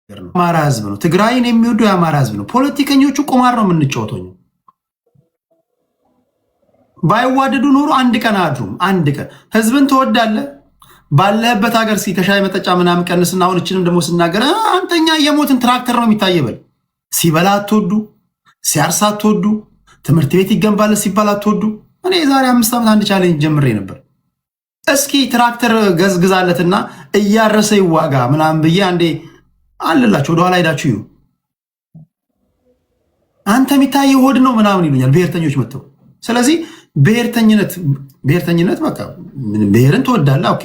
አማራ ህዝብ ነው። ትግራይን የሚወዱ የአማራ ህዝብ ነው። ፖለቲከኞቹ ቁማር ነው የምንጫወተው። ባይዋደዱ ኖሮ አንድ ቀን አድሩም። አንድ ቀን ህዝብን ትወዳለህ ባለህበት ሀገር ከሻይ መጠጫ ምናምን ቀንስና አሁን እችንም ደግሞ ስናገር አንተኛ የሞትን ትራክተር ነው የሚታየበል። ሲበላ አትወዱ፣ ሲያርሳ አትወዱ፣ ትምህርት ቤት ይገንባል ሲባል አትወዱ። እኔ የዛሬ 5 ዓመት አንድ ቻሌንጅ ጀምሬ ነበር። እስኪ ትራክተር ገዝግዛለትና እያረሰ ይዋጋ ምናምን ብዬ አንዴ አለላችሁ ወደኋላ ሄዳችሁ ይሁ አንተ የሚታየው ሆድ ነው ምናምን ይሉኛል ብሔርተኞች መጥተው። ስለዚህ ብሔርተኝነት በቃ ብሔርን ትወዳለህ፣ ኦኬ፣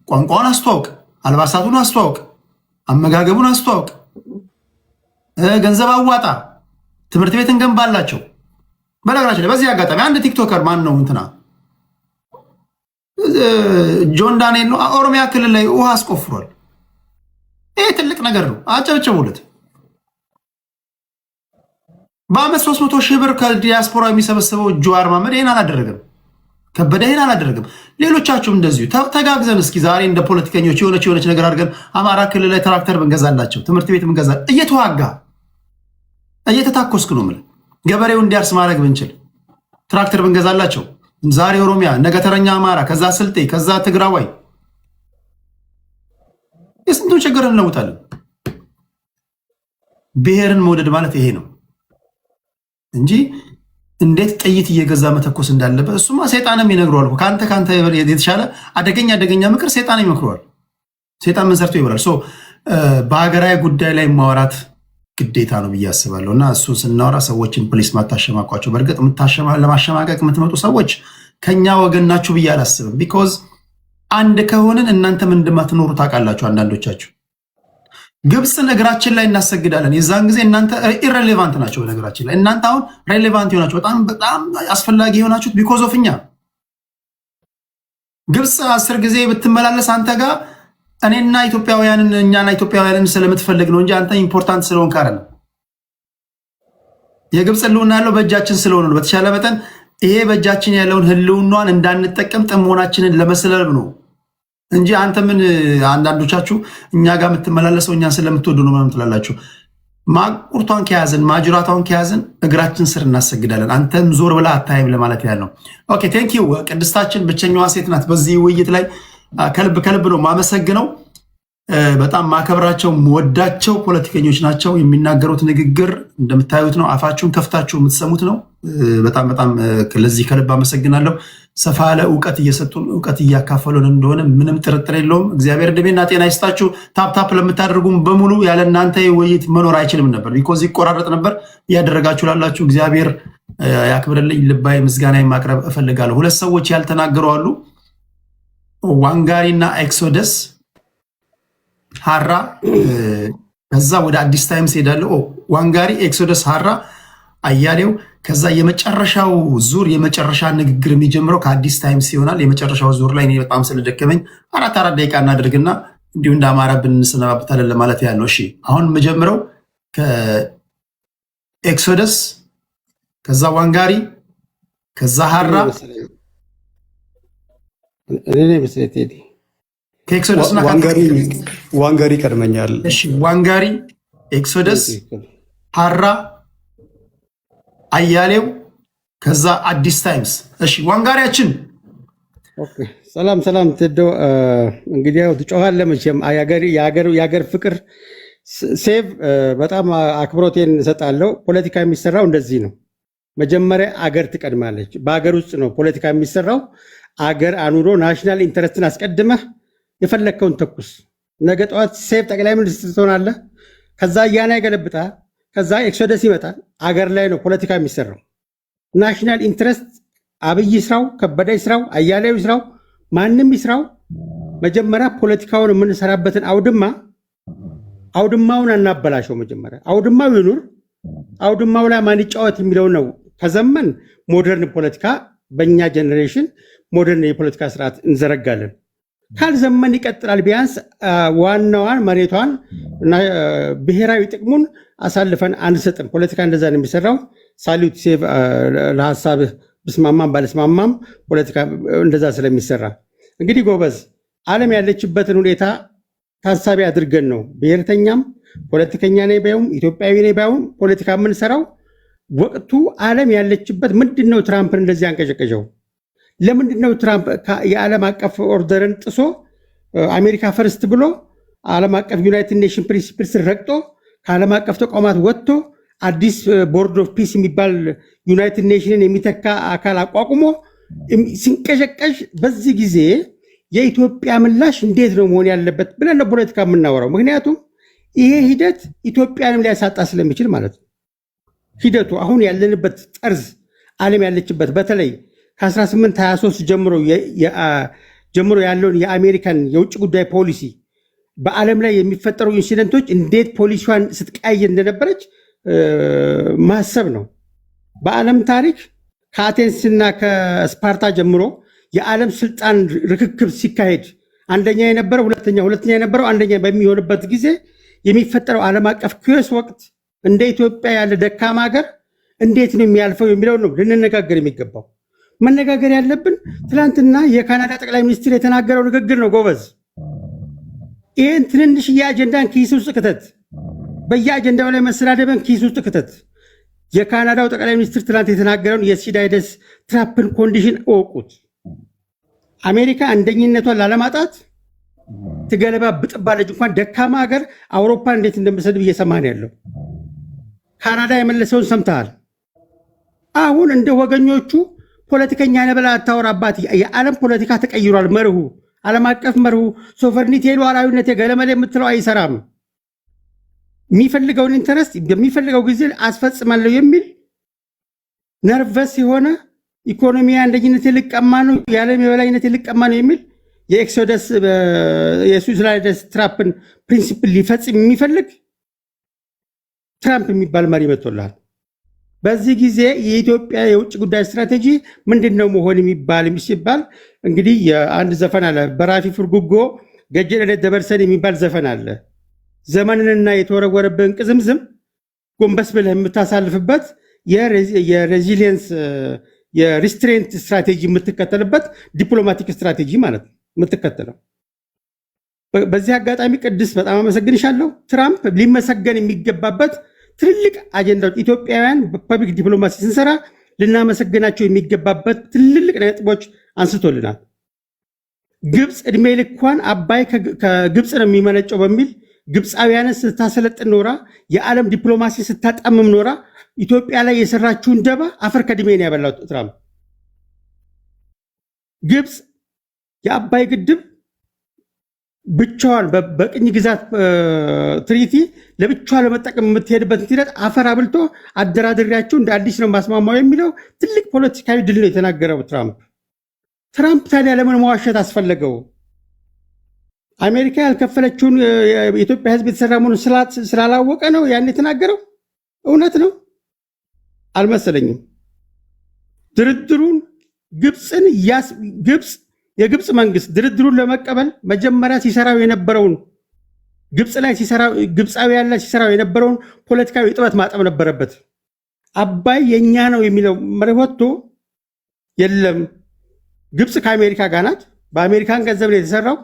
ቋንቋውን አስተዋውቅ፣ አልባሳቱን አስተዋውቅ፣ አመጋገቡን አስተዋውቅ፣ ገንዘብ አዋጣ፣ ትምህርት ቤት እንገንባላቸው። በነገራችን ላይ በዚህ አጋጣሚ አንድ ቲክቶከር ማን ነው እንትና ጆን ዳንኤል ነው ኦሮሚያ ክልል ላይ ውሃ አስቆፍሯል። ይሄ ትልቅ ነገር ነው፣ አጨብጭቡለት። በአመት 300 ሺህ ብር ከዲያስፖራ የሚሰበሰበው ጀዋር መሐመድ ይሄን አላደረገም፣ ከበደ ይሄን አላደረገም። ሌሎቻችሁም እንደዚሁ ተጋግዘን እስኪ ዛሬ እንደ ፖለቲከኞች የሆነች ነገር አድርገን አማራ ክልል ላይ ትራክተር ብንገዛላቸው፣ ትምህርት ቤት ብንገዛ፣ እየተዋጋ እየተታኮስክ ነው የምልህ። ገበሬው እንዲያርስ ማድረግ ብንችል ትራክተር ብንገዛላቸው ዛሬ ኦሮሚያ ነገ ተረኛ አማራ፣ ከዛ ስልጤ፣ ከዛ ትግራዋይ የስንቱን ችግር እንለውጣለን። ብሔርን መውደድ ማለት ይሄ ነው እንጂ እንዴት ጥይት እየገዛ መተኮስ እንዳለበት እሱማ ሰይጣንም ይነግረዋል። ከአንተ የተሻለ አደገኛ ምክር ሰይጣን ይመክረዋል። ሰይጣን ምን ሰርቶ ይበላል። በሀገራዊ ጉዳይ ላይ ማውራት ግዴታ ነው ብዬ አስባለሁ። እና እሱን ስናወራ ሰዎችን ፕሊስ ማታሸማቋቸው። በእርግጥ ለማሸማቀቅ የምትመጡ ሰዎች ከኛ ወገን ናችሁ ብዬ አላስብም። ቢኮዝ አንድ ከሆንን እናንተም እንደማትኖሩ ታውቃላችሁ። አንዳንዶቻችሁ ግብፅን እግራችን ላይ እናሰግዳለን። የዛን ጊዜ እናንተ ኢሬሌቫንት ናቸው። በነገራችን ላይ እናንተ አሁን ሬሌቫንት የሆናችሁ በጣም አስፈላጊ የሆናችሁት ቢኮዝ ኦፍ እኛ። ግብፅ 10 ጊዜ ብትመላለስ አንተ ጋር እኛና ኢትዮጵያውያንን ስለምትፈልግ ነው እንጂ አንተ ኢምፖርታንት ስለሆንክ አይደለም። የግብፅ ህልውና ያለው በእጃችን ስለሆነ ነው። በተሻለ መጠን ይሄ በእጃችን ያለውን ህልውናን እንዳንጠቀም ጥሞናችንን ለመስለብ ነው እንጂ አንተ ምን አንዳንዶቻችሁ እኛ ጋር የምትመላለሰው እኛን ስለምትወዱ ነው ምናምን ትላላችሁ። ማቁርቷን ከያዝን ማጅራቷን ከያዝን እግራችን ስር እናሰግዳለን። አንተም ዞር ብላ አታይም ለማለት ያህል ነው። ኦኬ ቴንክ ዩ። ቅድስታችን ብቸኛዋ ሴት ናት በዚህ ውይይት ላይ ከልብ ነው ማመሰግነው። በጣም ማከብራቸው ወዳቸው ፖለቲከኞች ናቸው። የሚናገሩት ንግግር እንደምታዩት ነው። አፋችሁን ከፍታችሁ የምትሰሙት ነው። በጣም ለዚህ ከልብ አመሰግናለሁ። ሰፋ ያለ እውቀት እየሰጡን እውቀት እያካፈሉን እንደሆነ ምንም ጥርጥር የለውም። እግዚአብሔር ዕድሜና ጤና ይስጣችሁ። ታፕታፕ ለምታደርጉም በሙሉ ያለ እናንተ ውይይት መኖር አይችልም ነበር። ቢኮዝ ይቆራረጥ ነበር። እያደረጋችሁ ላላችሁ እግዚአብሔር ያክብርልኝ። ልባዊ ምስጋና ማቅረብ እፈልጋለሁ። 2 ሰዎች ያልተናገሩ አሉ። ዋንጋሪ እና ኤክሶደስ ሀራ፣ ከዛ ወደ አዲስ ታይምስ ሄዳለሁ። ዋንጋሪ፣ ኤክሶደስ፣ ሀራ፣ አያሌው። ከዛ የመጨረሻው ዙር የመጨረሻ ንግግር የሚጀምረው ከአዲስ ታይምስ ይሆናል። የመጨረሻው ዙር ላይ እኔ በጣም ስለደከመኝ 4 ደቂቃ እናደርግና እንዲሁ እንደ አማራ ብንሰነባበታለን ለማለት ያለው። እሺ አሁን የምጀምረው ከኤክሶደስ፣ ከዛ ዋንጋሪ፣ ከዛ ሀራ ዋንጋሪ ቀድመኛል። ዋንጋሪ፣ ኤክሶደስ፣ ሀራ፣ አያሌው፣ ከዛ አዲስ ታይምስ። እሺ ዋንጋሪያችን ሰላም ትዶ እንግዲህ ያው ትጮኻለህ መቼም የሀገር ፍቅር ሴቭ በጣም አክብሮቴን እሰጣለሁ። ፖለቲካ የሚሰራው እንደዚህ ነው። መጀመሪያ አገር ትቀድማለች። በሀገር ውስጥ ነው ፖለቲካ የሚሰራው። አገር አኑሮ ናሽናል ኢንተረስትን አስቀድመህ የፈለግከውን ተኩስ። ነገ ጠዋት ሴቭ ጠቅላይ ሚኒስትር ትሆናለህ። ከዛ እያና ይገለብጣል። ከዛ ኤክሶደስ ይመጣል። አገር ላይ ነው ፖለቲካ የሚሰራው። ናሽናል ኢንተረስት አብይ ስራው፣ ከበደ ስራው፣ አያሌው ስራው፣ ማንም ስራው መጀመሪያ ፖለቲካውን የምንሰራበትን አውድማውን አናበላሸው። መጀመሪያ አውድማው ይኑር። አውድማው ላይ ማን ይጫወት የሚለው ነው። ከዘመን ሞደርን ፖለቲካ በእኛ ጀኔሬሽን ሞደርን የፖለቲካ ስርዓት እንዘረጋለን። ካልዘመን ይቀጥላል። ቢያንስ ዋናዋን መሬቷን እና ብሔራዊ ጥቅሙን አሳልፈን አንሰጥም። ፖለቲካ እንደዛ ነው የሚሰራው። ሳሉት ሴቭ ለሀሳብህ ብስማማም ባለስማማም ፖለቲካ እንደዛ ስለሚሰራ እንግዲህ ጎበዝ ዓለም ያለችበትን ሁኔታ ታሳቢ አድርገን ነው ብሔርተኛም ፖለቲከኛ ነኝ ባይውም ኢትዮጵያዊ ነኝ ባይውም ፖለቲካ የምንሰራው ወቅቱ ዓለም ያለችበት ምንድነው? ትራምፕን እንደዚህ አንቀጨቀጨው ለምንድነው? ትራምፕ የዓለም አቀፍ ኦርደርን ጥሶ አሜሪካ ፈርስት ብሎ ዓለም አቀፍ ዩናይትድ ኔሽን ፕሪንሲፕልስ ረግጦ ከዓለም አቀፍ ተቋማት ወጥቶ አዲስ ቦርድ ኦፍ ፒስ የሚባል ዩናይትድ ኔሽንን የሚተካ አካል አቋቁሞ ሲንቀሸቀሽ፣ በዚህ ጊዜ የኢትዮጵያ ምላሽ እንዴት ነው መሆን ያለበት ብለን ለፖለቲካ የምናወራው? ምክንያቱም ይሄ ሂደት ኢትዮጵያንም ሊያሳጣ ስለሚችል ማለት ነው። ሂደቱ አሁን ያለንበት ጠርዝ ዓለም ያለችበት በተለይ ከ1823 ጀምሮ ያለውን የአሜሪካን የውጭ ጉዳይ ፖሊሲ በዓለም ላይ የሚፈጠሩ ኢንሲደንቶች እንዴት ፖሊሲዋን ስትቀያየር እንደነበረች ማሰብ ነው። በዓለም ታሪክ ከአቴንስና ከስፓርታ ጀምሮ የዓለም ስልጣን ርክክብ ሲካሄድ አንደኛ የነበረው ሁለተኛ የነበረው አንደኛ በሚሆንበት ጊዜ የሚፈጠረው ዓለም አቀፍ ክስ ወቅት እንደ ኢትዮጵያ ያለ ደካማ ሀገር እንዴት ነው የሚያልፈው የሚለው ነው ልንነጋገር የሚገባው። መነጋገር ያለብን ትላንትና የካናዳ ጠቅላይ ሚኒስትር የተናገረው ንግግር ነው። ጎበዝ፣ ይህን ትንንሽ የአጀንዳን ኪስ ውስጥ ክተት፣ በየአጀንዳው ላይ መሰዳደበን ኪስ ውስጥ ክተት። የካናዳው ጠቅላይ ሚኒስትር ትላንት የተናገረውን የሲዳይደስ ትራፕን ኮንዲሽን እወቁት። አሜሪካ አንደኝነቷን ላለማጣት ትገለባ ብጥባለች። እንኳን ደካማ ሀገር አውሮፓን እንዴት እንደምሰድብ እየሰማን ያለው ካናዳ የመለሰውን ሰምተሃል። አሁን እንደ ወገኞቹ ፖለቲከኛ ነበላ አታወራባት። የዓለም ፖለቲካ ተቀይሯል። መርሁ ዓለም አቀፍ መርሁ ሶቨርኒቲ ሉዓላዊነት የገለመለ የምትለው አይሰራም። የሚፈልገውን ኢንተረስት በሚፈልገው ጊዜ አስፈጽማለሁ የሚል ነርቨስ የሆነ ኢኮኖሚ አንደኝነት ልቀማ ነው፣ የዓለም የበላይነት ልቀማ ነው የሚል የኤክሶደስ የሱዛይደስ ትራፕን ፕሪንሲፕል ሊፈጽም የሚፈልግ ትራምፕ የሚባል መሪ መጥቶልሃል። በዚህ ጊዜ የኢትዮጵያ የውጭ ጉዳይ ስትራቴጂ ምንድን ነው መሆን የሚባል ሲባል እንግዲህ የአንድ ዘፈን አለ፣ በራፊ ፍርጉጎ ገጀለለት ደበርሰን የሚባል ዘፈን አለ። ዘመንንና የተወረወረብን ቅዝምዝም ጎንበስ ብለህ የምታሳልፍበት የሬዚሊየንስ የሪስትሬንት ስትራቴጂ የምትከተልበት ዲፕሎማቲክ ስትራቴጂ ማለት ነው የምትከተለው። በዚህ አጋጣሚ ቅድስት በጣም አመሰግንሻለሁ። ትራምፕ ሊመሰገን የሚገባበት ትልልቅ አጀንዳዎች ኢትዮጵያውያን በፐብሊክ ዲፕሎማሲ ስንሰራ ልናመሰግናቸው የሚገባበት ትልልቅ ነጥቦች አንስቶልናል። ግብፅ እድሜ ልኳን አባይ ከግብፅ ነው የሚመነጨው በሚል ግብፃውያንን ስታሰለጥን ኖራ የዓለም ዲፕሎማሲ ስታጣምም ኖራ ኢትዮጵያ ላይ የሰራችውን ደባ አፈር ከድሜ ነው ያበላው ትራምፕ። ግብፅ የአባይ ግድብ ብቻዋን በቅኝ ግዛት ትሪቲ ለብቻዋ ለመጠቀም የምትሄድበት ሂደት አፈር አብልቶ አደራድሬያቸው እንደ አዲስ ነው ማስማማው የሚለው ትልቅ ፖለቲካዊ ድል ነው የተናገረው ትራምፕ ታዲያ ለምን መዋሸት አስፈለገው? አሜሪካ ያልከፈለችውን የኢትዮጵያ ሕዝብ የተሰራ መሆኑን ስላላወቀ ነው ያን የተናገረው? እውነት ነው አልመሰለኝም። ድርድሩን የግብፅ መንግስት ድርድሩን ለመቀበል መጀመሪያ ሲሰራው የነበረውን ግብፃውያን ላይ ሲሰራው የነበረውን ፖለቲካዊ እጥበት ማጠብ ነበረበት። አባይ የኛ ነው የሚለው መርህ ወጥቶ የለም ግብፅ ከአሜሪካ ጋር ናት፣ በአሜሪካን ገንዘብ ነው የተሰራው፣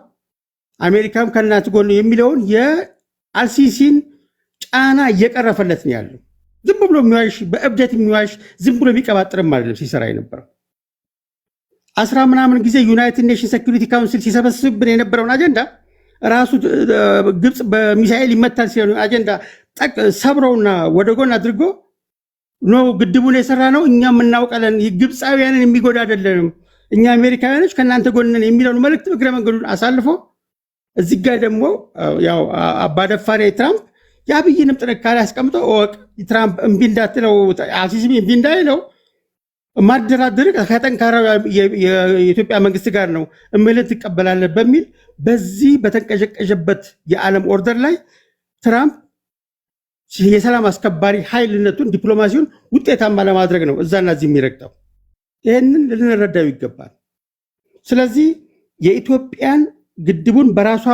አሜሪካም ከእናት ጎን የሚለውን የአልሲሲን ጫና እየቀረፈለት ነው ያለው። ዝም ብሎ የሚዋሽ በእብደት የሚዋሽ ዝም ብሎ የሚቀባጥርም አይደለም ሲሰራ የነበረው። 10 ምናምን ጊዜ ዩናይትድ ኔሽን ሴኩሪቲ ካውንስል ሲሰበስብን የነበረውን አጀንዳ ራሱ ግብፅ በሚሳኤል ይመታል ሲሆን አጀንዳ ሰብረውና ወደ ጎን አድርጎ ነው ግድቡን የሰራ ነው እኛም እናውቃለን፣ ግብፃውያንን የሚጎዳ አይደለንም፣ እኛ አሜሪካውያኖች ከእናንተ ጎን የሚለውን መልእክት እግረ መንገዱን አሳልፎ እዚህ ጋር ደግሞ ያው አባደፋሪ ትራምፕ የአብይንም ጥንካሬ አስቀምጦ ትራምፕ እምቢ እንዳትለው አልሲሲ እምቢ እንዳይለው ማደራደር ከጠንካራው የኢትዮጵያ መንግስት ጋር ነው እምልህ ትቀበላለህ በሚል በዚህ በተንቀዠቀዠበት የዓለም ኦርደር ላይ ትራምፕ የሰላም አስከባሪ ኃይልነቱን ዲፕሎማሲውን ውጤታማ ለማድረግ ነው እዛና እዚህ የሚረግጠው። ይህንን ልንረዳው ይገባል። ስለዚህ የኢትዮጵያን ግድቡን በራሷ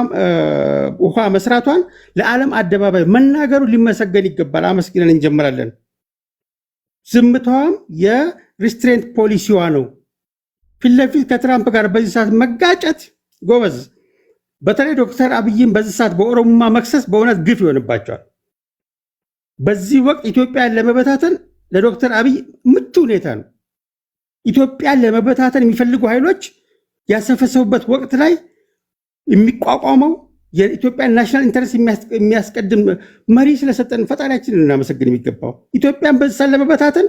ውሃ መስራቷን ለዓለም አደባባይ መናገሩ ሊመሰገን ይገባል። አመስግነን እንጀምራለን። ዝምታዋም የሪስትሬንት ፖሊሲዋ ነው። ፊት ለፊት ከትራምፕ ጋር በዚህ ሰዓት መጋጨት ጎበዝ፣ በተለይ ዶክተር አብይን በዚህ ሰዓት በኦሮሞማ መክሰስ በእውነት ግፍ ይሆንባቸዋል። በዚህ ወቅት ኢትዮጵያን ለመበታተን ለዶክተር አብይ ምቹ ሁኔታ ነው። ኢትዮጵያን ለመበታተን የሚፈልጉ ኃይሎች ያሰፈሰቡበት ወቅት ላይ የሚቋቋመው የኢትዮጵያን ናሽናል ኢንተረስት የሚያስቀድም መሪ ስለሰጠን ፈጣሪያችንን እናመሰግን የሚገባው። ኢትዮጵያን በዛ ለመበታተን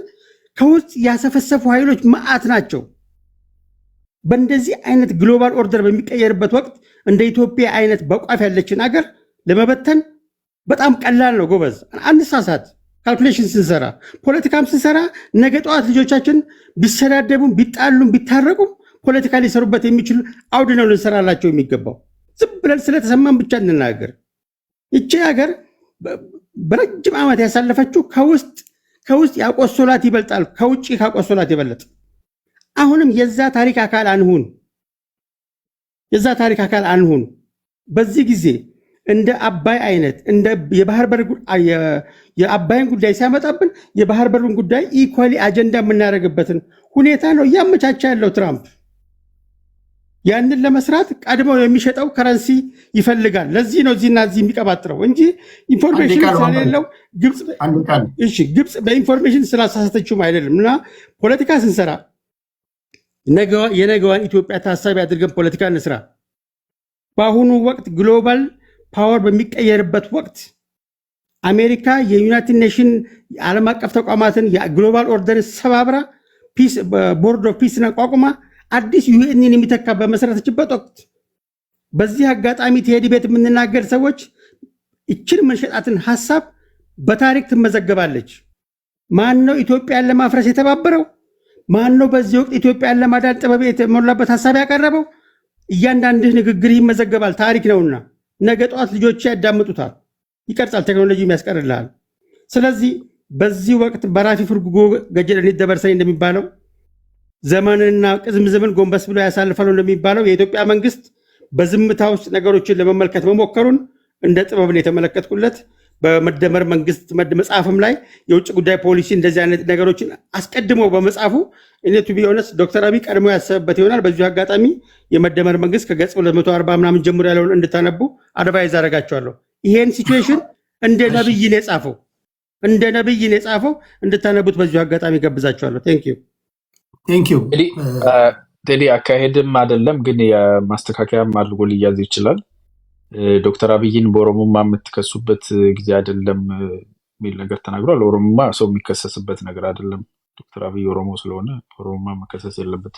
ከውስጥ ያሰፈሰፉ ኃይሎች መዓት ናቸው። በእንደዚህ አይነት ግሎባል ኦርደር በሚቀየርበት ወቅት እንደ ኢትዮጵያ አይነት በቋፍ ያለችን አገር ለመበተን በጣም ቀላል ነው ጎበዝ። አንሳሳት። ካልኩሌሽን ስንሰራ ፖለቲካም ስንሰራ ነገ ጠዋት ልጆቻችን ቢሰዳደቡም ቢጣሉም ቢታረቁም ፖለቲካ ሊሰሩበት የሚችሉ አውድ ነው ልንሰራላቸው የሚገባው። ዝም ብለን ስለተሰማን ብቻ እንናገር። ይቺ ሀገር በረጅም ዓመት ያሳለፈችው ከውስጥ ያቆሶላት ይበልጣል ከውጭ ካቆሶላት ይበልጥ። አሁንም የዛ ታሪክ አካል አንሁን። በዚህ ጊዜ እንደ አባይ አይነት እንደ የባህር በር የአባይን ጉዳይ ሲያመጣብን የባህር በሩን ጉዳይ ኢኳሊ አጀንዳ የምናደርግበትን ሁኔታ ነው እያመቻቸ ያለው ትራምፕ። ያንን ለመስራት ቀድመው የሚሸጠው ከረንሲ ይፈልጋል። ለዚህ ነው እዚህና እዚህ የሚቀባጥረው እንጂ ኢንፎርሜሽን ስለሌለው ግብፅ በኢንፎርሜሽን ስላሳሳተችውም አይደለም። እና ፖለቲካ ስንሰራ የነገዋን ኢትዮጵያ ታሳቢ አድርገን ፖለቲካ እንስራ። በአሁኑ ወቅት ግሎባል ፓወር በሚቀየርበት ወቅት አሜሪካ የዩናይትድ ኔሽን ዓለም አቀፍ ተቋማትን የግሎባል ኦርደርን ሰባብራ ቦርድ ኦፍ ፒስን አቋቁማ አዲስ ዩኤንን የሚተካ በመሰረተችበት ወቅት በዚህ አጋጣሚ ቴዲ ቤት የምንናገር ሰዎች እችን መንሸጣትን ሐሳብ በታሪክ ትመዘገባለች። ማን ነው ኢትዮጵያን ለማፍረስ የተባበረው? ማን ነው በዚህ ወቅት ኢትዮጵያን ለማዳን ጥበብ የተሞላበት ሐሳብ ያቀረበው? እያንዳንድህ ንግግር ይመዘገባል፣ ታሪክ ነውና ነገ ጠዋት ልጆች ያዳምጡታል፣ ይቀርጻል፣ ቴክኖሎጂ የሚያስቀርልሃል። ስለዚህ በዚህ ወቅት በራፊ ፍርጉጎ ገጀለኒ ደበርሰኝ እንደሚባለው ዘመንና ቅዝምዝምን ጎንበስ ብሎ ያሳልፋሉ እንደሚባለው የኢትዮጵያ መንግስት በዝምታ ውስጥ ነገሮችን ለመመልከት መሞከሩን እንደ ጥበብን የተመለከትኩለት። በመደመር መንግስት መጽሐፍም ላይ የውጭ ጉዳይ ፖሊሲ እንደዚህ አይነት ነገሮችን አስቀድሞ በመጽሐፉ እኔቱ ቢሆነስ ዶክተር አብይ ቀድሞ ያሰበበት ይሆናል። በዚሁ አጋጣሚ የመደመር መንግስት ከገጽ 240 ምናምን ጀምሮ ያለውን እንድታነቡ አድቫይዝ አደርጋቸዋለሁ። ይሄን ሲቹዌሽን እንደ ነብይ ነው የጻፈው እንድታነቡት በዚሁ አጋጣሚ ጋብዛቸዋለሁ። ቴንክ ዩ ቴዲ አካሄድም አይደለም ግን የማስተካከያም አድርጎ ሊያዝ ይችላል። ዶክተር አብይን በኦሮሞማ የምትከሱበት ጊዜ አይደለም የሚል ነገር ተናግሯል። ኦሮሞማ ሰው የሚከሰስበት ነገር አይደለም። ዶክተር አብይ ኦሮሞ ስለሆነ ኦሮሞማ መከሰስ የለበት።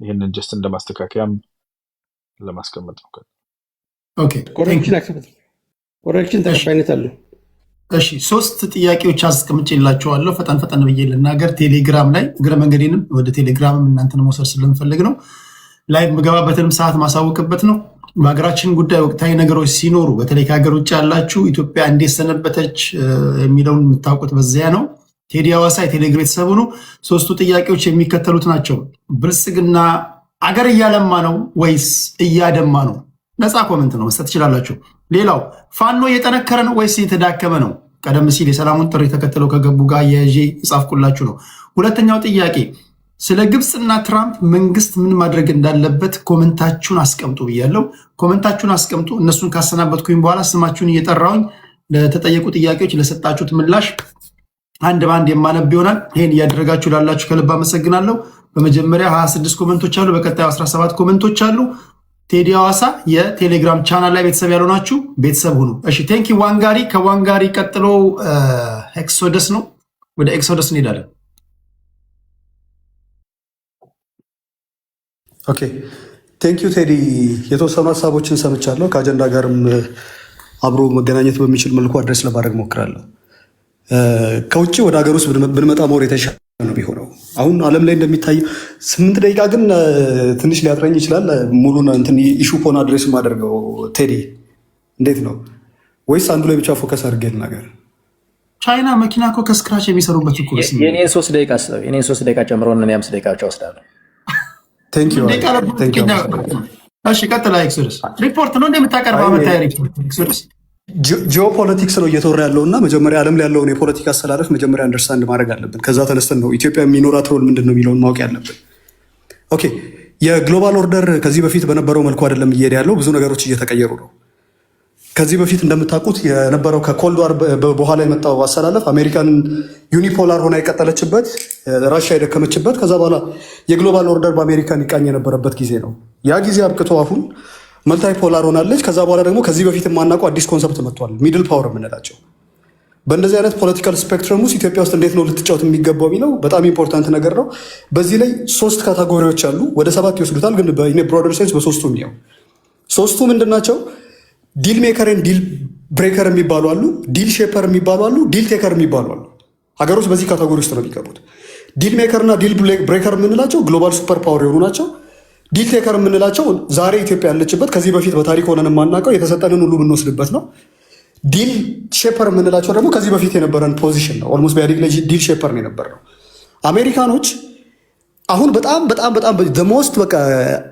ይህንን ጀስት እንደ ማስተካከያም ለማስቀመጥ ነው። ኮሬክሽን ተቀባይነት አለው። እሺ 3 ጥያቄዎች አስቀምጬላችኋለሁ። ፈጠን ብዬ ልናገር። ቴሌግራም ላይ እግረ መንገዴንም ወደ ቴሌግራምም እናንተን መውሰድ ስለምፈልግ ነው። ላይ የምገባበትንም ሰዓት ማሳወቅበት ነው። በሀገራችን ጉዳይ ወቅታዊ ነገሮች ሲኖሩ በተለይ ከሀገር ውጭ ያላችሁ ኢትዮጵያ እንዴት ሰነበተች የሚለውን የምታውቁት በዚያ ነው። ቴዲ ሐዋሳ የቴሌግራም ቤተሰቡ ነው። 3ቱ ጥያቄዎች የሚከተሉት ናቸው። ብልጽግና አገር እያለማ ነው ወይስ እያደማ ነው? ነፃ ኮመንት ነው መስጠት ትችላላችሁ። ሌላው ፋኖ እየጠነከረ ነው ወይስ እየተዳከመ ነው? ቀደም ሲል የሰላሙን ጥሪ ተከትለው ከገቡ ጋር የዤ የጻፍኩላችሁ ነው። ሁለተኛው ጥያቄ ስለ ግብፅና ትራምፕ መንግስት ምን ማድረግ እንዳለበት ኮመንታችሁን አስቀምጡ ብያለሁ። ኮመንታችሁን አስቀምጡ። እነሱን ካሰናበትኩኝ በኋላ ስማችሁን እየጠራውኝ ለተጠየቁ ጥያቄዎች ለሰጣችሁት ምላሽ አንድ በአንድ የማነብ ይሆናል። ይህን እያደረጋችሁ ላላችሁ ከልብ አመሰግናለሁ። በመጀመሪያ 26 ኮመንቶች አሉ። በቀጣዩ 17 ኮመንቶች አሉ። ቴዲ ሐዋሳ የቴሌግራም ቻናል ላይ ቤተሰብ ያልሆናችሁ ቤተሰብ ሁኑ። እሺ ቴንኪ ዋንጋሪ። ከዋንጋሪ ቀጥሎ ኤክሶደስ ነው። ወደ ኤክሶደስ እንሄዳለን። ኦኬ ቴንክ ዩ ቴዲ። የተወሰኑ ሀሳቦችን ሰምቻለሁ። ከአጀንዳ ጋርም አብሮ መገናኘት በሚችል መልኩ አድረስ ለማድረግ ሞክራለሁ። ከውጭ ወደ ሀገር ውስጥ ብንመጣ ሞር የተሻለ ነው ቢሆነው። አሁን ዓለም ላይ እንደሚታየው 8 ደቂቃ ግን ትንሽ ሊያጥረኝ ይችላል። ሙሉን እንትን ኢሹ ፖን አድሬስ የማደርገው ቴዲ እንዴት ነው? ወይስ አንዱ ላይ ብቻ ፎከስ አድርጌ ልናገር? ቻይና መኪና እኮ ከስክራች የሚሰሩበት እኮ የኔን 3 ደቂቃ አስበው። የኔን 3 ደቂቃ ጨምሮ እኔ 5 ደቂቃ ብቻ ወስዳለሁ። እሺ ቀጥላ። ኤክሶደስ ሪፖርት ነው እንደምታቀርበው አመታዊ ሪፖርት ኤክሶደስ ጂኦፖለቲክስ ነው እየተወራ ያለው እና መጀመሪያ ዓለም ላይ ያለውን የፖለቲካ አስተላለፍ መጀመሪያ አንደርስታንድ ማድረግ አለብን። ከዛ ተነስተን ነው ኢትዮጵያ የሚኖራት ሮል ምንድን ነው የሚለውን ማወቅ ያለብን። ኦኬ የግሎባል ኦርደር ከዚህ በፊት በነበረው መልኩ አይደለም እየሄደ ያለው። ብዙ ነገሮች እየተቀየሩ ነው። ከዚህ በፊት እንደምታውቁት የነበረው ከኮልድ ዋር በኋላ የመጣው አሰላለፍ አሜሪካን ዩኒፖላር ሆና የቀጠለችበት፣ ራሽያ የደከመችበት፣ ከዛ በኋላ የግሎባል ኦርደር በአሜሪካን ይቃኝ የነበረበት ጊዜ ነው። ያ ጊዜ አብቅቶ አሁን መልታይ ፖላር ሆናለች። ከዛ በኋላ ደግሞ ከዚህ በፊት የማናውቀው አዲስ ኮንሰፕት መጥቷል፣ ሚድል ፓወር የምንላቸው። በእንደዚህ አይነት ፖለቲካል ስፔክትረም ውስጥ ኢትዮጵያ ውስጥ እንዴት ነው ልትጫወት የሚገባው የሚለው በጣም ኢምፖርታንት ነገር ነው። በዚህ ላይ 3 ካታጎሪዎች አሉ፣ ወደ 7 ይወስዱታል፣ ግን ብሮደር ሴንስ በ3ቱ የሚያው 3ቱ ምንድን ናቸው? ዲል ሜከርን ዲል ብሬከር የሚባሉ አሉ፣ ዲል ሼፐር የሚባሉ አሉ፣ ዲል ቴከር የሚባሉ አሉ። ሀገሮች በዚህ ካታጎሪ ውስጥ ነው የሚገቡት። ዲል ሜከር እና ዲል ብሬከር የምንላቸው ግሎባል ሱፐር ፓወር የሆኑ ናቸው። ዲል ቴከር የምንላቸው ዛሬ ኢትዮጵያ ያለችበት ከዚህ በፊት በታሪክ ሆነን የማናውቀው የተሰጠንን ሁሉ የምንወስድበት ነው። ዲል ሼፐር የምንላቸው ደግሞ ከዚህ በፊት የነበረን ፖዚሽን ነው። ኦልሞስት በኢህአዴግ ላይ ዲል ሼፐር ነው የነበር ነው። አሜሪካኖች አሁን በጣም ሞስት በቃ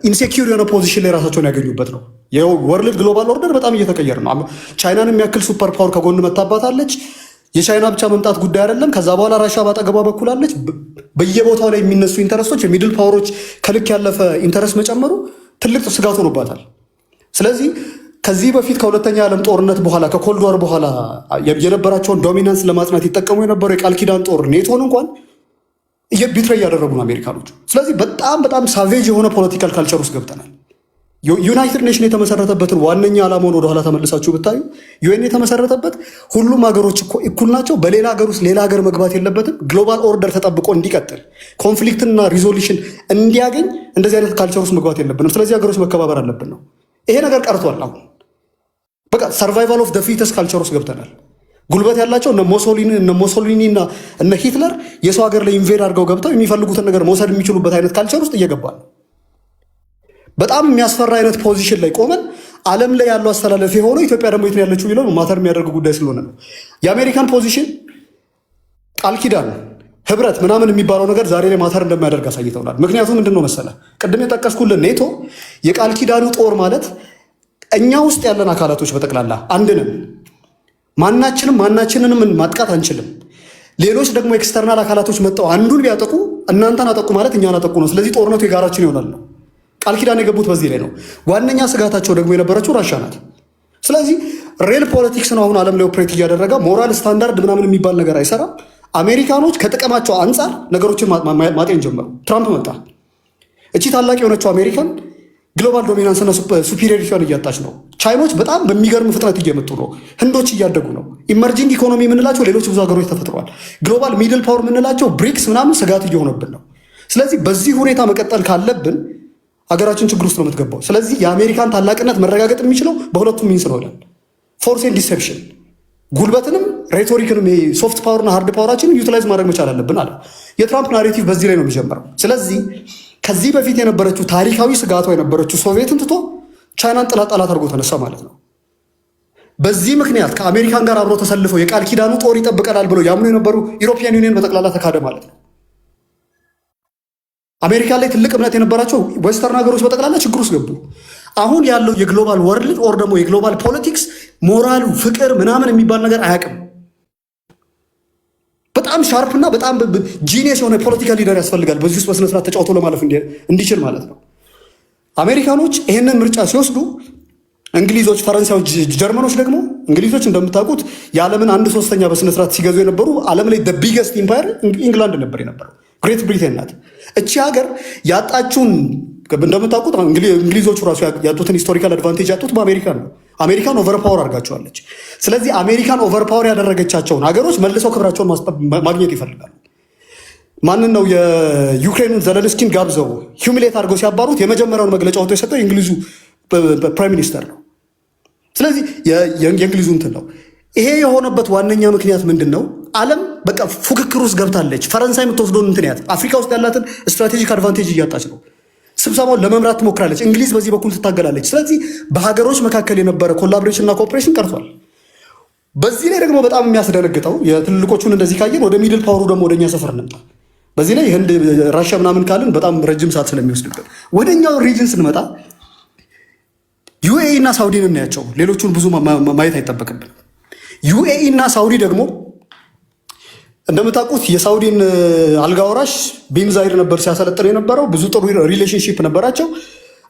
ኢንሴኪዩር የሆነ ፖዚሽን ላይ ራሳቸውን ያገኙበት ነው። የወርልድ ግሎባል ኦርደር በጣም እየተቀየረ ነው። ቻይናን የሚያክል ሱፐር ፓወር ከጎን መታባታለች። የቻይና ብቻ መምጣት ጉዳይ አይደለም። ከዛ በኋላ ራሻ ባጠገቧ በኩል አለች። በየቦታው ላይ የሚነሱ ኢንተረስቶች፣ የሚድል ፓወሮች ከልክ ያለፈ ኢንተረስት መጨመሩ ትልቅ ስጋት ሆኖባታል። ስለዚህ ከዚህ በፊት ከሁለተኛ ዓለም ጦርነት በኋላ ከኮልድ ዋር በኋላ የነበራቸውን ዶሚናንስ ለማጽናት ይጠቀሙ የነበረው የቃል ኪዳን ጦር ኔቶን እንኳን ቢትሬይ እያደረጉ ነው አሜሪካኖች። ስለዚህ በጣም ሳቬጅ የሆነ ፖለቲካል ካልቸር ውስጥ ገብተናል። ዩናይትድ ኔሽን የተመሰረተበትን ዋነኛ ዓላማውን ወደኋላ ተመልሳችሁ ብታዩ ዩኤን የተመሰረተበት ሁሉም ሀገሮች እኩል ናቸው፣ በሌላ ሀገር ውስጥ ሌላ ሀገር መግባት የለበትም፣ ግሎባል ኦርደር ተጠብቆ እንዲቀጥል ኮንፍሊክትና ሪዞሉሽን እንዲያገኝ እንደዚህ አይነት ካልቸር ውስጥ መግባት የለብንም። ስለዚህ ሀገሮች መከባበር አለብን ነው። ይሄ ነገር ቀርቷል። አሁን በቃ ሰርቫይቫል ኦፍ ደ ፊተስ ካልቸር ውስጥ ገብተናል። ጉልበት ያላቸው እነ ሞሶሊኒ እና እነ ሂትለር የሰው ሀገር ላይ ኢንቬድ አድርገው ገብተው የሚፈልጉትን ነገር መውሰድ የሚችሉበት አይነት ካልቸር ውስጥ እየገባል። በጣም የሚያስፈራ አይነት ፖዚሽን ላይ ቆመን ዓለም ላይ ያለው አስተላለፍ የሆነው ኢትዮጵያ ደግሞ የት ነው ያለችው የሚለው ማተር የሚያደርግ ጉዳይ ስለሆነ ነው። የአሜሪካን ፖዚሽን ቃል ኪዳን ህብረት ምናምን የሚባለው ነገር ዛሬ ላይ ማተር እንደሚያደርግ አሳይተውናል። ምክንያቱም ምንድን ነው መሰለ ቅድም የጠቀስኩልን ኔቶ የቃል ኪዳኑ ጦር ማለት እኛ ውስጥ ያለን አካላቶች በጠቅላላ አንድንም ማናችንንም ማጥቃት አንችልም። ሌሎች ደግሞ ኤክስተርናል አካላቶች መጥተው አንዱን ቢያጠቁ እናንተን አጠቁ ማለት እኛን አጠቁ ነው። ስለዚህ ጦርነቱ የጋራችን ይሆናል ነው። ቃል ኪዳን የገቡት በዚህ ላይ ነው። ዋነኛ ስጋታቸው ደግሞ የነበረችው ራሻ ናት። ስለዚህ ሬል ፖለቲክስ ነው አሁን ዓለም ላይ ኦፕሬት እያደረገ ሞራል ስታንዳርድ ምናምን የሚባል ነገር አይሰራም። አሜሪካኖች ከጥቅማቸው አንጻር ነገሮችን ማጤን ጀመሩ። ትራምፕ መጣ። እቺ ታላቅ የሆነችው አሜሪካን ግሎባል ዶሚናንስና ሱፒሪዮሪቲዋን እያጣች ነው። ቻይኖች በጣም በሚገርም ፍጥነት እየመጡ ነው። ህንዶች እያደጉ ነው። ኢመርጂንግ ኢኮኖሚ የምንላቸው ሌሎች ብዙ ሀገሮች ተፈጥረዋል። ግሎባል ሚድል ፓወር የምንላቸው ብሪክስ ምናምን ስጋት እየሆነብን ነው። ስለዚህ በዚህ ሁኔታ መቀጠል ካለብን ሀገራችን ችግር ውስጥ ነው የምትገባው። ስለዚህ የአሜሪካን ታላቅነት መረጋገጥ የሚችለው በሁለቱም ሚንስ ነው። ፎርስ ኤንድ ዲሴፕሽን፣ ጉልበትንም ሬቶሪክንም ሶፍት ፓወርና ሃርድ ፓወራችንን ዩቲላይዝ ማድረግ መቻል አለብን አለ። የትራምፕ ናሬቲቭ በዚህ ላይ ነው የሚጀምረው። ስለዚህ ከዚህ በፊት የነበረችው ታሪካዊ ስጋቷ የነበረችው ሶቪየትን ትቶ ቻይናን ጠላት አድርጎ ተነሳ ማለት ነው። በዚህ ምክንያት ከአሜሪካን ጋር አብረው ተሰልፈው የቃል ኪዳኑ ጦር ይጠብቀናል ብለው ያምኑ የነበሩ ዩሮፒያን ዩኒየን በጠቅላላ ተካደ ማለት ነው። አሜሪካ ላይ ትልቅ እምነት የነበራቸው ዌስተርን ሀገሮች በጠቅላላ ችግር ውስጥ ገቡ። አሁን ያለው የግሎባል ወርልድ ኦር ደግሞ የግሎባል ፖለቲክስ ሞራሉ ፍቅር ምናምን የሚባል ነገር አያውቅም። በጣም ሻርፕ እና በጣም ጂኒየስ የሆነ ፖለቲካ ሊደር ያስፈልጋል በዚህ ውስጥ በስነስርዓት ተጫውቶ ለማለፍ እንዲችል ማለት ነው። አሜሪካኖች ይህንን ምርጫ ሲወስዱ እንግሊዞች፣ ፈረንሳዮች፣ ጀርመኖች ደግሞ እንግሊዞች እንደምታውቁት የዓለምን 1/3 በስነስርዓት ሲገዙ የነበሩ ዓለም ላይ ቢገስት ኢምፓየር ኢንግላንድ ነበር የነበረው። ግሬት ብሪቴን ናት። እቺ ሀገር ያጣችውን እንደምታውቁት እንግሊዞቹ ራሱ ያጡትን ሂስቶሪካል አድቫንቴጅ ያጡት በአሜሪካን ነው። አሜሪካን ኦቨርፓወር አድርጋቸዋለች። ስለዚህ አሜሪካን ኦቨርፓወር ያደረገቻቸውን ሀገሮች መልሰው ክብራቸውን ማግኘት ይፈልጋሉ። ማንን ነው? የዩክሬኑን ዘለንስኪን ጋብዘው ሂውሚሌት አድርገው ሲያባሩት የመጀመሪያውን መግለጫ ወጥቶ የሰጠው የእንግሊዙ ፕራይም ሚኒስተር ነው። ስለዚህ የእንግሊዙ እንትን ነው። ይሄ የሆነበት ዋነኛ ምክንያት ምንድን ነው? ዓለም በቃ ፉክክር ውስጥ ገብታለች። ፈረንሳይ የምትወስደውን እንትን ያት አፍሪካ ውስጥ ያላትን ስትራቴጂክ አድቫንቴጅ እያጣች ነው። ስብሰባውን ለመምራት ትሞክራለች። እንግሊዝ በዚህ በኩል ትታገላለች። ስለዚህ በሀገሮች መካከል የነበረ ኮላቦሬሽን እና ኮኦፕሬሽን ቀርቷል። በዚህ ላይ ደግሞ በጣም የሚያስደነግጠው የትልልቆቹን እንደዚህ ካየን ወደ ሚድል ፓወሩ ደግሞ ወደኛ ሰፈር እንምጣ። በዚህ ላይ ህንድ፣ ራሽያ ምናምን ካልን በጣም ረጅም ሰዓት ስለሚወስድብን ወደኛው ሪጅን ስንመጣ ዩኤኢ እና ሳውዲን እናያቸው። ሌሎቹን ብዙ ማየት አይጠበቅብን። ዩኤኢ እና ሳውዲ ደግሞ እንደምታውቁት የሳውዲን አልጋ ወራሽ ቢን ዛይድ ነበር ሲያሰለጥን የነበረው። ብዙ ጥሩ ሪሌሽንሺፕ ነበራቸው።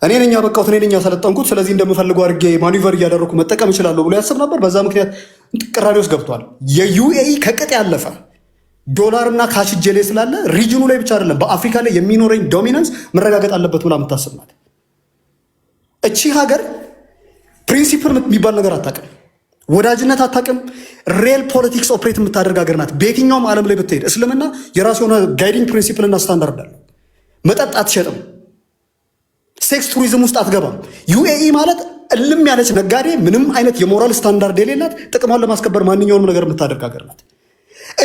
እኔ ነኝ ያበቃሁት፣ እኔ ነኝ ያሰለጠንኩት፣ ስለዚህ እንደምፈልገው አድርጌ ማኒቨር እያደረኩ መጠቀም እችላለሁ ብሎ ያስብ ነበር። በዛ ምክንያት ቅራኔ ውስጥ ገብቷል። የዩኤኢ ከቅጥ ያለፈ ዶላርና ካሽ እጄ ላይ ስላለ ሪጅኑ ላይ ብቻ አይደለም በአፍሪካ ላይ የሚኖረኝ ዶሚናንስ መረጋገጥ አለበት ብላ የምታስብ ናት። እቺ ሀገር ፕሪንሲፕል የሚባል ነገር አታውቅም፣ ወዳጅነት አታውቅም። ሪል ፖለቲክስ ኦፕሬት የምታደርግ ሀገር ናት። በየትኛውም ዓለም ላይ ብትሄድ እስልምና የራሱ የሆነ ጋይዲንግ ፕሪንሲፕልና ስታንዳርድ አለው። መጠጥ አትሸጥም፣ ሴክስ ቱሪዝም ውስጥ አትገባም። ዩኤኢ ማለት እልም ያለች ነጋዴ፣ ምንም አይነት የሞራል ስታንዳርድ የሌላት፣ ጥቅሟን ለማስከበር ማንኛውንም ነገር የምታደርግ ሀገር ናት።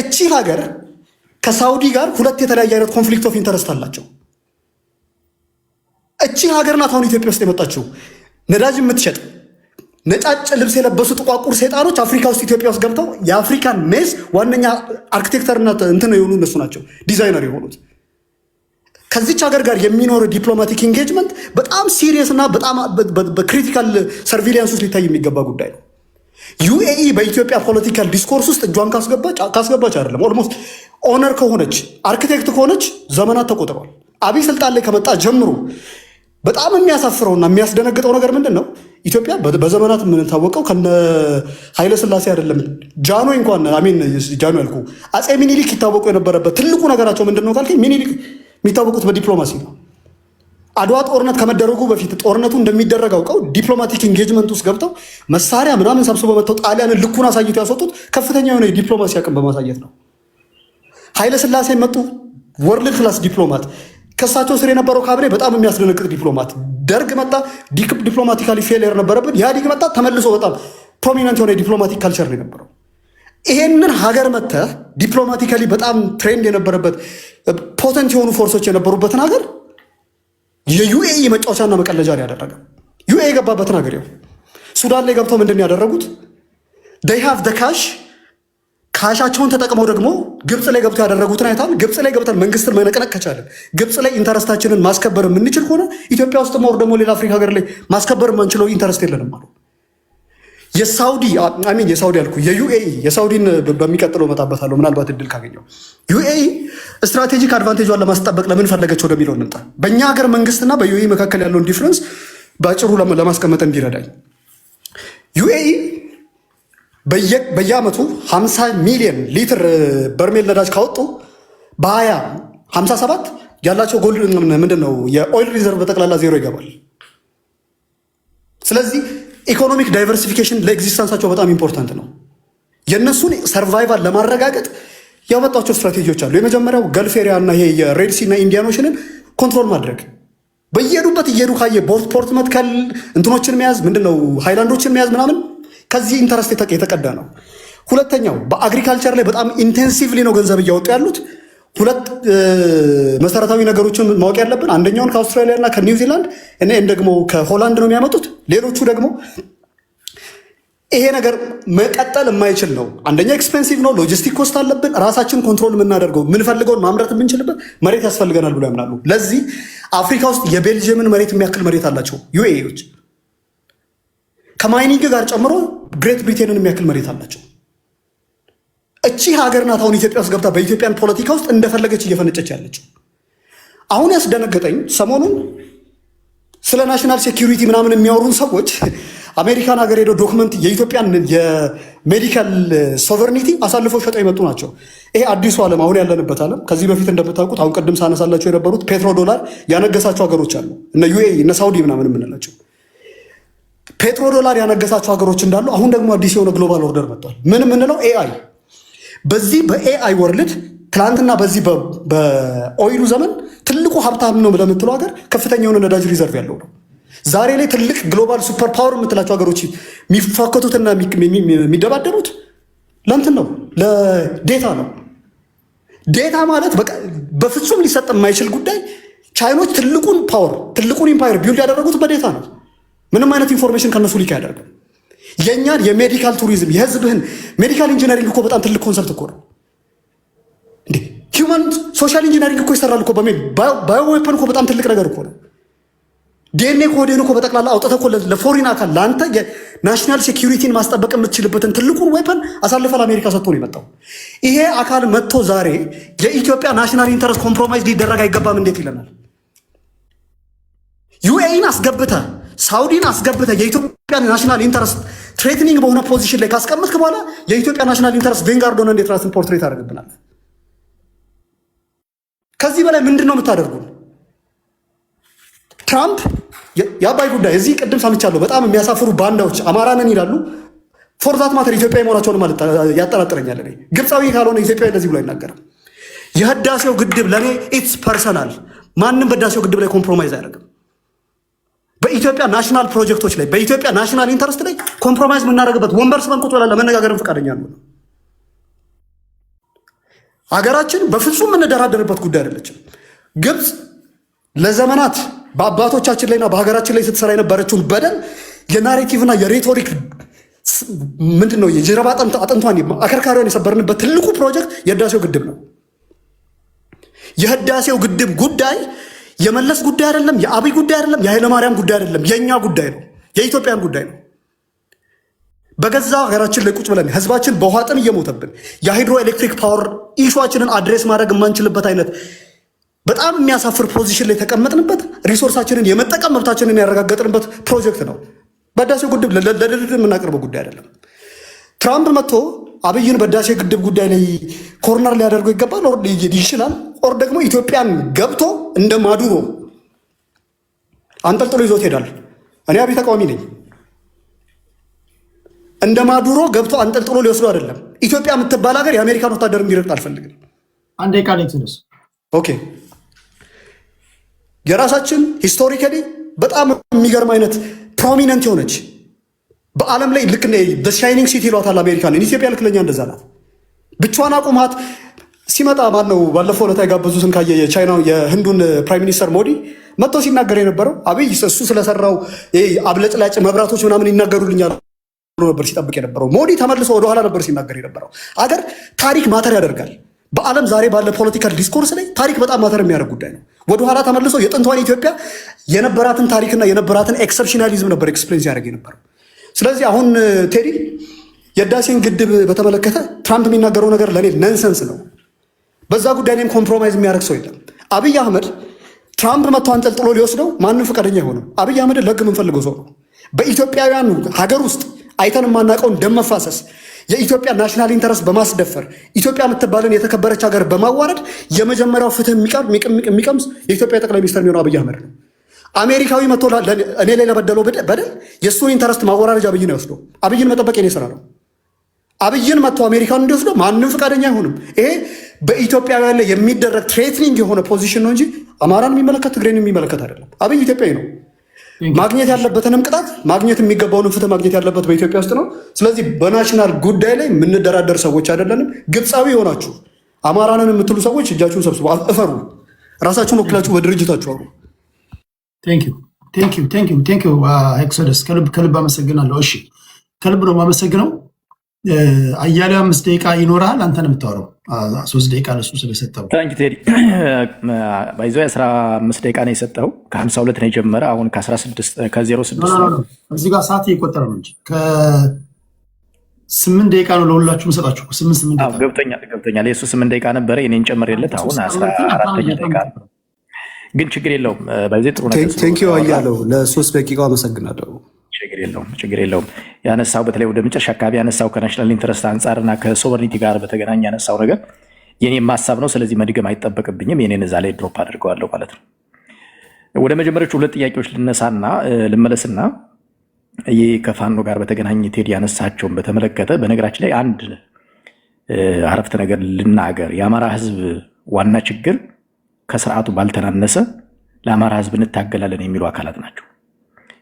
እቺ ሀገር ከሳውዲ ጋር ሁለት የተለያየ አይነት ኮንፍሊክት ኦፍ ኢንተረስት አላቸው። እቺ ሀገር ናት አሁን ኢትዮጵያ ውስጥ የመጣችው ነዳጅ የምትሸጥ ነጫጭ ልብስ የለበሱ ጥቋቁር ሴጣኖች አፍሪካ ውስጥ ኢትዮጵያ ውስጥ ገብተው የአፍሪካን ሜዝ ዋነኛ አርኪቴክተርና እንትን የሆኑ እነሱ ናቸው፣ ዲዛይነር የሆኑት። ከዚች ሀገር ጋር የሚኖር ዲፕሎማቲክ ኢንጌጅመንት በጣም ሲሪየስ እና በጣም በክሪቲካል ሰርቪሊያንስ ውስጥ ሊታይ የሚገባ ጉዳይ ነው። ዩኤኢ በኢትዮጵያ ፖለቲካል ዲስኮርስ ውስጥ እጇን ካስገባች አይደለም ኦልሞስት ኦነር ከሆነች አርኪቴክት ከሆነች ዘመናት ተቆጥረዋል። አብይ ስልጣን ላይ ከመጣ ጀምሮ በጣም የሚያሳፍረውና የሚያስደነግጠው ነገር ምንድን ነው? ኢትዮጵያ በዘመናት የምንታወቀው ከነ ኃይለ ሥላሴ አይደለም ጃኖ እንኳን ጃኖ ያልኩ አፄ ሚኒሊክ ይታወቁ የነበረበት ትልቁ ነገራቸው ምንድን ነው ካልከኝ፣ ሚኒሊክ የሚታወቁት በዲፕሎማሲ ነው። አድዋ ጦርነት ከመደረጉ በፊት ጦርነቱ እንደሚደረግ አውቀው ዲፕሎማቲክ ኢንጌጅመንት ውስጥ ገብተው መሳሪያ ምናምን ሰብስበው መጥተው ጣሊያንን ልኩን አሳይቶ ያስወጡት ከፍተኛ የሆነ የዲፕሎማሲ አቅም በማሳየት ነው። ኃይለ ሥላሴ መጡ፣ ወርልድ ክላስ ዲፕሎማት። ከእሳቸው ስር የነበረው ካቢኔ በጣም የሚያስደነግጥ ዲፕሎማት። ደርግ መጣ፣ ዲፕሎማቲካሊ ፌሊየር ነበረብን። ኢህአዴግ መጣ፣ ተመልሶ በጣም ፕሮሚነንት የሆነ ዲፕሎማቲክ ካልቸር ነው የነበረው። ይሄንን ሀገር መጥተህ ዲፕሎማቲካሊ በጣም ትሬንድ የነበረበት ፖተንት የሆኑ ፎርሶች የነበሩበትን ሀገር የዩኤኢ መጫወቻና መቀለጃ ነው ያደረገው። ዩኤኢ የገባበትን ሀገር ያው ሱዳን ላይ ገብተው ምንድን ያደረጉት? they have the cash ካሻቸውን ተጠቅመው ደግሞ ግብፅ ላይ ገብተው ያደረጉትን አይታል። ግብፅ ላይ ገብተን መንግስትን መነቅነቅ ከቻለን፣ ግብፅ ላይ ኢንተረስታችንን ማስከበር የምንችል ከሆነ ኢትዮጵያ ውስጥ ሞር ደግሞ ሌላ አፍሪካ ሀገር ላይ ማስከበር የማንችለው ኢንተረስት የለንም አሉ። የሳውዲ አልኩ የሳውዲን በሚቀጥለው እመጣበታለሁ ምናልባት እድል ካገኘው። ዩኤኢ ስትራቴጂክ አድቫንቴጇን ለማስጠበቅ ለምን ፈለገች ወደሚለው እንምጣ። በእኛ ሀገር መንግስትና በዩኤኢ መካከል ያለውን ዲፍረንስ በአጭሩ ለማስቀመጥ እንዲረዳኝ፣ ዩኤኢ በየዓመቱ 50 ሚሊዮን ሊትር በርሜል ነዳጅ ካወጡ በ2057 ያላቸው ጎልድ ምንድነው የኦይል ሪዘርቭ በጠቅላላ ዜሮ ይገባል። ስለዚህ ኢኮኖሚክ ዳይቨርሲፊኬሽን ለኤግዚስተንሳቸው በጣም ኢምፖርታንት ነው። የእነሱን ሰርቫይቫል ለማረጋገጥ ያመጣቸው ስትራቴጂዎች አሉ። የመጀመሪያው ገልፍ ኤሪያ እና ይሄ የሬድ ሲ እና ኢንዲያን ኦሽንን ኮንትሮል ማድረግ፣ በየሄዱበት እየሄዱ ካየ ፖርት መትከል፣ እንትኖችን መያዝ፣ ምንድነው ሃይላንዶችን መያዝ ምናምን ከዚህ ኢንተረስት የተቀዳ ነው። ሁለተኛው በአግሪካልቸር ላይ በጣም ኢንቴንሲቭሊ ነው ገንዘብ እያወጡ ያሉት። ሁለት መሰረታዊ ነገሮችን ማወቅ ያለብን፣ አንደኛውን ከአውስትራሊያ እና ከኒውዚላንድ እኔ ደግሞ ከሆላንድ ነው የሚያመጡት። ሌሎቹ ደግሞ ይሄ ነገር መቀጠል የማይችል ነው። አንደኛ ኤክስፔንሲቭ ነው፣ ሎጂስቲክ ኮስት አለብን። ራሳችን ኮንትሮል የምናደርገው የምንፈልገውን ማምረት የምንችልበት መሬት ያስፈልገናል ብሎ ያምናሉ። ለዚህ አፍሪካ ውስጥ የቤልጅየምን መሬት የሚያክል መሬት አላቸው ዩኤኢዎች። ከማይኒንግ ጋር ጨምሮ ግሬት ብሪቴንን የሚያክል መሬት አላቸው። እቺ ሀገር ናት አሁን ኢትዮጵያ ውስጥ ገብታ በኢትዮጵያን ፖለቲካ ውስጥ እንደፈለገች እየፈነጨች ያለችው። አሁን ያስደነገጠኝ ሰሞኑን ስለ ናሽናል ሴኪሪቲ ምናምን የሚያወሩን ሰዎች አሜሪካን ሀገር ሄደው ዶክመንት የኢትዮጵያን የሜዲካል ሶቨርኒቲ አሳልፈው ሸጠው የመጡ ናቸው። ይሄ አዲሱ ዓለም አሁን ያለንበት ዓለም ከዚህ በፊት እንደምታውቁት አሁን ቅድም ሳነሳላቸው የነበሩት ፔትሮ ዶላር ያነገሳቸው ሀገሮች አሉ፣ እነ ዩኤኢ እነ ሳውዲ ምናምን የምንላቸው ፔትሮ ዶላር ያነገሳቸው ሀገሮች እንዳሉ አሁን ደግሞ አዲስ የሆነ ግሎባል ኦርደር መጥቷል። ምን የምንለው ኤአይ። በዚህ በኤአይ ወርልድ ትላንትና በዚህ በኦይሉ ዘመን ትልቁ ሀብታም ነው ለምትለው ሀገር ከፍተኛ የሆነ ነዳጅ ሪዘርቭ ያለው ነው። ዛሬ ላይ ትልቅ ግሎባል ሱፐር ፓወር የምትላቸው ሀገሮች የሚፋከቱትና የሚደባደቡት ለእንትን ነው፣ ለዴታ ነው። ዴታ ማለት በቃ በፍጹም ሊሰጥ የማይችል ጉዳይ። ቻይኖች ትልቁን ፓወር ትልቁን ኢምፓየር ቢውልድ ያደረጉት በዴታ ነው። ምንም አይነት ኢንፎርሜሽን ከነሱ ሊክ አያደርግም። የእኛን የሜዲካል ቱሪዝም የህዝብህን ሜዲካል ኢንጂነሪንግ እኮ በጣም ትልቅ ኮንሰፕት እኮ ነው እንዴ። ሂውማን ሶሻል ኢንጂነሪንግ እኮ ይሰራል እኮ ባዮ ዌፐን እኮ በጣም ትልቅ ነገር እኮ ነው። ዲኤንኤ ኮድን እኮ በጠቅላላ አውጥተህ እኮ ለፎሪን አካል ለአንተ የናሽናል ሴኪሪቲን ማስጠበቅ የምትችልበትን ትልቁን ዌፐን አሳልፈ ለአሜሪካ ሰጥቶ ነው የመጣው። ይሄ አካል መጥቶ ዛሬ የኢትዮጵያ ናሽናል ኢንተረስት ኮምፕሮማይዝ ሊደረግ አይገባም እንዴት ይለናል? ዩኤኢን አስገብተ ሳውዲን አስገብተ የኢትዮጵያ ናሽናል ኢንተረስት ትሬትኒንግ በሆነ ፖዚሽን ላይ ካስቀመጥክ በኋላ የኢትዮጵያ ናሽናል ኢንተረስት ቬንጋርድ ሆነ እንዴት ራስን ፖርትሬት አድርግብናል? ከዚህ በላይ ምንድን ነው የምታደርጉን? ትራምፕ የአባይ ጉዳይ እዚህ ቅድም ሰምቻለሁ። በጣም የሚያሳፍሩ ባንዳዎች አማራ ነን ይላሉ። ፎርዛት ማተር ኢትዮጵያዊ መሆናቸውን ማለት ያጠራጥረኛል። ግብፃዊ ካልሆነ ኢትዮጵያዊ እንደዚህ ብሎ አይናገርም። የህዳሴው ግድብ ለእኔ ኢትስ ፐርሰናል። ማንም በህዳሴው ግድብ ላይ ኮምፕሮማይዝ አያደርግም። በኢትዮጵያ ናሽናል ፕሮጀክቶች ላይ በኢትዮጵያ ናሽናል ኢንተረስት ላይ ኮምፕሮማይዝ የምናደርግበት ወንበር ስበን ቁጭ ብለን ለመነጋገርን ፈቃደኛ ነው። ሀገራችን በፍጹም የምንደራደርበት ጉዳይ አይደለችም። ግብፅ ለዘመናት በአባቶቻችን ላይና በሀገራችን ላይ ስትሰራ የነበረችውን በደል የናሬቲቭና የሬቶሪክ ምንድን ነው የጀርባ አጥንቷን አከርካሪዋን የሰበርንበት ትልቁ ፕሮጀክት የህዳሴው ግድብ ነው። የህዳሴው ግድብ ጉዳይ የመለስ ጉዳይ አይደለም፣ የአብይ ጉዳይ አይደለም፣ የኃይለማርያም ጉዳይ አይደለም፣ የእኛ ጉዳይ ነው፣ የኢትዮጵያን ጉዳይ ነው። በገዛ ሀገራችን ላይ ቁጭ ብለን ህዝባችን በውሃ ጥም እየሞተብን የሃይድሮ ኤሌክትሪክ ፓወር ኢሹዋችንን አድሬስ ማድረግ የማንችልበት አይነት በጣም የሚያሳፍር ፖዚሽን ላይ የተቀመጥንበት ሪሶርሳችንን የመጠቀም መብታችንን ያረጋገጥንበት ፕሮጀክት ነው። በህዳሴው ግድብ ለድርድር የምናቀርበው ጉዳይ አይደለም። ትራምፕ መጥቶ አብይን በህዳሴ ግድብ ጉዳይ ላይ ኮርነር ሊያደርገው ይገባል ይችላል። ኦር ደግሞ ኢትዮጵያን ገብቶ እንደ ማዱሮ አንጠልጥሎ ይዞት ሄዳል። እኔ አብይ ተቃዋሚ ነኝ። እንደ ማዱሮ ገብቶ አንጠልጥሎ ሊወስዱ አይደለም። ኢትዮጵያ የምትባል ሀገር የአሜሪካን ወታደር እንዲረግጥ አልፈልግም። አንዴ ቃል ትንስ ኦኬ። የራሳችን ሂስቶሪካሊ በጣም የሚገርም አይነት ፕሮሚነንት የሆነች በዓለም ላይ ልክ ሻይኒንግ ሲቲ ይሏታል አሜሪካን። ኢትዮጵያ ልክ ለኛ እንደዛ ናት። ብቻዋን አቁማት ሲመጣ ማን ነው ባለፈው ዕለት የጋበዙትን ካየ የቻይናው የህንዱን ፕራይም ሚኒስተር ሞዲ መጥቶ ሲናገር የነበረው አብይ እሱ ስለሰራው አብለጭላጭ መብራቶች ምናምን ይናገሩልኛል ነበር ሲጠብቅ የነበረው። ሞዲ ተመልሶ ወደኋላ ነበር ሲናገር የነበረው። አገር ታሪክ ማተር ያደርጋል። በዓለም ዛሬ ባለ ፖለቲካል ዲስኮርስ ላይ ታሪክ በጣም ማተር የሚያደርግ ጉዳይ ነው። ወደኋላ ተመልሶ የጥንቷን ኢትዮጵያ የነበራትን ታሪክና የነበራትን ኤክሰፕሽናሊዝም ነበር ኤክስፕሌን ሲያደርግ የነበረው። ስለዚህ አሁን ቴዲ የህዳሴን ግድብ በተመለከተ ትራምፕ የሚናገረው ነገር ለእኔ ነንሰንስ ነው። በዛ ጉዳይ ላይም ኮምፕሮማይዝ የሚያደርግ ሰው የለም። አብይ አህመድ ትራምፕ መጥቶ አንጠልጥሎ ሊወስደው ማንም ፈቃደኛ አይሆንም። አብይ አህመድን ለህግ የምንፈልገው ሰው ነው። በኢትዮጵያውያን ሀገር ውስጥ አይተን የማናውቀውን ደም መፋሰስ፣ የኢትዮጵያ ናሽናል ኢንተረስት በማስደፈር ኢትዮጵያ የምትባልን የተከበረች ሀገር በማዋረድ የመጀመሪያው ፍትህ የሚቀምስ የኢትዮጵያ ጠቅላይ ሚኒስትር የሚሆነው አብይ አህመድ ነው። አሜሪካዊ መጥቶ እኔ ላይ ለበደለው በደል የእሱን ኢንተረስት ማወራረጃ አብይን አይወስደው። አብይን መጠበቅ የኔ ስራ ነው። አብይን መጥቶ አሜሪካን እንዲወስዶ ማንም ፈቃደኛ አይሆንም። ይሄ በኢትዮጵያውያን ላይ የሚደረግ ትሬትኒንግ የሆነ ፖዚሽን ነው እንጂ አማራን የሚመለከት ትግሬን የሚመለከት አይደለም። አብይ ኢትዮጵያዊ ነው። ማግኘት ያለበትንም ቅጣት ማግኘት የሚገባውንም ፍትህ ማግኘት ያለበት በኢትዮጵያ ውስጥ ነው። ስለዚህ በናሽናል ጉዳይ ላይ የምንደራደር ሰዎች አይደለንም። ግብፃዊ የሆናችሁ አማራንን የምትሉ ሰዎች እጃችሁን ሰብስቡ፣ እፈሩ፣ ራሳችሁን ወክላችሁ በድርጅታችሁ አውሩ። ኤክሶደስ ከልብ አመሰግናለሁ። እሺ ከልብ ነው የማመሰግነው። አያሌው 5 ደቂቃ ይኖራል። አንተ ነው የምታወራው። 3 ደቂቃ ለሱ ስለሰጠው ታንክ ቴዲ ባይዞ 15 ደቂቃ ነው የሰጠው። ከ52 ነው የጀመረ። አሁን ከ16 ከ06 ነው እዚህ ጋር ሰዓት እየቆጠረ ነው እንጂ ከ8 ደቂቃ ነው ለሁላችሁም ሰጣችሁ። 8 ደቂቃ ገብቶኛል። የሱ 8 ደቂቃ ነበረ የኔን ጨምሬለት አሁን 14ኛ ደቂቃ ነው። ግን ችግር የለውም። ባይዜ ጥሩ ነገር ቴንኪው አያለው። ለ3 ደቂቃው አመሰግናለሁ። ችግር የለውም። ያነሳው በተለይ ወደ መጨረሻ አካባቢ ያነሳው ከናሽናል ኢንተረስት አንጻርና ከሶቨርኒቲ ጋር በተገናኘ ያነሳው ነገር የኔም ሀሳብ ነው። ስለዚህ መድገም አይጠበቅብኝም። የኔን እዛ ላይ ድሮፕ አድርገዋለሁ ማለት ነው። ወደ መጀመሪያዎቹ 2 ጥያቄዎች ልመለስና ይህ ከፋኖ ጋር በተገናኘ ቴዲ ያነሳቸውን በተመለከተ በነገራችን ላይ አንድ አረፍተ ነገር ልናገር። የአማራ ህዝብ ዋና ችግር ከስርዓቱ ባልተናነሰ ለአማራ ህዝብ እንታገላለን የሚሉ አካላት ናቸው።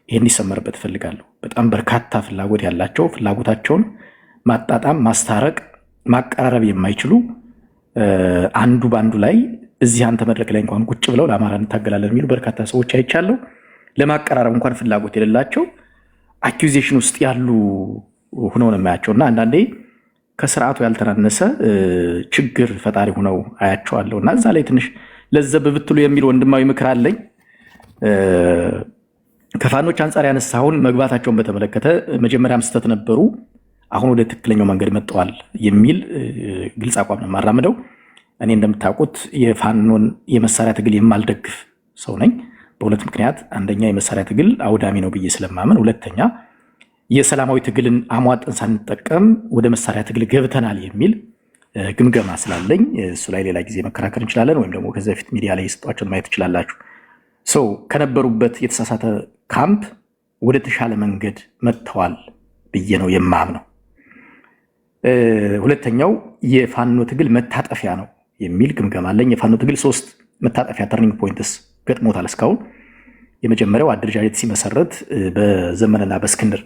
ይህን ይሰመርበት እፈልጋለሁ። በጣም በርካታ ፍላጎት ያላቸው ፍላጎታቸውን ማጣጣም፣ ማስታረቅ፣ ማቀራረብ የማይችሉ አንዱ በአንዱ ላይ እዚህ አንተ መድረክ ላይ እንኳን ቁጭ ብለው ለአማራ እንታገላለን የሚሉ በርካታ ሰዎች አይቻለሁ። ለማቀራረብ እንኳን ፍላጎት የሌላቸው አኪዜሽን ውስጥ ያሉ ሆነው ነው የማያቸው እና አንዳንዴ ከስርዓቱ ያልተናነሰ ችግር ፈጣሪ ሆነው አያቸዋለሁ እና እዛ ላይ ትንሽ ለዘብ ብትሉ የሚል ወንድማዊ ምክር አለኝ። ከፋኖች አንጻር ያነሳውን መግባታቸውን በተመለከተ መጀመሪያም ስህተት ነበሩ፣ አሁን ወደ ትክክለኛው መንገድ መጥተዋል የሚል ግልጽ አቋም ነው የማራምደው። እኔ እንደምታውቁት የፋኖን የመሳሪያ ትግል የማልደግፍ ሰው ነኝ። በሁለት ምክንያት፣ አንደኛ የመሳሪያ ትግል አውዳሚ ነው ብዬ ስለማመን፣ ሁለተኛ የሰላማዊ ትግልን አሟጠን ሳንጠቀም ወደ መሳሪያ ትግል ገብተናል የሚል ግምገማ ስላለኝ እሱ ላይ ሌላ ጊዜ መከራከር እንችላለን፣ ወይም ደግሞ ከዚህ በፊት ሚዲያ ላይ የሰጧቸውን ማየት ትችላላችሁ። ሰው ከነበሩበት የተሳሳተ ካምፕ ወደ ተሻለ መንገድ መጥተዋል ብዬ ነው የማምነው። ሁለተኛው የፋኖ ትግል መታጠፊያ ነው የሚል ግምገማ አለኝ። የፋኖ ትግል 3 መታጠፊያ ተርኒንግ ፖይንትስ ገጥሞታል እስካሁን። የመጀመሪያው አደረጃጀት ሲመሰረት በዘመንና በእስክንድር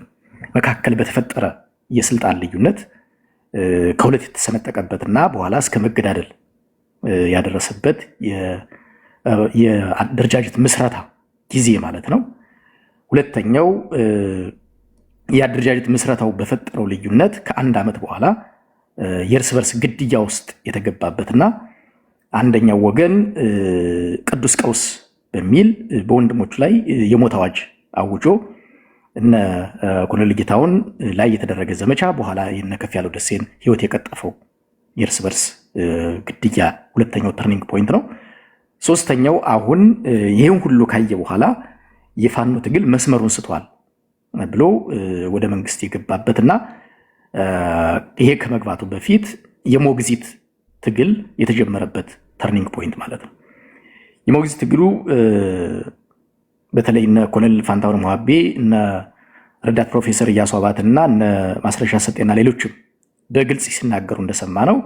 መካከል በተፈጠረ የስልጣን ልዩነት ከሁለት የተሰነጠቀበትና በኋላ እስከ መገዳደል ያደረሰበት የአደረጃጀት ምስረታ ጊዜ ማለት ነው። ሁለተኛው የአደረጃጀት ምስረታው በፈጠረው ልዩነት ከ1 ዓመት በኋላ የእርስ በርስ ግድያ ውስጥ የተገባበትና አንደኛው ወገን ቅዱስ ቀውስ በሚል በወንድሞቹ ላይ የሞት አዋጅ አውጆ እነ ኮሎኔል ጌታሁን ላይ የተደረገ ዘመቻ በኋላ የነ ከፍያለው ደሴን ህይወት የቀጠፈው የእርስ በርስ ግድያ ሁለተኛው ተርኒንግ ፖይንት ነው። ሶስተኛው አሁን ይህን ሁሉ ካየ በኋላ የፋኖ ትግል መስመሩን ስቷል ብሎ ወደ መንግስት የገባበትና ይሄ ከመግባቱ በፊት የሞግዚት ትግል የተጀመረበት ተርኒንግ ፖይንት ማለት ነው። የሞግዚት ትግሉ በተለይ እነ ኮሎኔል ፋንታሁን ሞሀቤ እነ ረዳት ፕሮፌሰር እያሱ አባትና እነ ማስረሻ ሰጤና ሌሎችም በግልጽ ሲናገሩ እንደሰማ ነው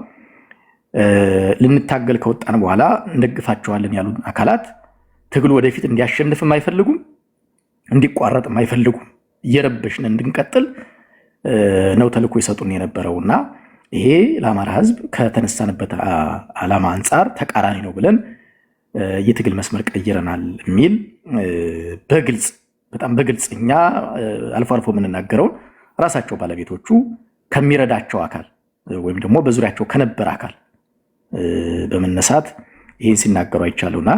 ልንታገል ከወጣን በኋላ እንደግፋቸዋለን ያሉ አካላት ትግሉ ወደፊት እንዲያሸንፍም አይፈልጉም፣ እንዲቋረጥም አይፈልጉም። እየረበሽን እንድንቀጥል ነው ተልዕኮ ይሰጡን የነበረውና ይሄ ለአማራ ህዝብ ከተነሳንበት ዓላማ አንጻር ተቃራኒ ነው ብለን የትግል መስመር ቀይረናል የሚል በግልጽ በጣም በግልጽ እኛ አልፎ አልፎ የምንናገረውን ራሳቸው ባለቤቶቹ ከሚረዳቸው አካል ወይም ደግሞ በዙሪያቸው ከነበረ አካል በመነሳት ይህን ሲናገሩ አይቻሉና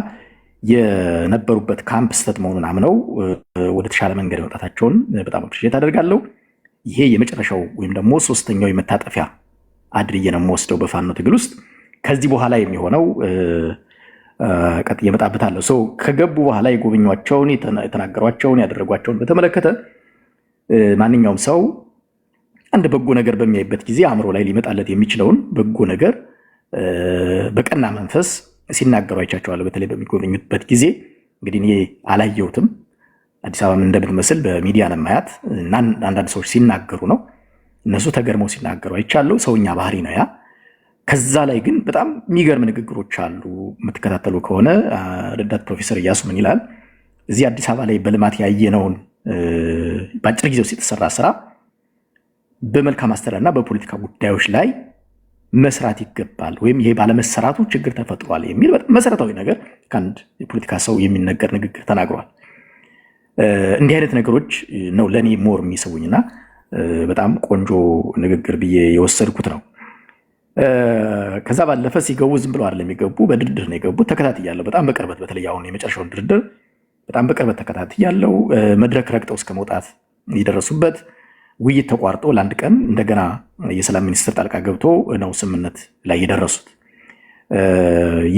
የነበሩበት ካምፕ ስህተት መሆኑን አምነው ወደ ተሻለ መንገድ መውጣታቸውን በጣም አፕሪሼት አደርጋለሁ። ይሄ የመጨረሻው ወይም ደግሞ 3ኛው የመታጠፊያ አድርዬ ነው የምወስደው በፋኖ ትግል ውስጥ። ከዚህ በኋላ የሚሆነው ቀጥዬ እመጣበታለሁ። ሰው ከገቡ በኋላ የጎበኟቸውን የተናገሯቸውን ያደረጓቸውን በተመለከተ ማንኛውም ሰው አንድ በጎ ነገር በሚያይበት ጊዜ አእምሮ ላይ ሊመጣለት የሚችለውን በጎ ነገር በቀና መንፈስ ሲናገሩ አይቻቸዋለሁ። በተለይ በሚጎበኙበት ጊዜ እንግዲህ እኔ አላየሁትም፣ አዲስ አበባም እንደምትመስል በሚዲያ ለማያት እና አንዳንድ ሰዎች ሲናገሩ ነው። እነሱ ተገርመው ሲናገሩ አይቻለሁ። ሰውኛ ባህሪ ነው ያ። ከዛ ላይ ግን በጣም የሚገርም ንግግሮች አሉ። የምትከታተሉ ከሆነ ረዳት ፕሮፌሰር እያሱ ምን ይላል? እዚህ አዲስ አበባ ላይ በልማት ያየነውን በአጭር ጊዜ ውስጥ የተሰራ ስራ በመልካም አስተዳደርና በፖለቲካ ጉዳዮች ላይ መስራት ይገባል፣ ወይም ይሄ ባለመሰራቱ ችግር ተፈጥሯል የሚል በጣም መሰረታዊ ነገር ከአንድ የፖለቲካ ሰው የሚነገር ንግግር ተናግሯል። እንዲህ አይነት ነገሮች ነው ለእኔ ሞር የሚስቡኝና በጣም ቆንጆ ንግግር ብዬ የወሰድኩት ነው። ከዛ ባለፈ ሲገቡ ዝም ብለው አይደለም የሚገቡ፣ በድርድር ነው የገቡት። ተከታትያለሁ በጣም በቅርበት፣ በተለይ አሁን የመጨረሻውን ድርድር በጣም በቅርበት ተከታትያለሁ። መድረክ ረግጠው እስከ መውጣት የደረሱበት ውይይት ተቋርጦ ለአንድ ቀን እንደገና የሰላም ሚኒስትር ጣልቃ ገብቶ ነው ስምምነት ላይ የደረሱት።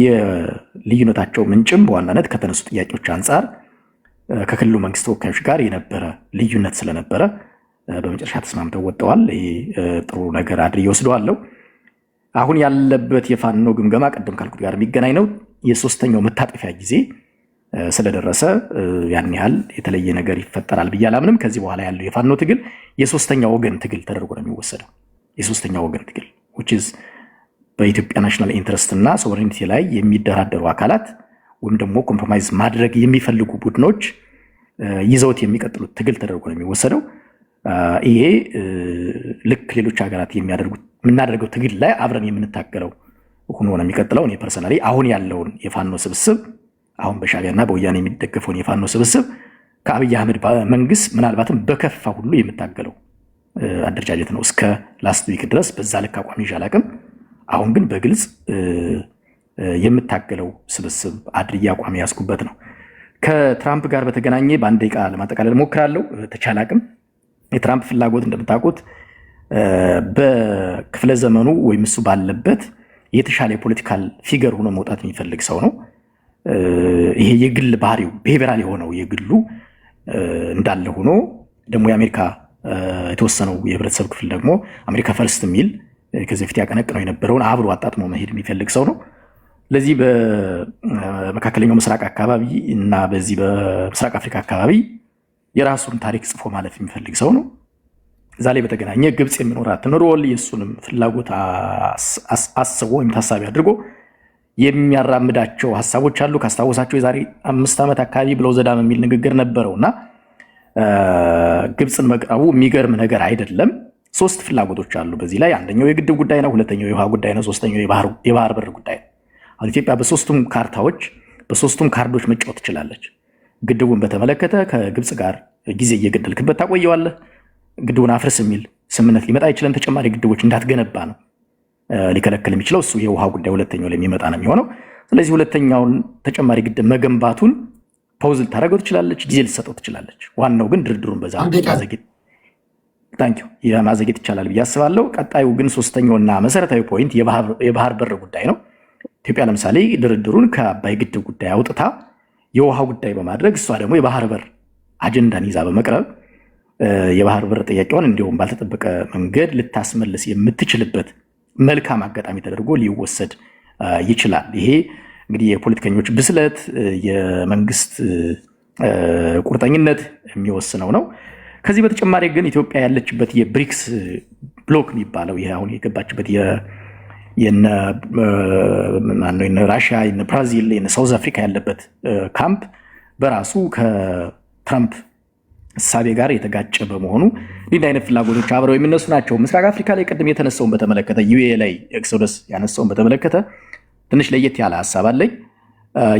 የልዩነታቸው ምንጭም በዋናነት ከተነሱ ጥያቄዎች አንጻር ከክልሉ መንግስት ተወካዮች ጋር የነበረ ልዩነት ስለነበረ በመጨረሻ ተስማምተው ወጥተዋል። ጥሩ ነገር አድርጌ ወስደዋለሁ። አሁን ያለበት የፋኖ ግምገማ ቀደም ካልኩት ጋር የሚገናኝ ነው። የ3ኛው መታጠፊያ ጊዜ ስለደረሰ ያን ያህል የተለየ ነገር ይፈጠራል ብዬ አላምንም። ከዚህ በኋላ ያለው የፋኖ ትግል የ3ኛ ወገን ትግል ተደርጎ ነው የሚወሰደው። የ3ኛ ወገን ትግል which is በኢትዮጵያ ናሽናል ኢንትረስት እና ሶቨሬኒቲ ላይ የሚደራደሩ አካላት ወይም ደግሞ ኮምፕሮማይዝ ማድረግ የሚፈልጉ ቡድኖች ይዘውት የሚቀጥሉት ትግል ተደርጎ ነው የሚወሰደው። ይሄ ልክ ሌሎች ሀገራት የምናደርገው ትግል ላይ አብረን የምንታገለው ሆኖ ነው የሚቀጥለው። እኔ ፐርሰናሊ አሁን ያለውን የፋኖ ስብስብ አሁን በሻዕቢያና በወያኔ የሚደገፈውን የፋኖ ስብስብ ከአብይ አህመድ መንግስት ምናልባትም በከፋ ሁሉ የምታገለው አደረጃጀት ነው። እስከ ላስት ዊክ ድረስ በዛ ልክ አቋም ይዤ አላቅም። አሁን ግን በግልጽ የምታገለው ስብስብ አድርጌ አቋም ያስኩበት ነው። ከትራምፕ ጋር በተገናኘ በአንድ ደቂቃ ለማጠቃለል ሞክራለሁ። ተቻለ አቅም የትራምፕ ፍላጎት እንደምታውቁት በክፍለ ዘመኑ ወይም እሱ ባለበት የተሻለ የፖለቲካል ፊገር ሆኖ መውጣት የሚፈልግ ሰው ነው። ይሄ የግል ባህሪው ብሔራል የሆነው የግሉ እንዳለ ሆኖ ደግሞ የአሜሪካ የተወሰነው የህብረተሰብ ክፍል ደግሞ አሜሪካ ፈርስት የሚል ከዚህ በፊት ያቀነቅነው የነበረውን አብሮ አጣጥሞ መሄድ የሚፈልግ ሰው ነው። ለዚህ በመካከለኛው ምስራቅ አካባቢ እና በዚህ በምስራቅ አፍሪካ አካባቢ የራሱን ታሪክ ጽፎ ማለፍ የሚፈልግ ሰው ነው። እዛ ላይ በተገናኘ ግብፅ የሚኖራትን ሮል የእሱንም ፍላጎት አስቦ ወይም ታሳቢ አድርጎ የሚያራምዳቸው ሀሳቦች አሉ። ካስታወሳቸው የዛሬ 5 ዓመት አካባቢ ብለው ዘዳም የሚል ንግግር ነበረውና ግብፅን መቅረቡ የሚገርም ነገር አይደለም። 3 ፍላጎቶች አሉ በዚህ ላይ። አንደኛው የግድብ ጉዳይ ነው፣ ሁለተኛው የውሃ ጉዳይ ነው፣ ሶስተኛው የባህር በር ጉዳይ ነው። አሁን ኢትዮጵያ በ3ቱም ካርታዎች በ3ቱም ካርዶች መጫወት ትችላለች። ግድቡን በተመለከተ ከግብፅ ጋር ጊዜ እየገደልክበት ታቆየዋለህ። ግድቡን አፍርስ የሚል ስምምነት ሊመጣ አይችልም። ተጨማሪ ግድቦች እንዳትገነባ ነው ሊከለክል የሚችለው። እሱ የውሃ ጉዳይ ሁለተኛው ላይ የሚመጣ ነው የሚሆነው። ስለዚህ ሁለተኛውን ተጨማሪ ግድብ መገንባቱን ፓውዝ ልታደርገው ትችላለች፣ ጊዜ ልትሰጠው ትችላለች። ዋናው ግን ድርድሩን በዛ ማዘግየት ይቻላል ብዬ አስባለሁ። ቀጣዩ ግን ሶስተኛውና መሰረታዊ ፖይንት የባህር በር ጉዳይ ነው። ኢትዮጵያ ለምሳሌ ድርድሩን ከአባይ ግድብ ጉዳይ አውጥታ የውሃ ጉዳይ በማድረግ እሷ ደግሞ የባህር በር አጀንዳን ይዛ በመቅረብ የባህር በር ጥያቄውን እንዲሁም ባልተጠበቀ መንገድ ልታስመልስ የምትችልበት መልካም አጋጣሚ ተደርጎ ሊወሰድ ይችላል። ይሄ እንግዲህ የፖለቲከኞች ብስለት፣ የመንግስት ቁርጠኝነት የሚወስነው ነው። ከዚህ በተጨማሪ ግን ኢትዮጵያ ያለችበት የብሪክስ ብሎክ የሚባለው ይሄ አሁን የገባችበት የነ ራሽያ፣ የነ ብራዚል፣ የነ ሳውዝ አፍሪካ ያለበት ካምፕ በራሱ ከትራምፕ እሳቤ ጋር የተጋጨ በመሆኑ እንዲህ አይነት ፍላጎቶች አብረው የሚነሱ ናቸው። ምስራቅ አፍሪካ ላይ ቅድም የተነሳውን በተመለከተ ዩኤ ላይ ኤክሶደስ ያነሳውን በተመለከተ ትንሽ ለየት ያለ ሀሳብ አለኝ።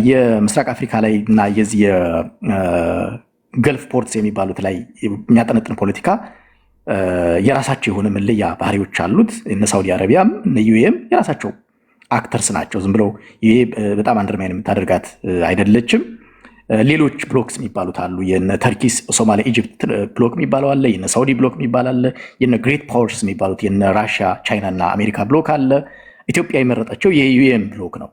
የምስራቅ አፍሪካ ላይ እና የዚህ የገልፍ ፖርትስ የሚባሉት ላይ የሚያጠነጥን ፖለቲካ የራሳቸው የሆነ መለያ ባህሪዎች አሉት። እነ ሳውዲ አረቢያም እነ ዩኤም የራሳቸው አክተርስ ናቸው። ዝም ብለው ዩኤ በጣም አንደርማይን የምታደርጋት አይደለችም። ሌሎች ብሎክስ የሚባሉት አሉ። የነ ተርኪ፣ ሶማሊያ፣ ኢጅፕት ብሎክ የሚባለው አለ። የነ ሳውዲ ብሎክ የሚባል አለ። የነ ግሬት ፓወርስ የሚባሉት የነ ራሽያ፣ ቻይና እና አሜሪካ ብሎክ አለ። ኢትዮጵያ የመረጠችው የዩኤም ብሎክ ነው፣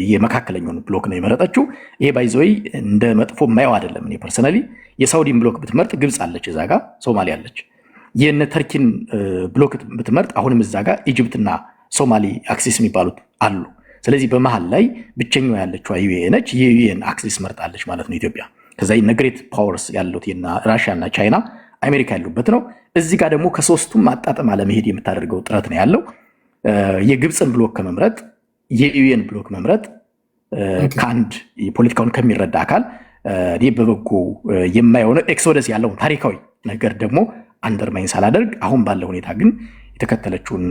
የመካከለኛውን ብሎክ ነው የመረጠችው። ይሄ ባይዘይ እንደ መጥፎ የማየው አይደለም። እኔ ፐርሰናሊ የሳውዲን ብሎክ ብትመርጥ ግብፅ አለች፣ እዛ ጋ ሶማሊያ አለች። የነ ተርኪን ብሎክ ብትመርጥ አሁንም እዛ ጋ ኢጅፕትና ሶማሊ አክሲስ የሚባሉት አሉ። ስለዚህ በመሀል ላይ ብቸኛዋ ያለችው ዩኤ ነች። የዩኤን አክሲስ መርጣለች ማለት ነው ኢትዮጵያ። ከዛ የነ ግሬት ፓወርስ ያሉት የነ ራሽያ እና ቻይና አሜሪካ ያሉበት ነው። እዚህ ጋር ደግሞ ከሶስቱም ማጣጠም አለመሄድ የምታደርገው ጥረት ነው ያለው። የግብፅን ብሎክ ከመምረጥ የዩኤን ብሎክ መምረጥ ከአንድ የፖለቲካውን ከሚረዳ አካል እኔ በበጎ የማይሆነ ኤክሶደስ ያለውን ታሪካዊ ነገር ደግሞ አንደርማይን ሳላደርግ አሁን ባለው ሁኔታ ግን የተከተለችውን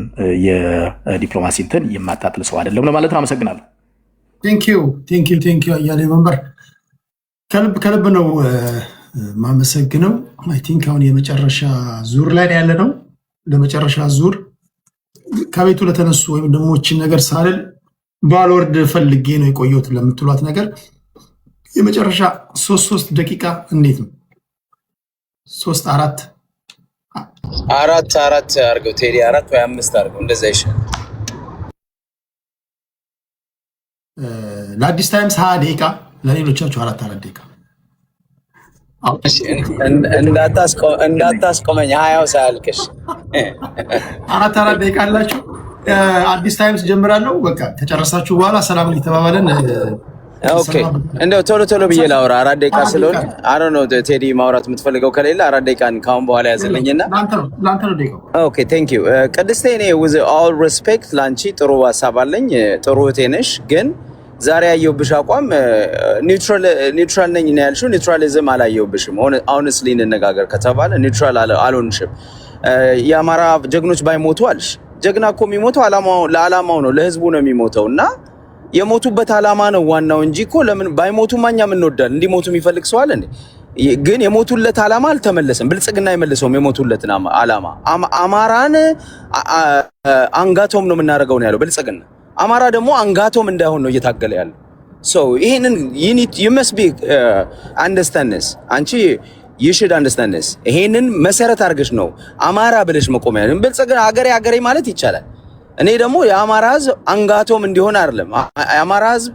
የዲፕሎማሲ እንትን የማጣጥል ሰው አይደለም ለማለት ነው። አመሰግናለሁ። ቴንኪው አያሌ መንበር፣ ከልብ ነው ማመሰግነው። አይ ቲንክ አሁን የመጨረሻ ዙር ላይ ያለ ነው። ለመጨረሻ ዙር ከቤቱ ለተነሱ ወይም ደግሞ እችን ነገር ሳልል ባልወርድ ፈልጌ ነው የቆየሁት ለምትሏት ነገር የመጨረሻ 3 ደቂቃ እንዴት ነው? 3 4 አርገው ቴዲ 4 ወይ 5 አርገው እንደዛ ይሻል። ለአዲስ ታይምስ 20 ደቂቃ፣ ለሌሎቻችሁ 4 ደቂቃ። እንዳታስቆመኝ 20 ሳያልቅሽ 4 ደቂቃ አላችሁ። አዲስ ታይምስ ጀምራለሁ። በቃ ከጨረሳችሁ በኋላ ሰላም እየተባባለን ኦኬ። እንደው ቶሎ ብዬ ላውራ 4 ደቂቃ ስለሆነ አሮ ነው ቴዲ ማውራት የምትፈልገው ከሌለ 4 ደቂቃን ካሁን በኋላ ያዘልኝና ላንተ ነው ደቂቃው። ኦኬ ቴንክ ዩ ቅድስቴ። እኔ with all respect ላንቺ ጥሩ ሐሳብ አለኝ፣ ጥሩ እህቴ ነሽ። ግን ዛሬ ያየሁብሽ አቋም ኒውትራል ነኝ ነው ያልሽው። ኒውትራሊዝም አላየሁብሽም። ሆነስትሊ እንነጋገር ከተባለ ኒውትራል አልሆንሽም። የአማራ ጀግኖች ባይሞቱ አልሽ። ጀግና እኮ የሚሞተው ለዓላማው ነው፣ ለህዝቡ ነው የሚሞተው እና የሞቱበት ዓላማ ነው ዋናው እንጂ እኮ ለምን ባይሞቱ ማኛ ምን እንወዳለን? እንዲሞቱ የሚፈልግ ሰው አለ እንዴ? ግን የሞቱለት ዓላማ አልተመለሰም። ብልጽግና አይመልሰውም የሞቱለትን ዓላማ። አማራን አንጋቶም ነው የምናደርገው ነው ያለው ብልጽግና። አማራ ደግሞ አንጋቶም እንዳይሆን ነው እየታገለ ያለው። ሶ ይሄንን you must be understand this አንቺ you should understand this። ይሄንን መሰረት አድርገሽ ነው አማራ ብለሽ መቆም ያለው። ብልጽግና ሀገሬ ማለት ይቻላል። እኔ ደግሞ የአማራ ህዝብ አንጋቶም እንዲሆን አይደለም። የአማራ ህዝብ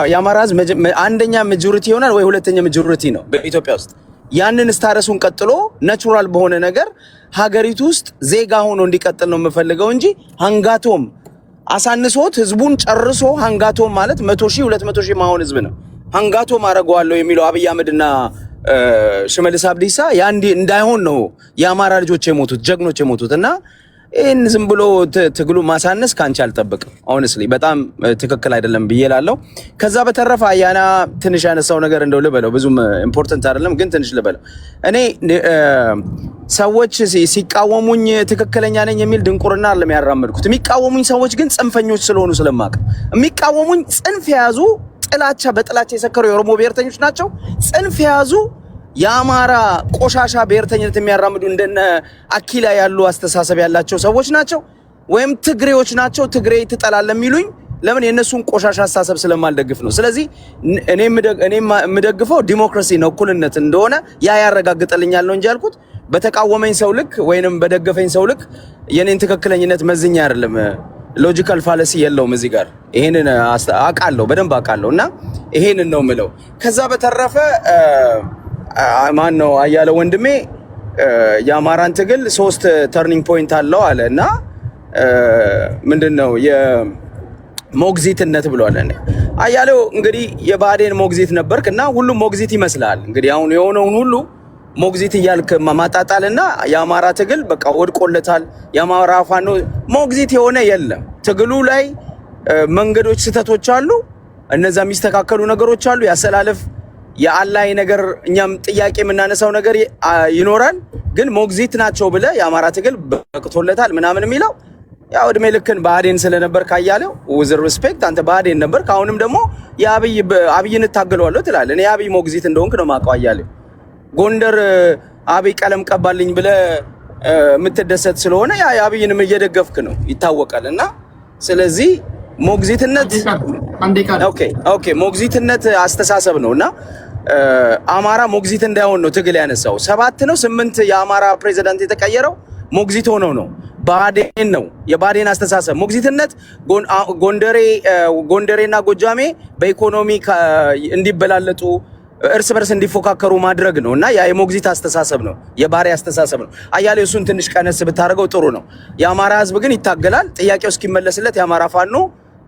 የአማራ ህዝብ አንደኛ ማጆሪቲ ይሆናል ወይ ሁለተኛ ማጆሪቲ ነው በኢትዮጵያ ውስጥ። ያንን ስታረሱን ቀጥሎ ናቹራል በሆነ ነገር ሀገሪቱ ውስጥ ዜጋ ሆኖ እንዲቀጥል ነው የምፈልገው እንጂ ሃንጋቶም አሳንሶት ህዝቡን ጨርሶ ሃንጋቶም ማለት 100,000 200,000 ማሆን ህዝብ ነው። ሃንጋቶም አረጋዋለሁ የሚለው አብይ አህመድና ሽመልስ አብዲሳ ያንዲ እንዳይሆን ነው የአማራ ልጆች የሞቱት ጀግኖች የሞቱት እና ይሄን ዝም ብሎ ትግሉ ማሳነስ ካንቺ አልጠብቅም። ሆነስሊ በጣም ትክክል አይደለም ብዬላለሁ። ከዛ በተረፈ አያና ትንሽ ያነሳው ነገር እንደው ልበለው ብዙም ኢምፖርታንት አይደለም ግን ትንሽ ልበለው። እኔ ሰዎች ሲቃወሙኝ ትክክለኛ ነኝ የሚል ድንቁርና አይደለም ያራመድኩት። የሚቃወሙኝ ሰዎች ግን ጽንፈኞች ስለሆኑ ስለማቅ የሚቃወሙኝ ጽንፍ የያዙ ጥላቻ በጥላቻ የሰከሩ የኦሮሞ ብሔርተኞች ናቸው። ጽንፍ የያዙ የአማራ ቆሻሻ ብሔርተኝነት የሚያራምዱ እንደነ አኪላ ያሉ አስተሳሰብ ያላቸው ሰዎች ናቸው። ወይም ትግሬዎች ናቸው። ትግሬ ትጠላለህ የሚሉኝ ለምን የነሱን ቆሻሻ አስተሳሰብ ስለማልደግፍ ነው። ስለዚህ እኔ የምደግፈው ዲሞክራሲ ነው፣ እኩልነት እንደሆነ ያ ያረጋግጥልኛል ነው እንጂ ያልኩት በተቃወመኝ ሰው ልክ ወይንም በደገፈኝ ሰው ልክ የኔን ትክክለኝነት መዝኛ አይደለም። ሎጂካል ፋለሲ የለውም እዚህ ጋር። ይሄንን አውቃለሁ፣ በደንብ አውቃለሁ እና ይሄንን ነው የምለው። ከዛ በተረፈ ማን ነው አያለ ወንድሜ የአማራን ትግል 3 ተርኒንግ ፖይንት አለው አለ እና ምንድነው የሞግዚትነት ብሏል። አያለው እንግዲህ የባዴን ሞግዚት ነበርክ እና ሁሉም ሞግዚት ይመስላል። እንግዲህ አሁን የሆነውን ሁሉ ሞግዚት እያልክ ማጣጣልና የአማራ ትግል በቃ ወድቆለታል። የአማራ ፋኖ ሞግዚት የሆነ የለም። ትግሉ ላይ መንገዶች ስተቶች አሉ፣ እነዛ የሚስተካከሉ ነገሮች አሉ። ያሰላለፍ የአላይ ነገር እኛም ጥያቄ የምናነሳው ነገር ይኖራል። ግን ሞግዚት ናቸው ብለ የአማራ ትግል በቅቶለታል ምናምን የሚለው ያው እድሜ ልክን ባዴን ስለነበር ካያለው with respect አንተ ባዴን ነበር። አሁንም ደግሞ የአብይን ታገለዋለሁ ትላለህ። እኔ የአብይ ሞግዚት እንደሆንክ ነው ማውቀው። አያለው ጎንደር አብይ ቀለም ቀባልኝ ብለ የምትደሰት ስለሆነ ያ የአብይንም እየደገፍክ ነው ይታወቃልና ስለዚህ ሞግዚትነት ኦኬ ሞግዚትነት አስተሳሰብ ነውና አማራ ሞግዚት እንዳይሆን ነው ትግል ያነሳው። 7 ነው 8 የአማራ ፕሬዝዳንት የተቀየረው ሞግዚት ሆነው ነው። ባዴን ነው የባዴን አስተሳሰብ ሞግዚትነት ጎንደሬና ጎጃሜ በኢኮኖሚ እንዲበላለጡ እርስ በርስ እንዲፎካከሩ ማድረግ ነው እና ያ የሞግዚት አስተሳሰብ ነው፣ የባሪያ አስተሳሰብ ነው። አያሌው እሱን ትንሽ ቀነስ ብታደርገው ጥሩ ነው። የአማራ ህዝብ ግን ይታገላል። ጥያቄው እስኪመለስለት የአማራ ፋኖ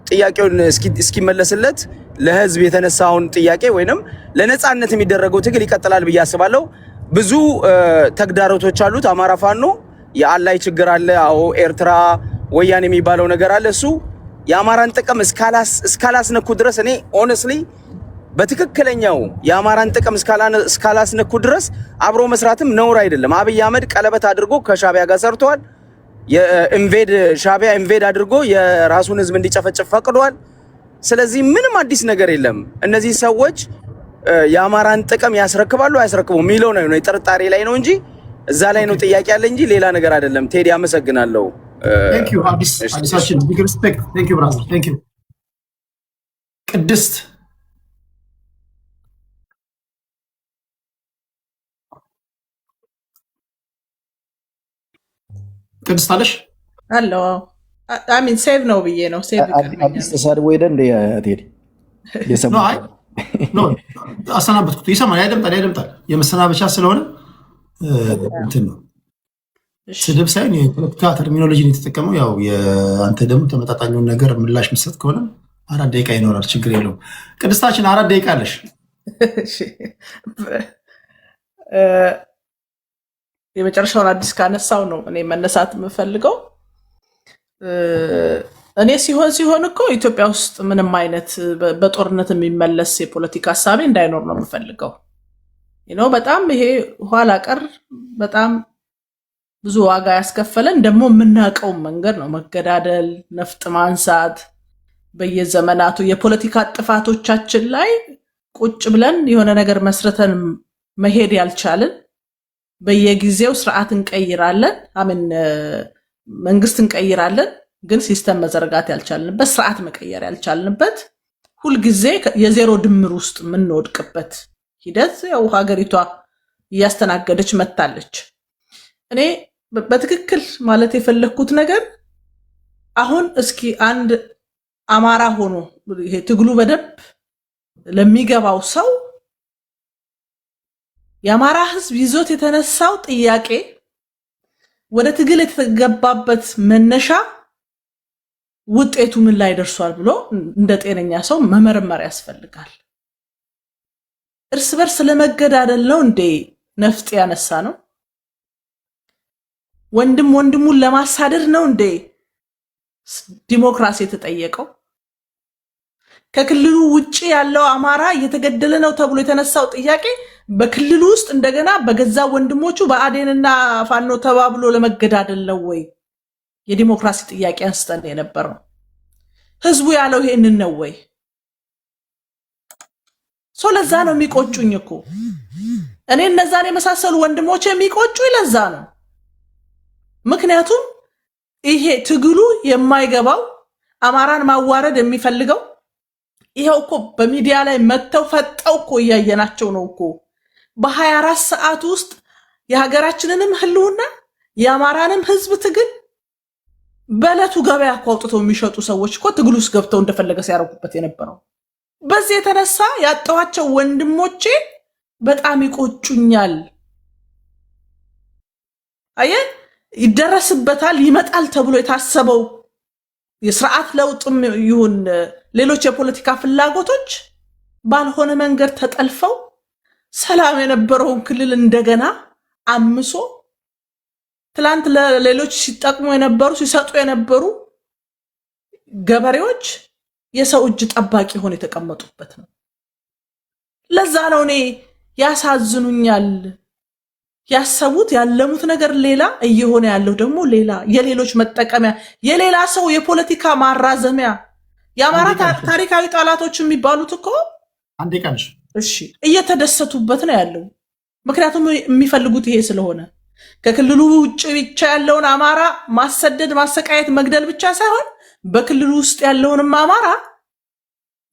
ጥያቄውን እስኪመለስለት ለህዝብ የተነሳውን ጥያቄ ወይንም ለነጻነት የሚደረገው ትግል ይቀጥላል ብዬ አስባለሁ። ብዙ ተግዳሮቶች አሉት አማራ ፋኖ። የአላይ ችግር አለ። አዎ ኤርትራ ወያኔ የሚባለው ነገር አለ። እሱ የአማራን ጥቅም እስካላስነኩ ድረስ እኔ ሆነስሊ በትክክለኛው የአማራን ጥቅም እስካላስነኩ ድረስ አብሮ መስራትም ነውር አይደለም። አብይ አህመድ ቀለበት አድርጎ ከሻቢያ ጋር ሰርቷል። ሻቢያ ኢንቬድ አድርጎ የራሱን ህዝብ እንዲጨፈጭፍ ፈቅዷል። ስለዚህ ምንም አዲስ ነገር የለም። እነዚህ ሰዎች የአማራን ጥቅም ያስረክባሉ አያስረክቡም የሚለው ነው ጥርጣሬ ላይ ነው እንጂ እዛ ላይ ነው ጥያቄ ያለ እንጂ ሌላ ነገር አይደለም። ቴዲ አመሰግናለሁ። ቴንክ ዩ አዲሳችን ቢግ ሪስፔክት። ቴንክ ዩ ብራዘር ቴንክ ዩ። ቅድስት ቅድስት አለሽ አሎ አሚን ሴቭ ነው ብዬ ነው ሴቭ አዲስ ተሳድቦ ሄደ እንደ ቴዲ አሰናበትኩት። ይሰማል፣ ያደምጣል። የመሰናበቻ ስለሆነ እንትን ነው ስድብ ሳይሆን የፖለቲካ ተርሚኖሎጂ የተጠቀመው። ያው አንተ ደግሞ ተመጣጣኙን ነገር ምላሽ ምሰጥ ከሆነ 4 ደቂቃ ይኖራል፣ ችግር የለውም። ቅድስታችን 4 ደቂቃ አለሽ። የመጨረሻውን አዲስ ካነሳው ነው እኔ መነሳት የምፈልገው። እኔ ሲሆን እኮ ኢትዮጵያ ውስጥ ምንም አይነት በጦርነት የሚመለስ የፖለቲካ ሀሳቤ እንዳይኖር ነው የምፈልገው። በጣም ይሄ ኋላ ቀር በጣም ብዙ ዋጋ ያስከፈለን ደግሞ የምናውቀው መንገድ ነው። መገዳደል፣ ነፍጥ ማንሳት፣ በየዘመናቱ የፖለቲካ ጥፋቶቻችን ላይ ቁጭ ብለን የሆነ ነገር መስርተን መሄድ ያልቻልን፣ በየጊዜው ስርዓት እንቀይራለን፣ መንግስት እንቀይራለን፣ ግን ሲስተም መዘርጋት ያልቻልንበት፣ ስርዓት መቀየር ያልቻልንበት፣ ሁልጊዜ የዜሮ ድምር ውስጥ የምንወድቅበት ሂደት ያው ሀገሪቷ እያስተናገደች መታለች። እኔ በትክክል ማለት የፈለግኩት ነገር አሁን እስኪ አማራ ሆኖ ይሄ ትግሉ በደንብ ለሚገባው ሰው የአማራ ህዝብ ይዞት የተነሳው ጥያቄ ወደ ትግል የተገባበት መነሻ ውጤቱ ምን ላይ ደርሷል ብሎ እንደ ጤነኛ ሰው መመርመር ያስፈልጋል። እርስ በርስ ለመገዳደል ነው እንዴ ነፍጥ ያነሳ ነው? ወንድም ወንድሙን ለማሳደድ ነው እንዴ ዲሞክራሲ የተጠየቀው? ከክልሉ ውጪ ያለው አማራ እየተገደለ ነው ተብሎ የተነሳው ጥያቄ በክልሉ ውስጥ እንደገና በገዛ ወንድሞቹ በአዴንና ፋኖ ተባብሎ ለመገዳደል ነው ወይ የዲሞክራሲ ጥያቄ አንስተን የነበረው? ህዝቡ ያለው ይሄንን ነው ወይ? ለዛ ነው የሚቆጩኝ እኮ እኔ እነዛን የመሳሰሉ ወንድሞች የሚቆጩኝ ለዛ ነው። ምክንያቱም ይሄ ትግሉ የማይገባው አማራን ማዋረድ የሚፈልገው ይሄው እኮ በሚዲያ ላይ መተው ፈጠው እኮ እያየናቸው ነው እኮ በ24 ሰዓት ውስጥ የሀገራችንንም ህልውና የአማራንም ህዝብ ትግል በለቱ ገበያ አውጥተው የሚሸጡ ሰዎች እኮ ትግሉ ውስጥ ገብተው እንደፈለገ ሲያረጉበት የነበረው። በዚህ የተነሳ ያጣዋቸው ወንድሞቼ በጣም ይቆጩኛል። አየ ይደረስበታል ይመጣል ተብሎ የታሰበው የሥርዓት ለውጥም ይሁን ሌሎች የፖለቲካ ፍላጎቶች ባልሆነ መንገድ ተጠልፈው ሰላም የነበረውን ክልል እንደገና አምሶ ትላንት ለሌሎች ሲጠቅሙ የነበሩ ሲሰጡ የነበሩ ገበሬዎች የሰው እጅ ጠባቂ ሆነ የተቀመጡበት ነው። ለዛ ነው እኔ ያሳዝኑኛል። ያሰቡት ያለሙት ነገር ሌላ እየሆነ ያለው ደግሞ ሌላ የሌሎች መጠቀሚያ የሌላ ሰው የፖለቲካ ማራዘሚያ የአማራ ታሪካዊ ጠላቶች የሚባሉት እኮ አንዴ ቀንሽ እሺ እየተደሰቱበት ነው ያለው። ምክንያቱም የሚፈልጉት ይሄ ስለሆነ ከክልሉ ውጭ ብቻ ያለውን አማራ ማሰደድ ማሰቃየት መግደል ብቻ ሳይሆን በክልሉ ውስጥ ያለውንም አማራ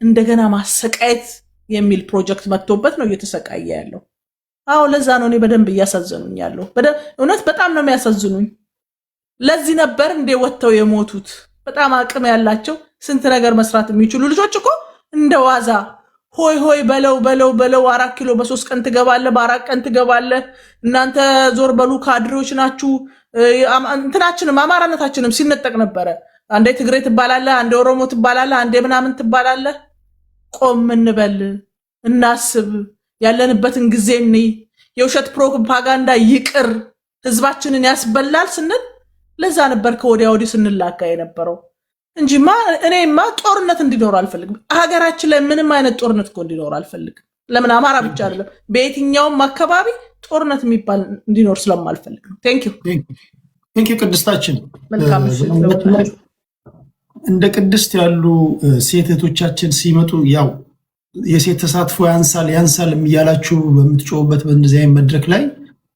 እንደገና ማሰቃየት የሚል ፕሮጀክት መጥቶበት ነው እየተሰቃየ ያለው። አዎ ለዛ ነው እኔ በደንብ እያሳዘኑኝ ያለው። እውነት በጣም ነው የሚያሳዝኑኝ። ለዚህ ነበር እንደ ወጥተው የሞቱት በጣም አቅም ያላቸው ስንት ነገር መስራት የሚችሉ ልጆች እኮ እንደዋዛ ሆይ ሆይ በለው 4 ኪሎ በ3 ቀን ትገባለህ በ4 ቀን ትገባለህ እናንተ ዞር በሉ ካድሬዎች ናችሁ እንትናችንም አማራነታችንም ሲነጠቅ ነበረ። አንዴ ትግሬ ትባላለህ፣ አንዴ ኦሮሞ ትባላለህ፣ አንዴ ምናምን ትባላለህ። ቆም እንበል እናስብ፣ ያለንበትን ጊዜ የውሸት ፕሮፓጋንዳ ይቅር፣ ህዝባችንን ያስበላል ስንል ለዛ ነበር ከወዲያ ወዲህ ስንላካ የነበረው እንጂማ እኔማ ጦርነት እንዲኖር አልፈልግም። ሀገራችን ላይ ምንም አይነት ጦርነት እኮ እንዲኖር አልፈልግም። ለምን አማራ ብቻ አይደለም በየትኛውም አካባቢ ጦርነት የሚባል እንዲኖር ስለማልፈልግ ነው። ቴንክ ዩ ቅድስታችን። መልካም እንደ ቅድስት ያሉ ሴት እህቶቻችን ሲመጡ ያው የሴት ተሳትፎ ያንሳል እያላችሁ በምትጮሁበት በእንደዚህ አይነት መድረክ ላይ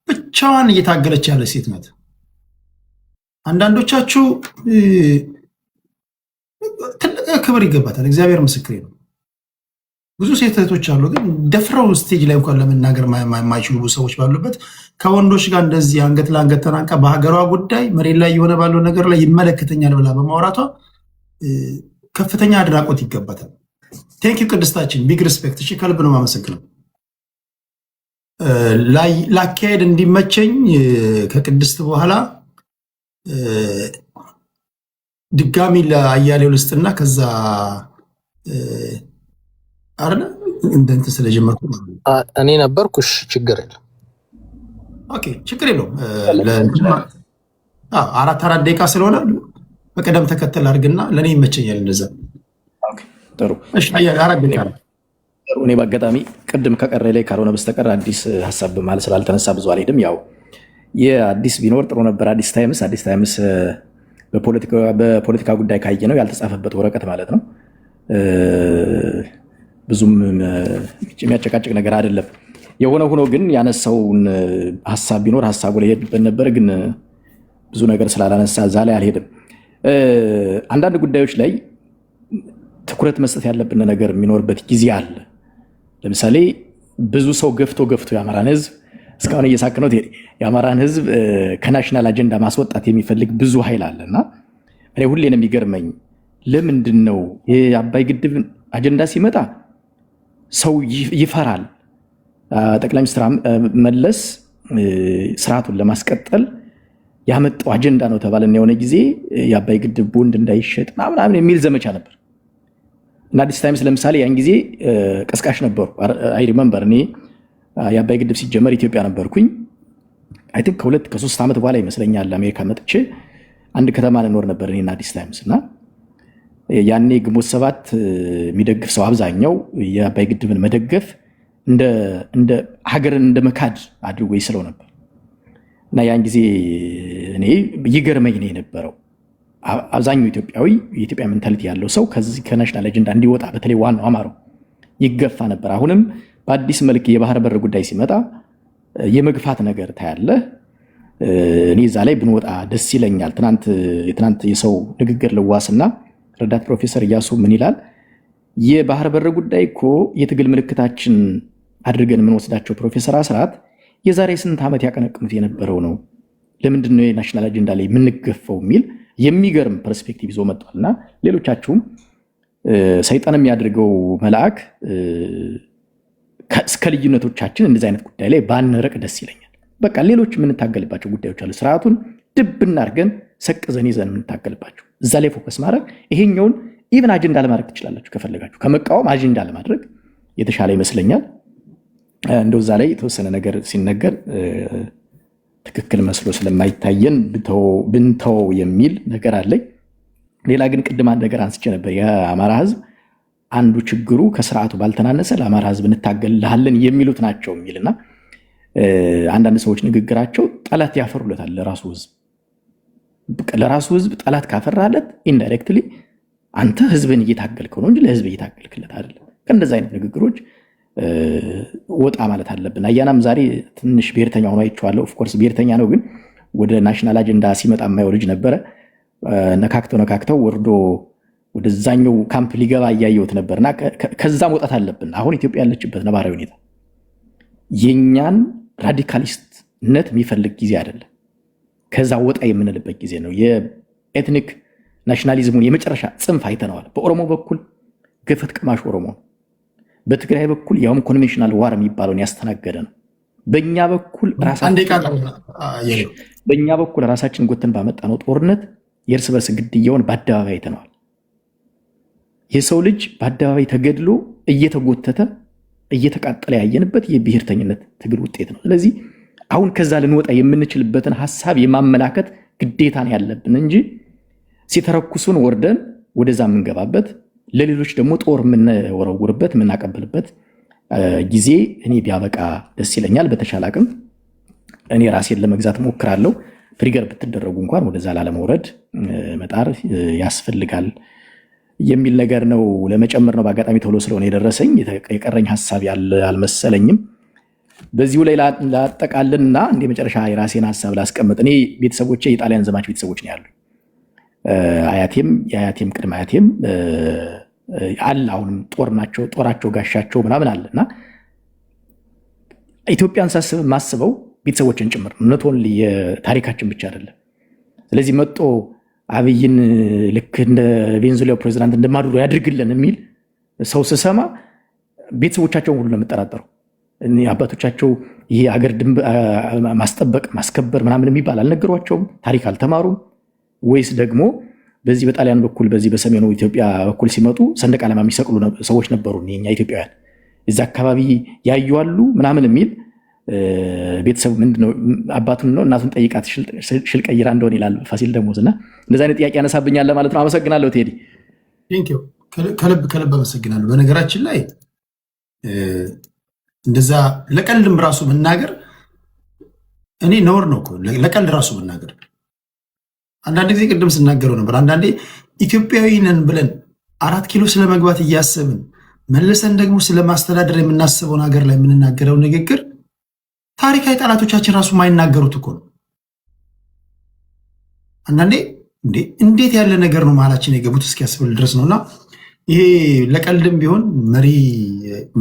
ብቻዋን እየታገለች ያለ ሴት ናት። አንዳንዶቻችሁ ትልቅ ክብር ይገባታል። እግዚአብሔር ምስክሬ ነው። ብዙ ሴት እህቶች አሉ፣ ግን ደፍረው ስቴጅ ላይ እንኳን ለመናገር የማይችሉ ሰዎች ባሉበት ከወንዶች ጋር እንደዚህ አንገት ለአንገት ተናንቃ በሀገሯ ጉዳይ መሬት ላይ የሆነ ባለው ነገር ላይ ይመለከተኛል ብላ በማውራቷ ከፍተኛ አድናቆት ይገባታል። ቴንክ ዩ ቅድስታችን፣ ቢግ ሪስፔክት። እሺ ከልብ ነው የማመሰግነው። ላካሄድ እንዲመቸኝ ከቅድስት በኋላ ድጋሚ ለአያሌው ልስጥና ከዛ አረ እንደንተ ስለጀመርኩ እኔ ነበርኩሽ። ችግር የለም። ኦኬ ችግር የለውም። አራት ደቂቃ ስለሆነ በቀደም ተከተል አድርግና ለእኔ ይመቸኛል እንደዛ። ጥሩ። እኔ በአጋጣሚ ቅድም ከቀረ ላይ ካልሆነ በስተቀር አዲስ ሀሳብ ማለት ስላልተነሳ ብዙ አልሄድም። ያው የአዲስ ቢኖር ጥሩ ነበር። አዲስ ታይምስ በፖለቲካ ጉዳይ ካየ ነው ያልተጻፈበት ወረቀት ማለት ነው። ብዙም የሚያጨቃጭቅ ነገር አይደለም። የሆነ ሆኖ ግን ያነሳውን ሀሳብ ቢኖር ሀሳቡ ላይ ሄድበት ነበር፣ ግን ብዙ ነገር ስላላነሳ እዛ ላይ አልሄድም። አንዳንድ ጉዳዮች ላይ ትኩረት መስጠት ያለብን ነገር የሚኖርበት ጊዜ አለ። ለምሳሌ ብዙ ሰው ገፍቶ የአማራን ህዝብ እስካሁን እየሳክነው የአማራን ህዝብ ከናሽናል አጀንዳ ማስወጣት የሚፈልግ ብዙ ኃይል አለ እና እኔ ሁሌ ነው የሚገርመኝ ለምንድን ነው የአባይ ግድብ አጀንዳ ሲመጣ ሰው ይፈራል? ጠቅላይ ሚኒስትር መለስ ስርዓቱን ለማስቀጠል ያመጣው አጀንዳ ነው ተባለና የሆነ ጊዜ የአባይ ግድብ ቦንድ እንዳይሸጥ ምናምን የሚል ዘመቻ ነበር እና አዲስ ታይምስ ለምሳሌ ያን ጊዜ ቀስቃሽ ነበሩ። አይ ሪመምበር እኔ የአባይ ግድብ ሲጀመር ኢትዮጵያ ነበርኩኝ። አይ ቲንክ ከ3 ዓመት በኋላ ይመስለኛል አሜሪካ መጥቼ አንድ ከተማ እንኖር ነበር እኔና አዲስ ታይምስ እና ያኔ ግንቦት ሰባት የሚደግፍ ሰው አብዛኛው የአባይ ግድብን መደገፍ እንደ ሀገርን እንደ መካድ አድርጎ ይስለው ነበር እና ያን ጊዜ እኔ ይገርመኝ ነው የነበረው። አብዛኛው ኢትዮጵያዊ የኢትዮጵያ ሜንታሊቲ ያለው ሰው ከዚህ ከናሽናል አጀንዳ እንዲወጣ በተለይ ዋናው አማራው ይገፋ ነበር። አሁንም በአዲስ መልክ የባህር በር ጉዳይ ሲመጣ የመግፋት ነገር ታያለ። እኔ እዛ ላይ ብንወጣ ደስ ይለኛል። ትናንት የሰው ንግግር ልዋስና ረዳት ፕሮፌሰር እያሱ ምን ይላል? የባህር በር ጉዳይ እኮ የትግል ምልክታችን አድርገን የምንወስዳቸው ፕሮፌሰር አስራት የዛሬ ስንት ዓመት ያቀነቅኑት የነበረው ነው። ለምንድን ነው የናሽናል አጀንዳ ላይ የምንገፋው የሚል የሚገርም ፐርስፔክቲቭ ይዞ መጥቷል። እና ሌሎቻችሁም ሰይጣን የሚያደርገው መልአክ እስከ ልዩነቶቻችን እንደዚህ አይነት ጉዳይ ላይ ባንረቅ ደስ ይለኛል። በቃ ሌሎች የምንታገልባቸው ጉዳዮች አሉ። ስርዓቱን ድብና አድርገን ሰቅዘን ይዘን የምንታገልባቸው እዛ ላይ ፎከስ ማድረግ፣ ይሄኛውን ኢቭን አጀንዳ ለማድረግ ትችላላችሁ ከፈለጋችሁ። ከመቃወም አጀንዳ ለማድረግ የተሻለ ይመስለኛል። እንደው እዛ ላይ የተወሰነ ነገር ሲነገር ትክክል መስሎ ስለማይታየን ብንተው የሚል ነገር አለኝ። ሌላ ግን ቅድም አንድ ነገር አንስቼ ነበር። የአማራ ህዝብ አንዱ ችግሩ ከስርዓቱ ባልተናነሰ ለአማራ ህዝብ እንታገልልሃለን የሚሉት ናቸው የሚልና አንዳንድ ሰዎች ንግግራቸው ጠላት ያፈሩለታል ለራሱ ህዝብ። ለራሱ ህዝብ ጠላት ካፈራለት ኢንዳይሬክትሊ አንተ ህዝብን እየታገልከው ነው እንጂ ለህዝብ እየታገልክለት አይደለም። ከእንደዚህ አይነት ንግግሮች ወጣ ማለት አለብን። አያናም ዛሬ ትንሽ ብሔርተኛ ሆኖ አይቼዋለሁ። ኦፍኮርስ ብሔርተኛ ነው፣ ግን ወደ ናሽናል አጀንዳ ሲመጣ የማየው ልጅ ነበረ። ነካክተው ወርዶ ወደዛኛው ካምፕ ሊገባ እያየሁት ነበርና ከዛ መውጣት አለብን። አሁን ኢትዮጵያ ያለችበት ነባራዊ ሁኔታ የኛን ራዲካሊስትነት የሚፈልግ ጊዜ አይደለም። ከዛ ወጣ የምንልበት ጊዜ ነው። የኤትኒክ ናሽናሊዝሙን የመጨረሻ ጽንፍ አይተነዋል። በኦሮሞ በኩል ገፈት ቅማሽ ኦሮሞ፣ በትግራይ በኩል ያውም ኮንቬንሽናል ዋር የሚባለውን ያስተናገደ ነው። በእኛ በኩል ራሳችን ጎተን ባመጣነው ጦርነት የእርስ በርስ ግድያውን በአደባባይ አይተነዋል። የሰው ልጅ በአደባባይ ተገድሎ እየተጎተተ እየተቃጠለ ያየንበት የብሔርተኝነት ትግል ውጤት ነው። ስለዚህ አሁን ከዛ ልንወጣ የምንችልበትን ሀሳብ የማመላከት ግዴታ ነው ያለብን እንጂ ሲተረኩሱን ወርደን ወደዛ የምንገባበት ለሌሎች ደግሞ ጦር የምንወረውርበት የምናቀብልበት ጊዜ እኔ ቢያበቃ ደስ ይለኛል። በተሻለ አቅም እኔ ራሴን ለመግዛት ሞክራለሁ። ትሪገር ብትደረጉ እንኳን ወደዛ ላለመውረድ መጣር ያስፈልጋል የሚል ነገር ነው ለመጨመር ነው። በአጋጣሚ ቶሎ ስለሆነ የደረሰኝ የቀረኝ ሀሳብ አልመሰለኝም። በዚሁ ላይ ላጠቃልልና እንደ መጨረሻ የራሴን ሀሳብ ላስቀምጥ። እኔ ቤተሰቦቼ የጣሊያን ዘማች ቤተሰቦች ነው ያሉ። የአያቴም ቅድመ አያቴም አለ። አሁንም ጦራቸው ጋሻቸው ምናምን አለ እና ኢትዮጵያን ሳስብ ማስበው ቤተሰቦችን ጭምር እውነቱን የታሪካችን ብቻ አይደለም። ስለዚህ መጦ አብይን ልክ እንደ ቬንዙዌላው ፕሬዚዳንት እንደማዱሮ ያድርግልን የሚል ሰው ስሰማ ቤተሰቦቻቸውን ሁሉ ነው የምጠራጠረው። አባቶቻቸው ይሄ አገር ማስጠበቅ ማስከበር ምናምን የሚባል አልነገሯቸውም? ታሪክ አልተማሩም? ወይስ ደግሞ በዚህ በጣሊያን በኩል በዚህ በሰሜኑ ኢትዮጵያ በኩል ሲመጡ ሰንደቅ ዓላማ የሚሰቅሉ ሰዎች ነበሩ የኛ ኢትዮጵያውያን እዚ አካባቢ ያዩዋሉ ምናምን የሚል ቤተሰቡ ምንድነው አባቱን ነው እናቱን ጠይቃት ሽል ቀይራ እንደሆነ ይላል ፋሲል ደሞዝ። እና እንደዚህ አይነት ጥያቄ ያነሳብኛል ማለት ነው። አመሰግናለሁ ቴዲ። ከልብ አመሰግናለሁ። በነገራችን ላይ እንደዛ ለቀልድም ራሱ መናገር እኔ ነውር ነው። ለቀልድ ራሱ መናገር አንዳንድ ጊዜ ቅድም ስናገረው ነበር። አንዳንዴ ኢትዮጵያዊ ነን ብለን 4 ኪሎ ስለመግባት እያሰብን መልሰን ደግሞ ስለማስተዳደር የምናስበውን ሀገር ላይ የምንናገረው ንግግር ታሪካዊ ጠላቶቻችን ራሱ ማይናገሩት እኮ ነው። አንዳንዴ እንዴት ያለ ነገር ነው መሀላችን የገቡት እስኪያስብል ድረስ ነውና ይሄ ለቀልድም ቢሆን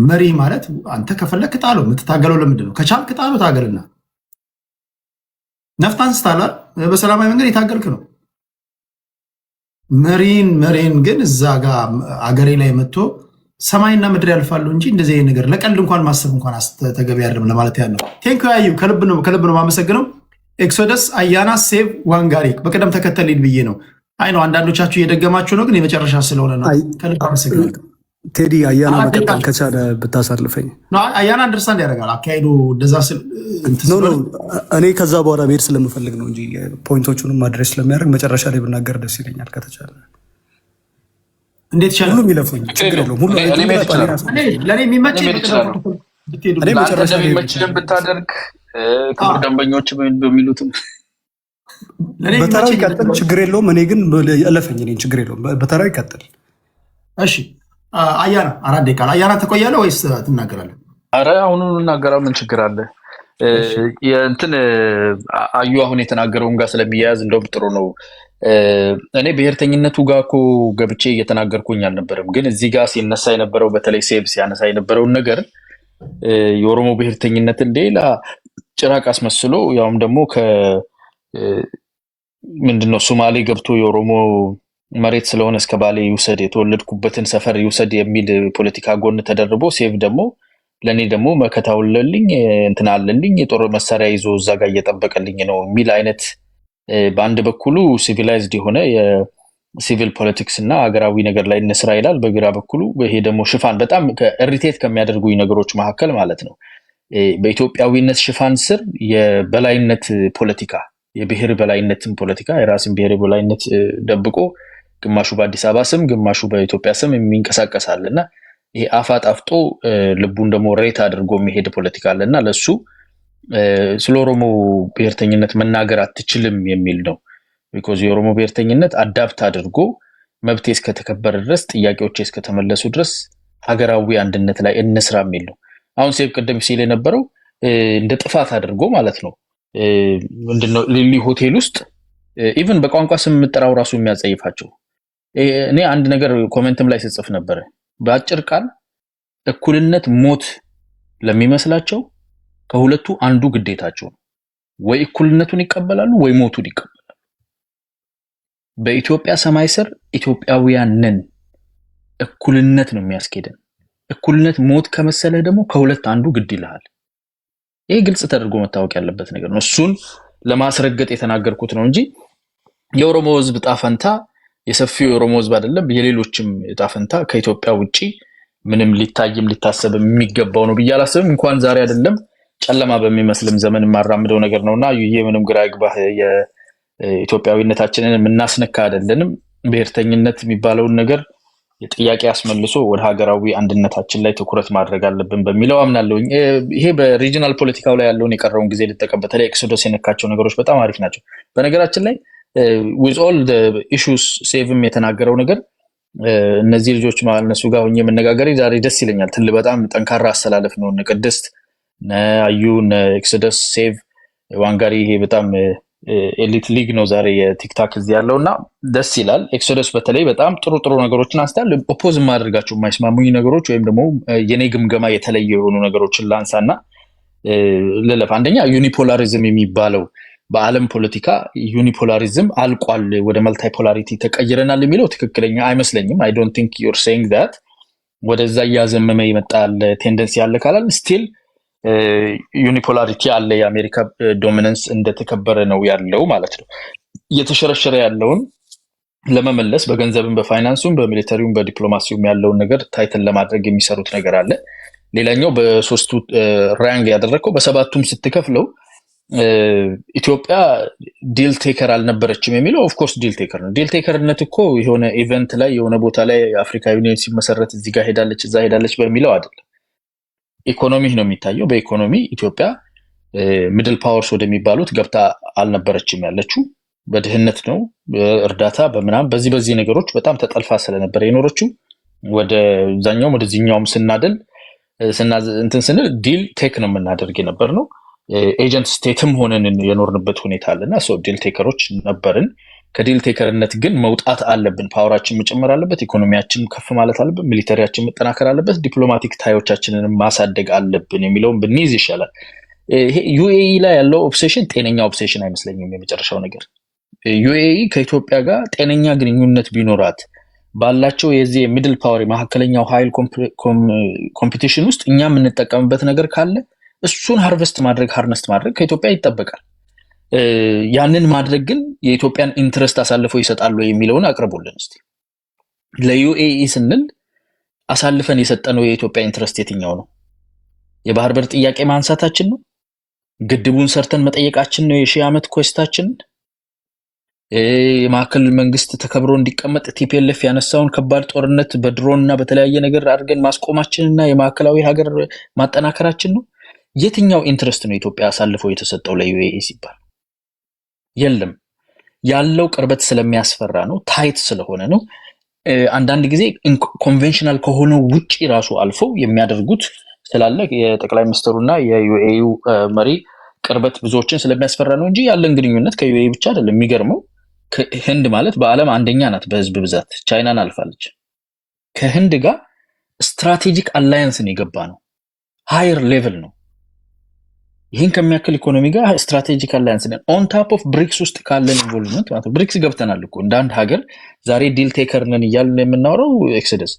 መሪ ማለት አንተ ከፈለክ ጣለው። የምትታገለው ለምንድን ነው? ከቻልክ ጣለው፣ ታገልና ነፍጥ አንስታላል። በሰላማዊ መንገድ የታገልክ ነው። መሪን ግን እዛ ጋር አገሬ ላይ መጥቶ ሰማይና ምድር ያልፋሉ እንጂ እንደዚህ አይነት ነገር ለቀልድ እንኳን ማሰብ እንኳን ተገቢ አይደለም ለማለት ያለው። ቴንክ ዩ አዩ ከልብ ነው ማመሰግነው። ኤክሶደስ አያና ሴቭ ዋንጋሪክ በቅደም ተከተል ብዬ ነው። አይ ነው አንዳንዶቻችሁ እየደገማችሁ ነው፣ ግን የመጨረሻ ስለሆነ ነው። ከልብ አመሰግናለሁ። ቴዲ አያና መቀጠል ከቻለ ብታሳልፈኝ። አያና አንደርስታንድ ያደርጋል አካሄዱ እንደዛ እኔ ከዛ በኋላ መሄድ ስለምፈልግ ነው እንጂ ፖይንቶቹንም ማድረስ ስለሚያደርግ መጨረሻ ላይ ብናገር ደስ ይለኛል ከተቻለ። እንዴት ይቻላል? ሁሉም ይለፉኝ፣ ችግር የለውም። ሁሉ ለኔ የሚመቸኝ የሚመችህን ብታደርግ ክቡር ደንበኞች በሚሉትም በተራው ይቀጥል፣ ችግር የለውም። እኔ ግን እለፈኝ፣ እኔን ችግር የለውም። በተራው ይቀጥል። እሺ አያና 4 ደቂቃ አያና ትቆያለህ ወይስ ትናገራለህ? አረ አሁኑ እናገራ፣ ምን ችግር አለ? የእንትን አዩ አሁን የተናገረውን ጋር ስለሚያያዝ እንደውም ጥሩ ነው። እኔ ብሔርተኝነቱ ጋር እኮ ገብቼ እየተናገርኩኝ አልነበረም፣ ግን እዚህ ጋር ሲነሳ የነበረው በተለይ ሴቭ ሲያነሳ የነበረውን ነገር የኦሮሞ ብሔርተኝነትን ሌላ ጭራቅ አስመስሎ ያውም ደግሞ ምንድነው ሶማሌ ገብቶ የኦሮሞ መሬት ስለሆነ እስከ ባሌ ይውሰድ የተወለድኩበትን ሰፈር ይውሰድ የሚል ፖለቲካ ጎን ተደርቦ ሴቭ ደግሞ ለኔ ደግሞ መከታውልልኝ እንትን አለልኝ የጦር መሳሪያ ይዞ እዛ ጋር እየጠበቀልኝ ነው የሚል አይነት በአንድ በኩሉ ሲቪላይዝድ የሆነ የሲቪል ፖለቲክስ እና ሀገራዊ ነገር ላይ እንስራ ይላል፣ በግራ በኩሉ ይሄ ደግሞ ሽፋን በጣም ኢሪቴት ከሚያደርጉኝ ነገሮች መካከል ማለት ነው በኢትዮጵያዊነት ሽፋን ስር የበላይነት ፖለቲካ የብሔር በላይነትን ፖለቲካ የራስን ብሔር በላይነት ደብቆ ግማሹ በአዲስ አበባ ስም ግማሹ በኢትዮጵያ ስም የሚንቀሳቀሳልና ይሄ አፋጣፍጦ ልቡን ደግሞ ሬት አድርጎ የሚሄድ ፖለቲካ አለና ለሱ ስለ ኦሮሞ ብሔርተኝነት መናገር አትችልም የሚል ነው። ቢኮዝ የኦሮሞ ብሔርተኝነት አዳፕት አድርጎ መብቴ እስከተከበረ ድረስ ጥያቄዎቼ እስከተመለሱ ድረስ ሀገራዊ አንድነት ላይ እንስራ የሚል ነው። አሁን ሴቭ ቅድም ሲል የነበረው እንደ ጥፋት አድርጎ ማለት ነው ምንድነው ሊሊ ሆቴል ውስጥ ኢቭን በቋንቋ ስም የምጠራው ራሱ የሚያጸይፋቸው። እኔ አንድ ነገር ኮሜንትም ላይ ስጽፍ ነበር፣ በአጭር ቃል እኩልነት ሞት ለሚመስላቸው ከሁለቱ አንዱ ግዴታቸው ነው። ወይ እኩልነቱን ይቀበላሉ ወይ ሞቱን ይቀበላሉ። በኢትዮጵያ ሰማይ ስር ኢትዮጵያውያን ነን፣ እኩልነት ነው የሚያስኬደን። እኩልነት ሞት ከመሰለ ደግሞ ከሁለት አንዱ ግድ ይልሃል። ይሄ ግልጽ ተደርጎ መታወቅ ያለበት ነገር ነው። እሱን ለማስረገጥ የተናገርኩት ነው እንጂ የኦሮሞ ሕዝብ ጣፈንታ የሰፊው የኦሮሞ ሕዝብ አይደለም፣ የሌሎችም ጣፈንታ ከኢትዮጵያ ውጪ ምንም ሊታይም ሊታሰብ የሚገባው ነው ብዬ አላስብም። እንኳን ዛሬ አይደለም ጨለማ በሚመስልም ዘመን የማራምደው ነገር ነውና ይሄ ምንም ግራ ይግባህ የኢትዮጵያዊነታችንን የምናስነካ አይደለንም። ብሔርተኝነት የሚባለውን ነገር የጥያቄ አስመልሶ ወደ ሀገራዊ አንድነታችን ላይ ትኩረት ማድረግ አለብን በሚለው አምናለሁ። ይሄ በሪጂናል ፖለቲካው ላይ ያለውን የቀረውን ጊዜ ልጠቀም። በተለይ ኤክሶዶስ የነካቸው ነገሮች በጣም አሪፍ ናቸው። በነገራችን ላይ with all the issues ሴቭም የተናገረው ነገር እነዚህ ልጆች ማለት እነሱ ጋር ሆኜ መነጋገር ዛሬ ደስ ይለኛል። በጣም ጠንካራ አስተላለፍ ነው። ቅድስት አዩ ኤክሶዶስ ሴቭ ዋንጋሪ ይሄ በጣም ኤሊት ሊግ ነው ዛሬ የቲክታክ እዚህ ያለውና ደስ ይላል። ኤክሶዶስ በተለይ በጣም ጥሩ ነገሮችን አንስታል። ኦፖዝ ማድረጋቸው የማይስማሙኝ ነገሮች ወይም ደግሞ የኔ ግምገማ የተለየ የሆኑ ነገሮችን ላንሳና ለለፍ አንደኛ ዩኒፖላሪዝም የሚባለው በዓለም ፖለቲካ ዩኒፖላሪዝም አልቋል፣ ወደ መልታይፖላሪቲ ተቀይረናል የሚለው ትክክለኛ አይመስለኝም። I don't think you're saying that ወደዛ ያዘመመ ይመጣል ቴንደንሲ ያለ ካላል ስቲል ዩኒፖላሪቲ አለ። የአሜሪካ ዶሚናንስ እንደተከበረ ነው ያለው ማለት ነው። እየተሸረሸረ ያለውን ለመመለስ በገንዘብም በፋይናንሱም በሚሊተሪውም በዲፕሎማሲውም ያለውን ነገር ታይተን ለማድረግ የሚሰሩት ነገር አለ። ሌላኛው በሶስቱ ራንግ ያደረከው በሰባቱም ስትከፍለው ኢትዮጵያ ዲል ቴከር አልነበረችም የሚለው ኦፍ ኮርስ ዲል ቴከር ነው። ዲል ቴከርነት እኮ የሆነ ኢቨንት ላይ የሆነ ቦታ ላይ አፍሪካ ዩኒየን ሲመሰረት እዚህ ጋር ሄዳለች እዛ ሄዳለች በሚለው አይደለም። ኢኮኖሚ ነው የሚታየው። በኢኮኖሚ ኢትዮጵያ ሚድል ፓወርስ ወደሚባሉት ገብታ አልነበረችም ያለችው። በድህነት ነው እርዳታ በመናም በዚህ ነገሮች በጣም ተጠልፋ ስለነበረ የኖረችው ወደ ዛኛው ወደዚህኛውም ስናደል እንትን ስንል ዲል ቴክ ነው የምናደርግ የነበር ነው። ኤጀንት ስቴትም ሆነን የኖርንበት ሁኔታ አለና ሶ ዲል ቴከሮች ነበርን። ከዲል ቴከርነት ግን መውጣት አለብን። ፓወራችን መጨመር አለበት፣ ኢኮኖሚያችን ከፍ ማለት አለበት፣ ሚሊተሪያችን መጠናከር አለበት፣ ዲፕሎማቲክ ታዮቻችንን ማሳደግ አለብን የሚለውን ብንይዝ ይሻላል። ይሄ ዩኤኢ ላይ ያለው ኦብሴሽን ጤነኛ ኦብሴሽን አይመስለኝም። የመጨረሻው ነገር ዩኤኢ ከኢትዮጵያ ጋር ጤነኛ ግንኙነት ቢኖራት ባላቸው የዚህ ሚድል ፓወር መካከለኛው ኃይል ኮምፒቲሽን ውስጥ እኛ የምንጠቀምበት ነገር ካለ እሱን ሃርቨስት ማድረግ ከኢትዮጵያ ይጠበቃል። ያንን ማድረግ ግን የኢትዮጵያን ኢንትረስት አሳልፈው ይሰጣሉ የሚለውን አቅርቡልን እስቲ። ለዩኤኢ ስንል አሳልፈን የሰጠነው የኢትዮጵያ ኢንትረስት የትኛው ነው? የባህር በር ጥያቄ ማንሳታችን ነው? ግድቡን ሰርተን መጠየቃችን ነው የሺህ ዓመት ኮስታችን? የማዕከል መንግስት ተከብሮ እንዲቀመጥ ቲፒኤልኤፍ ያነሳውን ከባድ ጦርነት በድሮን እና በተለያየ ነገር አድርገን ማስቆማችንና የማዕከላዊ ሀገር ማጠናከራችን ነው? የትኛው ኢንትረስት ነው ኢትዮጵያ አሳልፈው የተሰጠው ለዩኤኢ ሲባል? የለም። ያለው ቅርበት ስለሚያስፈራ ነው፣ ታይት ስለሆነ ነው። አንዳንድ ጊዜ ኮንቬንሽናል ከሆነ ውጪ ራሱ አልፈው የሚያደርጉት ስላለ የጠቅላይ ሚኒስትሩና የዩኤኢ መሪ ቅርበት ብዙዎችን ስለሚያስፈራ ነው እንጂ ያለን ግንኙነት ከዩኤኢ ብቻ አይደለም። የሚገርመው ህንድ ማለት በዓለም አንደኛ ናት በህዝብ ብዛት፣ ቻይናን አልፋለች። ከህንድ ጋር ስትራቴጂክ አላያንስን የገባ ነው፣ ሃየር ሌቭል ነው። ይህን ከሚያክል ኢኮኖሚ ጋር ስትራቴጂክ አላያንስ ነን። ኦን ታፕ ኦፍ ብሪክስ ውስጥ ካለን ኢንቮልቭመንት ማለት ነው። ብሪክስ ገብተናል እኮ እንደ አንድ ሀገር ዛሬ ዲል ቴከር ነን እያልን የምናወራው ኤክሶደስ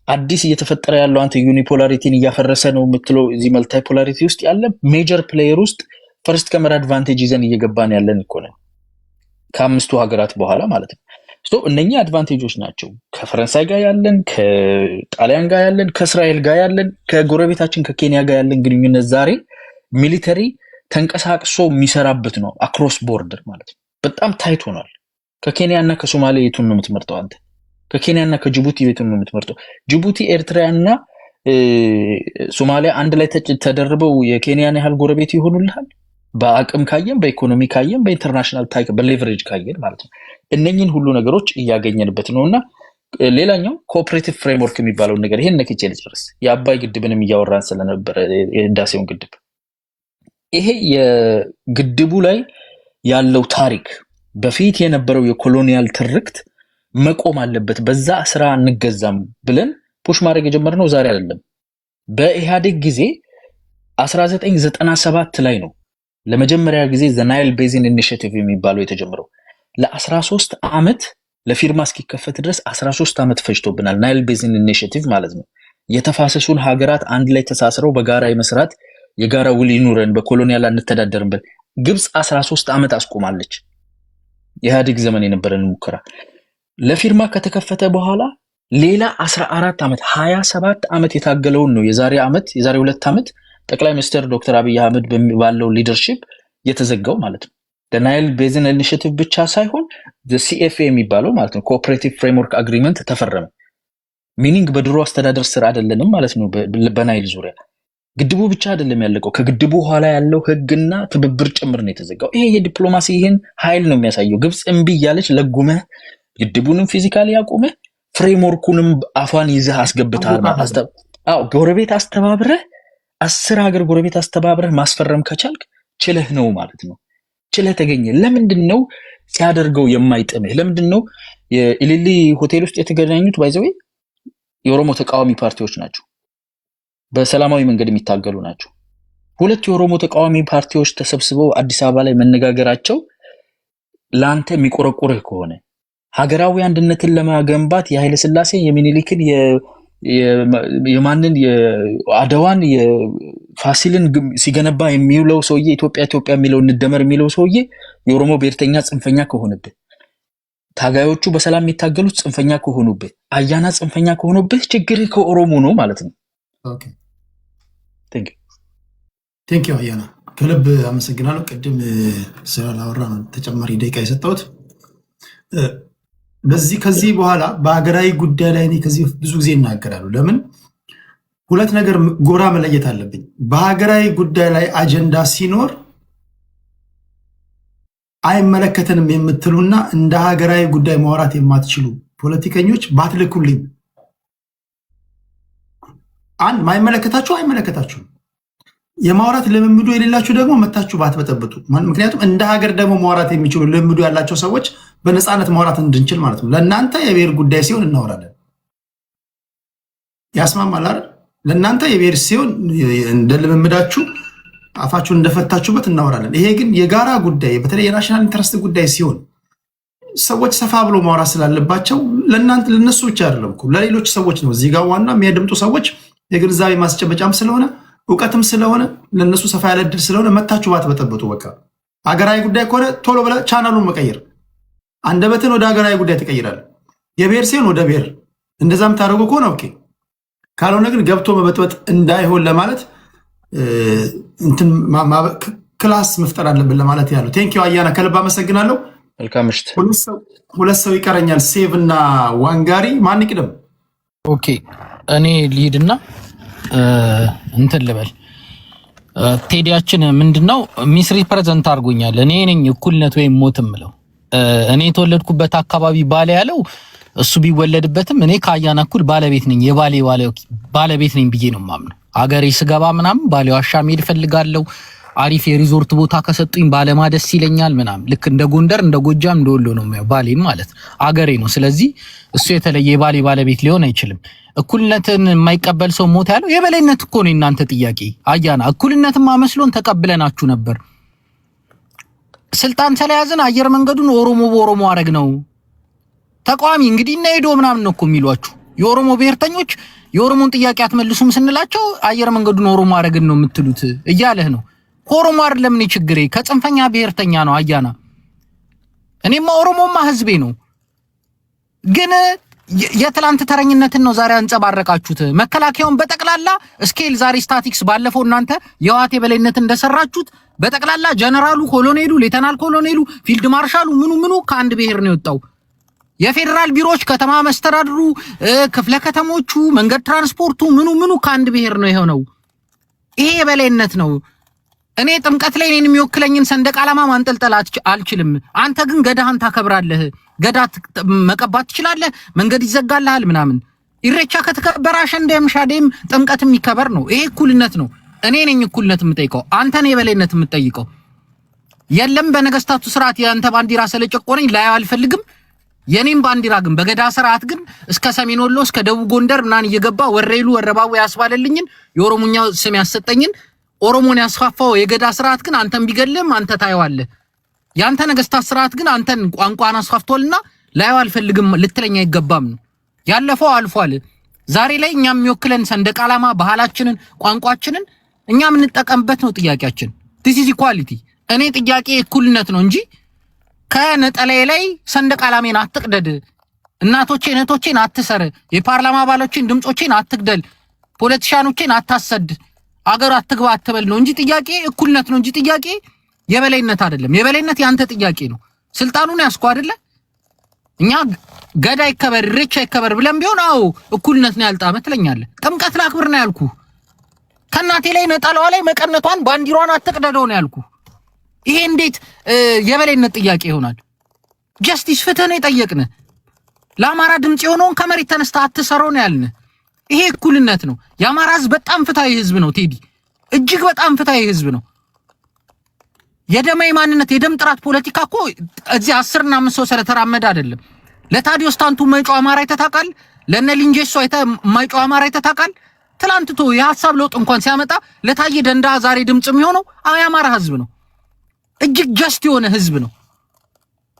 አዲስ እየተፈጠረ ያለው አንተ ዩኒፖላሪቲን እያፈረሰ ነው የምትለው እዚህ መልታይፖላሪቲ ውስጥ ያለ ሜጀር ፕሌየር ውስጥ ፈርስት ከመር አድቫንቴጅ ይዘን እየገባን ያለን እኮ ነን ከአምስቱ ሀገራት በኋላ ማለት ነው። እነኚህ አድቫንቴጆች ናቸው። ከፈረንሳይ ጋር ያለን፣ ከጣሊያን ጋር ያለን፣ ከእስራኤል ጋር ያለን፣ ከጎረቤታችን ከኬንያ ጋር ያለን ግንኙነት ዛሬ ሚሊተሪ ተንቀሳቅሶ የሚሰራበት ነው። አክሮስ ቦርደር ማለት ነው። በጣም ታይት ሆኗል። ከኬንያ እና ከሶማሌ የቱን ነው የምትመርጠው አንተ? ከኬንያ እና ከጅቡቲ የቱን ነው የምትመርጠው? ጅቡቲ፣ ኤርትራ እና ሶማሊያ አንድ ላይ ተደርበው የኬንያን ያህል ጎረቤት ይሆኑልሃል? በአቅም ካየን፣ በኢኮኖሚ ካየን፣ በኢንተርናሽናል ታይክ በሌቨሬጅ ካየን ማለት ነው። እነኚህን ሁሉ ነገሮች እያገኘንበት ነውና ሌላኛው ኮኦፕሬቲቭ ፍሬምወርክ የሚባለውን ነገር ይሄን ነክቼ ልጨርስ። የአባይ ግድብንም እያወራን ስለነበረ የህዳሴውን ግድብ ይሄ የግድቡ ላይ ያለው ታሪክ በፊት የነበረው የኮሎኒያል ትርክት መቆም አለበት። በዛ ስራ እንገዛም ብለን ፑሽ ማድረግ የጀመርነው ዛሬ አይደለም። በኢህአዴግ ጊዜ 1997 ላይ ነው ለመጀመሪያ ጊዜ ዘ ናይል ቤዚን ኢኒሺየቲቭ የሚባለው የተጀመረው። ለ13 ዓመት ለፊርማ እስኪከፈት ድረስ 13 ዓመት ፈጅቶብናል። ናይል ቤዚን ኢኒሺየቲቭ ማለት ነው የተፋሰሱን ሀገራት አንድ ላይ ተሳስረው በጋራ የመስራት የጋራ ውል ይኑረን፣ በኮሎኒያል አንተዳደርም። ግብጽ 13 ዓመት አስቆማለች። የኢህአዴግ ዘመን የነበረን ሙከራ ለፊርማ ከተከፈተ በኋላ ሌላ 14 ዓመት 27 ዓመት የታገለውን ነው የዛሬ 2 ዓመት ጠቅላይ ሚኒስትር ዶክተር አብይ አህመድ ባለው ሊደርሺፕ የተዘጋው ማለት ነው። ናይል ቤዚን ኢኒሺየቲቭ ብቻ ሳይሆን ሲኤፍኤ የሚባለው ማለት ነው ኮኦፕሬቲቭ ፍሬምወርክ አግሪመንት ተፈረመ። ሚኒንግ በድሮ አስተዳደር ስር አይደለንም ማለት ነው። በናይል ዙሪያ ግድቡ ብቻ አይደለም ያለቀው፣ ከግድቡ ኋላ ያለው ህግና ትብብር ጭምር ነው የተዘጋው። ይሄ የዲፕሎማሲ ይሄን ኃይል ነው የሚያሳየው። ግብጽ እምቢ እያለች ለጉመህ ግድቡንም ፊዚካሊ ያቆመህ ፍሬምወርኩንም አፏን ይዘህ አስገብተሃል ማለት ነው። ጎረቤት አስተባብረህ 10 ሀገር ጎረቤት አስተባብረህ ማስፈረም ከቻልክ ችለህ ነው ማለት ነው። ችለህ ተገኘ። ለምንድን ነው ሲያደርገው የማይጥምህ? ለምንድን ነው የኢሊሊ ሆቴል ውስጥ የተገናኙት? ባይዘው የኦሮሞ ተቃዋሚ ፓርቲዎች ናቸው፣ በሰላማዊ መንገድ የሚታገሉ ናቸው። ሁለት የኦሮሞ ተቃዋሚ ፓርቲዎች ተሰብስበው አዲስ አበባ ላይ መነጋገራቸው ላንተ የሚቆረቆርህ ከሆነ ሀገራዊ አንድነትን ለማገንባት የኃይለ ሥላሴ የሚኒሊክን የማንን የአድዋን የፋሲልን ሲገነባ የሚውለው ሰውዬ ኢትዮጵያ የሚለው እንደመር የሚለው ሰውዬ የኦሮሞ ብሔርተኛ ጽንፈኛ ከሆነብህ፣ ታጋዮቹ በሰላም የሚታገሉት ጽንፈኛ ከሆኑብህ፣ አያና ጽንፈኛ ከሆኑብህ ችግር ከኦሮሞ ነው ማለት ነው። ኦኬ ቴንክ ዩ አያና፣ ከልብ አመሰግናለሁ። ቅድም ስላላወራ ነው ተጨማሪ ደቂቃ የሰጠሁት። ከዚህ በኋላ በሀገራዊ ጉዳይ ላይ ከዚህ ብዙ ጊዜ እናገራሉ። ለምን ሁለት ነገር ጎራ መለየት አለብኝ። በሀገራዊ ጉዳይ ላይ አጀንዳ ሲኖር አይመለከተንም የምትሉና እንደ ሀገራዊ ጉዳይ ማውራት የማትችሉ ፖለቲከኞች ባትልኩልኝ። አንድ ማይመለከታችሁ አይመለከታችሁም። የማውራት ልምምዱ የሌላችሁ ደግሞ መታችሁ ባትበጠብጡ። ምክንያቱም እንደ ሀገር ደግሞ ማውራት የሚችሉ ልምምዱ ያላቸው ሰዎች በነፃነት ማውራት እንድንችል ማለት ነው። ለእናንተ የብሔር ጉዳይ ሲሆን እናወራለን፣ ያስማማል አይደል? ለእናንተ የብሔር ሲሆን እንደ ልምምዳችሁ አፋችሁን እንደፈታችሁበት እናወራለን። ይሄ ግን የጋራ ጉዳይ በተለይ የናሽናል ኢንተረስት ጉዳይ ሲሆን ሰዎች ሰፋ ብሎ ማውራት ስላለባቸው ለእናንተ ለነሱ ብቻ አይደለም እኮ ለሌሎች ሰዎች ነው። እዚህ ጋር ዋና የሚያደምጡ ሰዎች የግንዛቤ ማስጨበጫም ስለሆነ እውቀትም ስለሆነ ለነሱ ሰፋ ያለ እድል ስለሆነ መታችሁ ባትበጠበጡ። በቃ አገራዊ ጉዳይ ከሆነ ቶሎ ብለህ ቻናሉን መቀየር፣ አንደበትን ወደ አገራዊ ጉዳይ ትቀይራለህ። የብሔር ሲሆን ወደ ብሔር እንደዛም ታደርጉ ከሆነ ኦኬ። ካልሆነ ግን ገብቶ መበጥበጥ እንዳይሆን ለማለት እንትን ክላስ መፍጠር አለብን ለማለት ያለው። ቴንኪው አያና ከልብ አመሰግናለሁ። መልካም ምሽት። ሁለት ሰው ይቀረኛል፣ ሴቭ እና ዋንጋሪ። ማን ይቅደም? ኦኬ እኔ ልሂድና እንትን ልበል። ቴዲያችን ምንድነው ሚስ ሪፕሬዘንት አድርጎኛል። እኔ ነኝ እኩልነት ወይም ሞት ምለው። እኔ የተወለድኩበት አካባቢ ባሌ ያለው እሱ ቢወለድበትም እኔ ከአያና እኩል ባለቤት ነኝ፣ የባሌ ባለቤት ነኝ ብዬ ነው የማምነው። አገሬ ስገባ ምናምን ባሌ ዋሻ መሄድ እፈልጋለሁ። አሪፍ የሪዞርት ቦታ ከሰጡኝ ባለማ ደስ ይለኛል ምናምን። ልክ እንደ ጎንደር እንደ ጎጃም እንደ ወሎ ነው የሚያው ባሌን ማለት አገሬ ነው። ስለዚህ እሱ የተለየ የባሌ ባለቤት ሊሆን አይችልም። እኩልነትን የማይቀበል ሰው ሞት ያለው የበላይነት እኮ ነው እናንተ ጥያቄ። አያና እኩልነትማ መስሎን ተቀብለናችሁ ነበር። ስልጣን ስለያዝን አየር መንገዱን ኦሮሞ በኦሮሞ አረግ ነው ተቋሚ እንግዲህ እና ሄዶ ምናምን ነው እኮ የሚሏችሁ የኦሮሞ ብሔርተኞች። የኦሮሞን ጥያቄ አትመልሱም ስንላቸው አየር መንገዱን ኦሮሞ አረግን ነው የምትሉት እያለህ ነው። ኦሮሞ አይደለም እኔ ችግሬ ከጽንፈኛ ብሔርተኛ ነው አያና። እኔማ ኦሮሞማ ህዝቤ ነው። ግን የትላንት ተረኝነትን ነው ዛሬ አንጸባረቃችሁት። መከላከያውን በጠቅላላ ስኬል ዛሬ ስታቲክስ ባለፈው እናንተ የዋቴ በላይነት እንደሰራችሁት በጠቅላላ ጀነራሉ፣ ኮሎኔሉ፣ ሌተናል ኮሎኔሉ፣ ፊልድ ማርሻሉ ምኑ ከአንድ ብሔር ነው የወጣው። የፌደራል ቢሮዎች፣ ከተማ መስተዳድሩ፣ ክፍለ ከተሞቹ፣ መንገድ ትራንስፖርቱ ምኑ ከአንድ ብሔር ነው የሆነው። ይሄ የበላይነት ነው። እኔ ጥምቀት ላይ እኔን የሚወክለኝን ሰንደቅ ዓላማ ማንጠልጠል አልችልም። አንተ ግን ገዳህን ታከብራለህ። ገዳ መቀባት ትችላለህ። መንገድ ይዘጋልሃል ምናምን። ኢሬቻ ከተከበረ አሸንዳም ሻዴም ጥምቀትም ይከበር ነው። ይሄ እኩልነት ነው። እኔ ነኝ እኩልነት የምጠይቀው፣ አንተ ነህ የበላይነት የምጠይቀው። የለም በነገስታቱ ስርዓት የአንተ ባንዲራ ስለጨቆነኝ ላይ አልፈልግም። የኔም ባንዲራ ግን በገዳ ስርዓት ግን እስከ ሰሜን ወሎ እስከ ደቡብ ጎንደር ምናን እየገባ ወሬሉ ወረባው ያስባለልኝን የኦሮሞኛ ስም ያሰጠኝን ኦሮሞን ያስፋፋው የገዳ ስርዓት ግን አንተን ቢገልም አንተ ታየዋለህ። ያንተ ነገስታት ስርዓት ግን አንተን ቋንቋን አስፋፍቶልና ላይው አልፈልግም ልትለኛ አይገባም ነው። ያለፈው አልፏል። ዛሬ ላይ እኛ የሚወክለን ሰንደቅ ዓላማ ባህላችንን ቋንቋችንን እኛ የምንጠቀምበት ነው ጥያቄያችን። this is equality። እኔ ጥያቄ እኩልነት ነው እንጂ ከነጠላዬ ላይ ሰንደቅ ዓላማን አትቅደድ፣ እናቶቼን እህቶቼን አትሰር፣ የፓርላማ አባሎቼን ድምጾቼን አትግደል፣ ፖለቲሻኖቼን አታሰድ፣ አገር አትግባ አትበል ነው እንጂ ጥያቄ እኩልነት ነው እንጂ ጥያቄ የበላይነት አይደለም። የበላይነት ያንተ ጥያቄ ነው። ስልጣኑን ያስኩ አይደለ? እኛ ገዳ ይከበር ኢሬቻ ይከበር ብለን ቢሆን አዎ እኩልነት ነው ያልጣመ ትለኛለህ። ጥምቀት ላክብር ነው ያልኩ። ከናቴ ላይ ነጠላዋ ላይ መቀነቷን ባንዲሯን አትቅደደው ነው ያልኩ። ይሄ እንዴት የበላይነት ጥያቄ ይሆናል? ጀስቲስ ፍትህ ነው የጠየቅን። ለአማራ ድምጽ የሆነውን ከመሬት ተነስታ አትሰረው ነው ያልን። ይሄ እኩልነት ነው። የአማራ ህዝብ በጣም ፍትሃዊ ህዝብ ነው ቴዲ፣ እጅግ በጣም ፍትሃዊ ህዝብ ነው። የደማይ ማንነት የደም ጥራት ፖለቲካ እኮ እዚህ 10 እና 5 ሰው ስለተራመደ አይደለም። ለታዲዮስ ታንቱ ማይጮህ አማራ ይተታቃል፣ ለነ ሊንጄሶ ማይጮህ አማራ ይተታቃል። ትላንትቶ የሐሳብ ለውጥ እንኳን ሲያመጣ ለታየ ደንዳ ዛሬ ድምጽ የሚሆነው የአማራ ህዝብ ነው። እጅግ ጀስት የሆነ ህዝብ ነው።